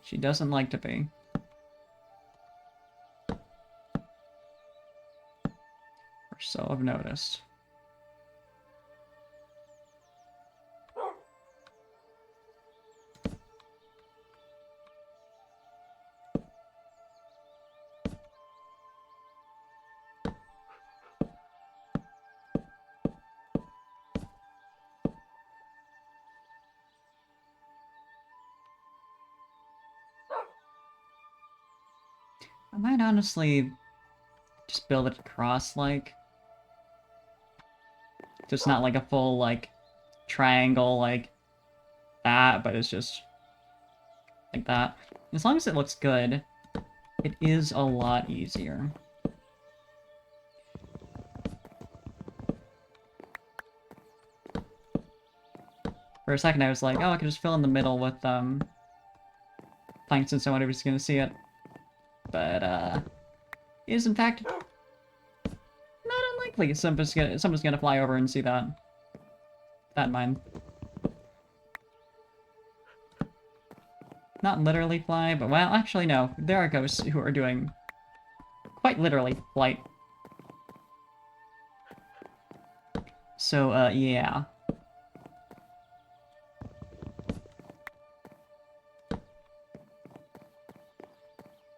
She doesn't like to be. Or so I've noticed. I might honestly just build it across, like... Just not like a full, like, triangle like that, but it's just like that. As long as it looks good, it is a lot easier. For a second I was like, oh, I could just fill in the middle with, planks and so nobody's gonna see it. But, it is in fact not unlikely someone's gonna fly over and see that. That in mind. Not literally fly, but well, actually no. There are ghosts who are doing quite literally flight. So, yeah.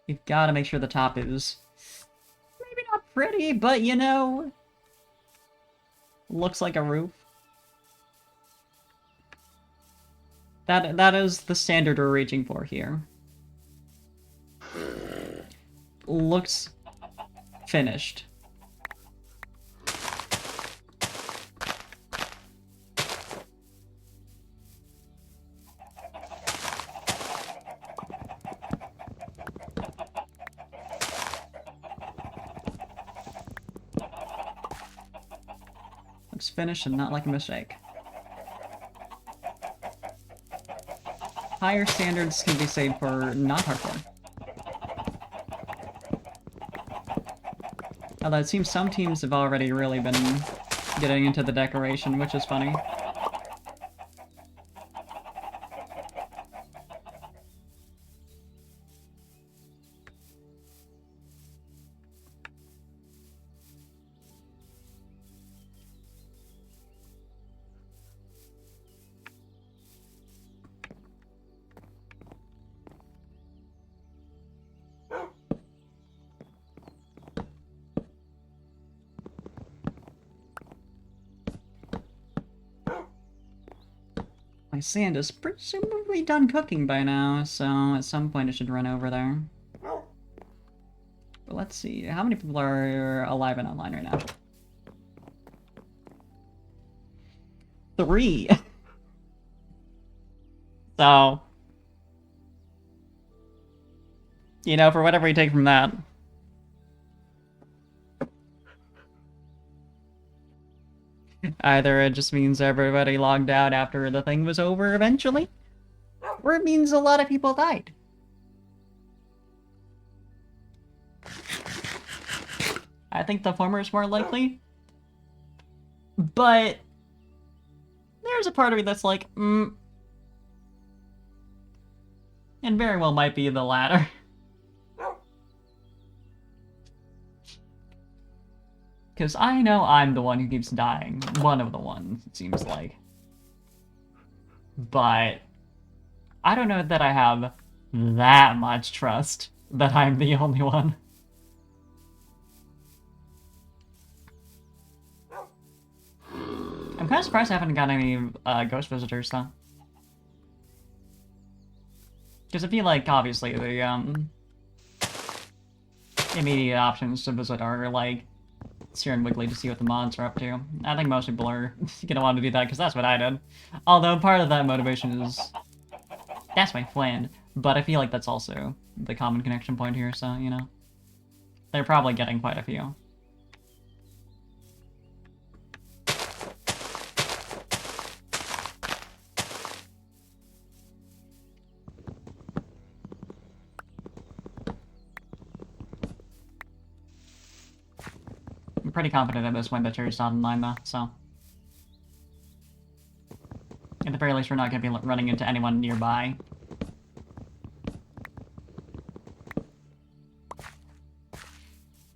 You've got to make sure the top is maybe not pretty, but you know, looks like a roof. That is the standard we're reaching for here. Looks finished. Looks finished and not like a mistake. Higher standards can be saved for not hardcore. Although it seems some teams have already really been getting into the decoration, which is funny. My sand is presumably done cooking by now, so at some point it should run over there. But let's see, how many people are alive and online right now? 3! So... you know, for whatever you take from that. Either it just means everybody logged out after the thing was over eventually, or it means a lot of people died. I think the former is more likely, but there's a part of me that's like, and very well might be the latter. Because I know I'm the one who keeps dying. One of the ones, it seems like. But I don't know that I have that much trust that I'm the only one. I'm kind of surprised I haven't got any ghost visitors, though. Because I feel like, obviously, the immediate options to visit are, like, Sear and Wiggly to see what the mods are up to. I think most people are gonna want to do that, because that's what I did. Although part of that motivation is... that's my friend. But I feel like that's also the common connection point here, so, you know. They're probably getting quite a few. pretty confident at this point that Cherry's not online, though, so... At the very least, we're not going to be running into anyone nearby.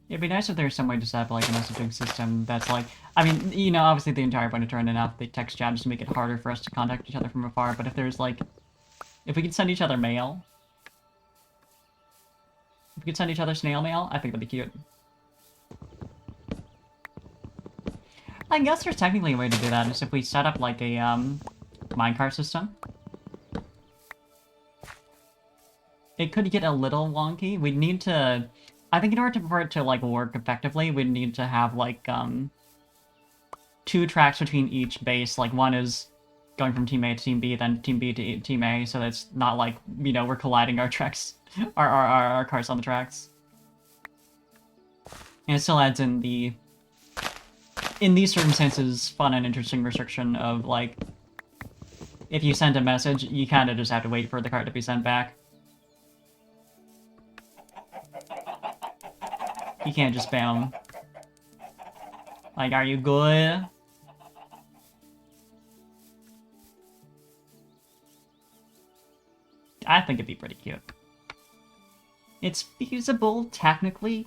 It'd be nice if there's some way to set up, like, a messaging system that's, like... I mean, you know, obviously the entire point of turning off the text chat is to make it harder for us to contact each other from afar, but if there's, like... If we could send each other mail... If we could send each other snail mail, I think that'd be cute. I guess there's technically a way to do that, is if we set up, like, a, minecart system. It could get a little wonky. We'd need to... I think in order for it to, like, work effectively, we'd need to have, like, 2 tracks between each base. Like, one is going from Team A to Team B, then Team B to Team A, so that's not like, you know, we're colliding our tracks, our cars on the tracks. And it still adds in the... In these circumstances, fun and interesting restriction of, like, if you send a message, you kind of just have to wait for the card to be sent back. You can't just spam. Like, are you good? I think it'd be pretty cute. It's feasible, technically.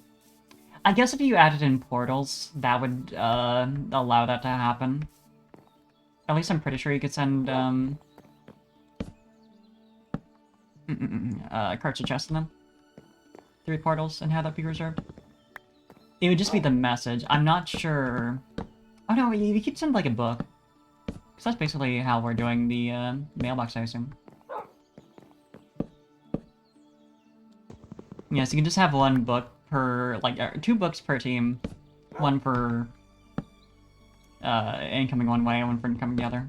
I guess if you added in portals, that would allow that to happen. At least I'm pretty sure you could send cards of chest in them. 3 portals and have that be reserved. It would just be the message. I'm not sure... Oh no, you could send like a book. Because that's basically how we're doing the mailbox, I assume. Yeah, so you can just have 1 book per... Like, 2 books per team. 1 for... incoming one way, and 1 for incoming the other.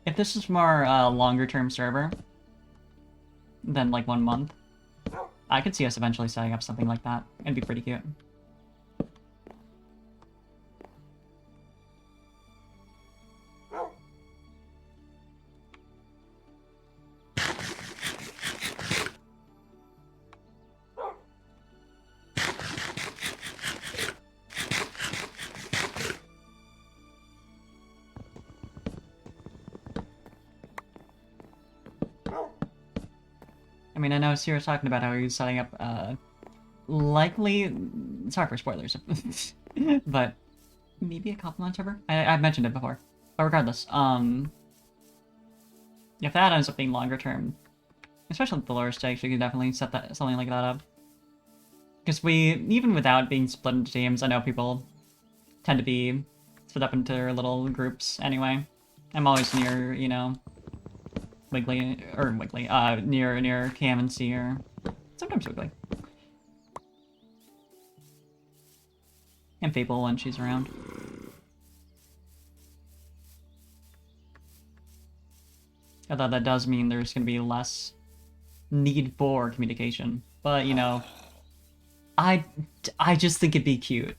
If this is more longer-term server than like 1 month, I could see us eventually setting up something like that. It'd be pretty cute. I mean, I know Sierra's talking about how he was setting up, likely... Sorry for spoilers. But maybe a compliment server? I've mentioned it before. But regardless, if that ends up being longer term, especially with the lower stakes, we could definitely set that something like that up. Because even without being split into teams, I know people tend to be split up into their little groups anyway. I'm always near, you know... Wiggly, near Cam and C, or sometimes Wiggly. And Fable when she's around. Although that does mean there's going to be less need for communication. But, you know, I just think it'd be cute.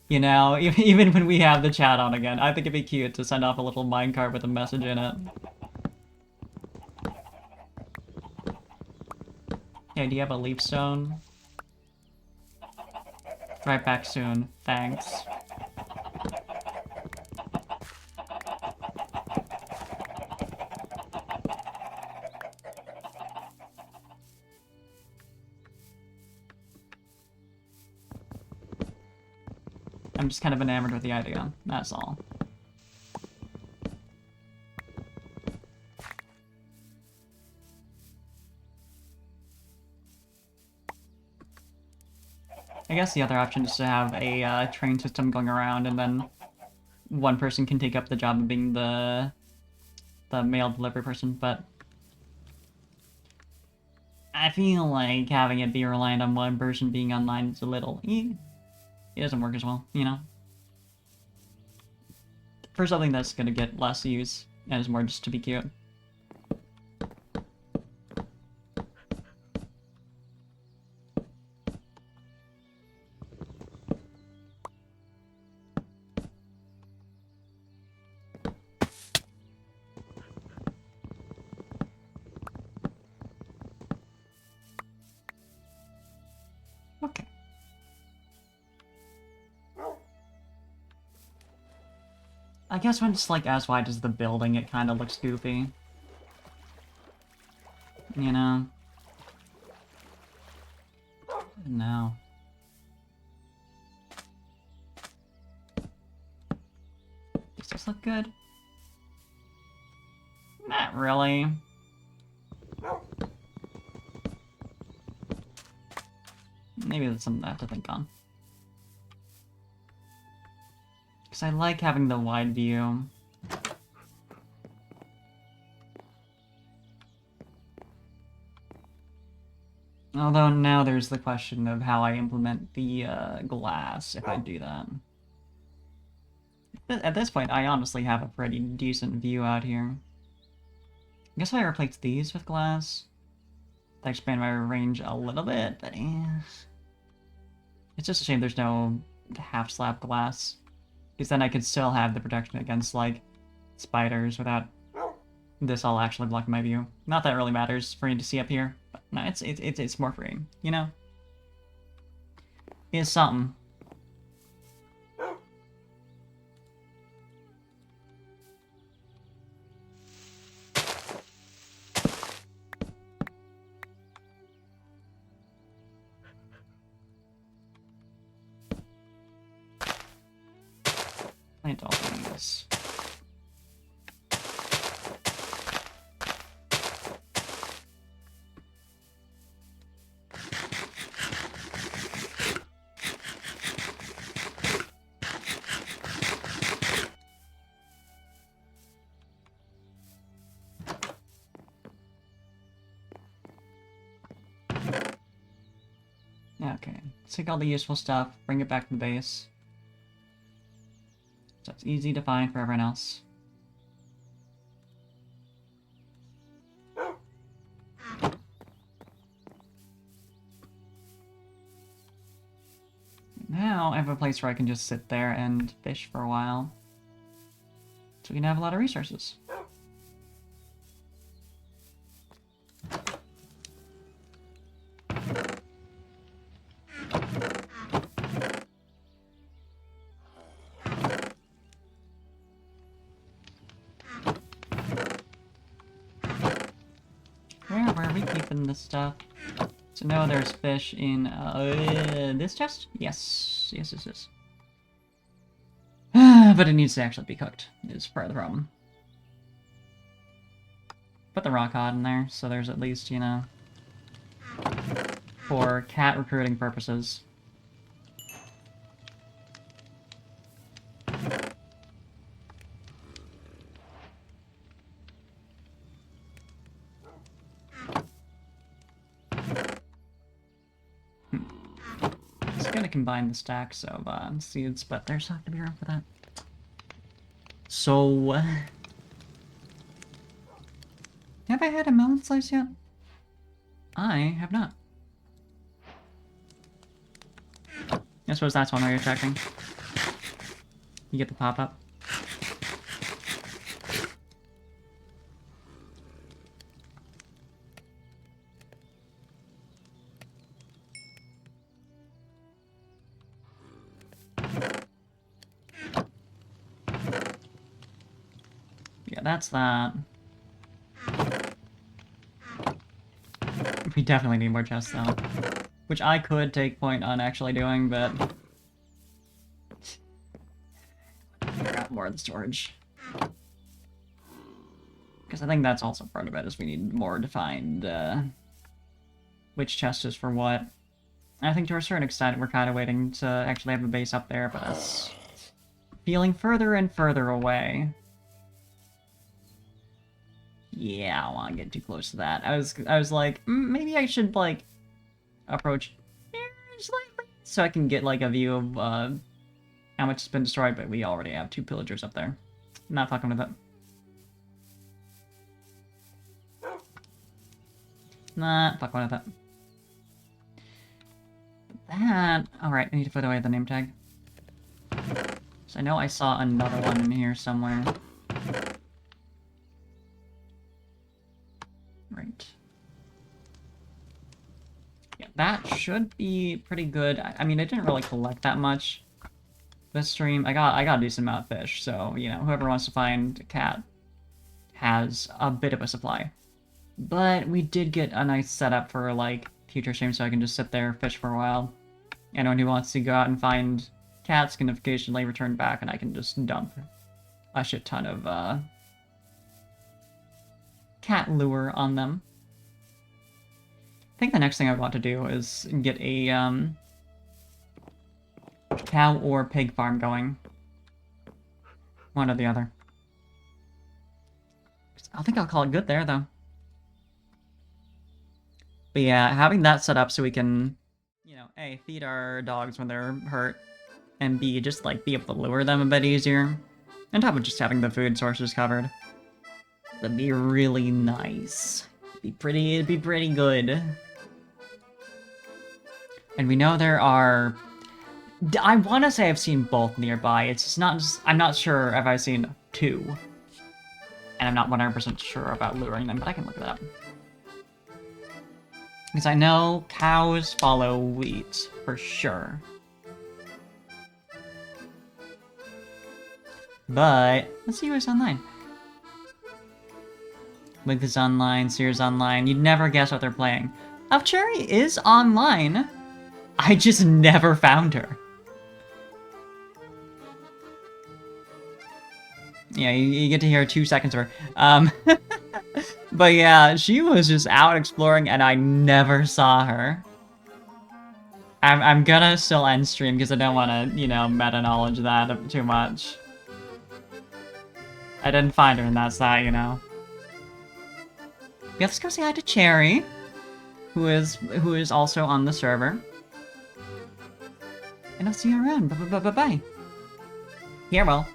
You know, even when we have the chat on again, I think it'd be cute to send off a little minecart with a message in it. Hey, do you have a leaf stone? Right back soon. Thanks. I'm just kind of enamored with the idea. That's all. I guess the other option is to have a train system going around, and then 1 person can take up the job of being the mail delivery person, but I feel like having it be reliant on 1 person being online is a little... it doesn't work as well, you know? For something that's gonna get less use, and is more just to be cute. I guess when it's like as wide as the building, it kind of looks goofy. You know? No. Does this look good? Not really. Maybe that's something I have to think on. Because I like having the wide view. Although now there's the question of how I implement the glass if I do that. At this point, I honestly have a pretty decent view out here. I guess if I replace these with glass, that expand my range a little bit, but it's just a shame there's no half-slab glass. Because then I could still have the protection against, like, spiders without this all actually blocking my view. Not that it really matters for you to see up here, but no, it's more free, you know? It's something. Plant all these. Okay, let's take all the useful stuff, bring it back to the base. So it's easy to find for everyone else. Now I have a place where I can just sit there and fish for a while. So we can have a lot of resources. Where are we keeping this stuff? So no, there's fish in this chest? Yes. Yes, yes, yes. But it needs to actually be cooked, is part of the problem. Put the rock cod in there, so there's at least, you know, for cat recruiting purposes. Gonna combine the stacks of seeds, but there's not gonna be room for that. So, have I had a melon slice yet? I have not. I suppose that's one way you're checking. You get the pop-up. That's that. We definitely need more chests, though. Which I could take point on actually doing, but... I got more in storage. Because I think that's also part of it, is we need more defined, which chest is for what. I think to a certain extent we're kind of waiting to actually have a base up there, but that's feeling further and further away. Yeah, I don't want to get too close to that. I was like, maybe I should, like, approach slightly so I can get, like, a view of, how much has been destroyed, but we already have 2 pillagers up there. Not fucking with it. Not fucking with it. That... Alright, I need to put away the name tag. So I know I saw another one in here somewhere. Right. Yeah, that should be pretty good. I mean, I didn't really collect that much. this stream, I got a decent amount of fish, so, you know, whoever wants to find a cat has a bit of a supply. But we did get a nice setup for, like, future streams, so I can just sit there, fish for a while. Anyone who wants to go out and find cats can occasionally return back, and I can just dump a shit ton of, cat lure on them. I think the next thing I want to do is get a, cow or pig farm going. One or the other. I think I'll call it good there, though. But yeah, having that set up so we can, you know, A, feed our dogs when they're hurt, and B, just, like, be able to lure them a bit easier. On top of just having the food sources covered. That'd be really nice. It'd be pretty good. And we know there are... I want to say I've seen both nearby. It's just not... I'm not sure if I've seen 2. And I'm not 100% sure about luring them, but I can look it up. Because I know cows follow wheat, for sure. But, let's see who's online. Wig is online, Sears online. You'd never guess what they're playing. Cherry is online. I just never found her. Yeah, you get to hear 2 seconds of her. But yeah, she was just out exploring and I never saw her. I'm gonna still end stream because I don't want to, you know, meta-knowledge that too much. I didn't find her and that's that, you know. Yeah, let's go say hi to Cherry, who is also on the server. And I'll see you around. Bye-bye. Here, well.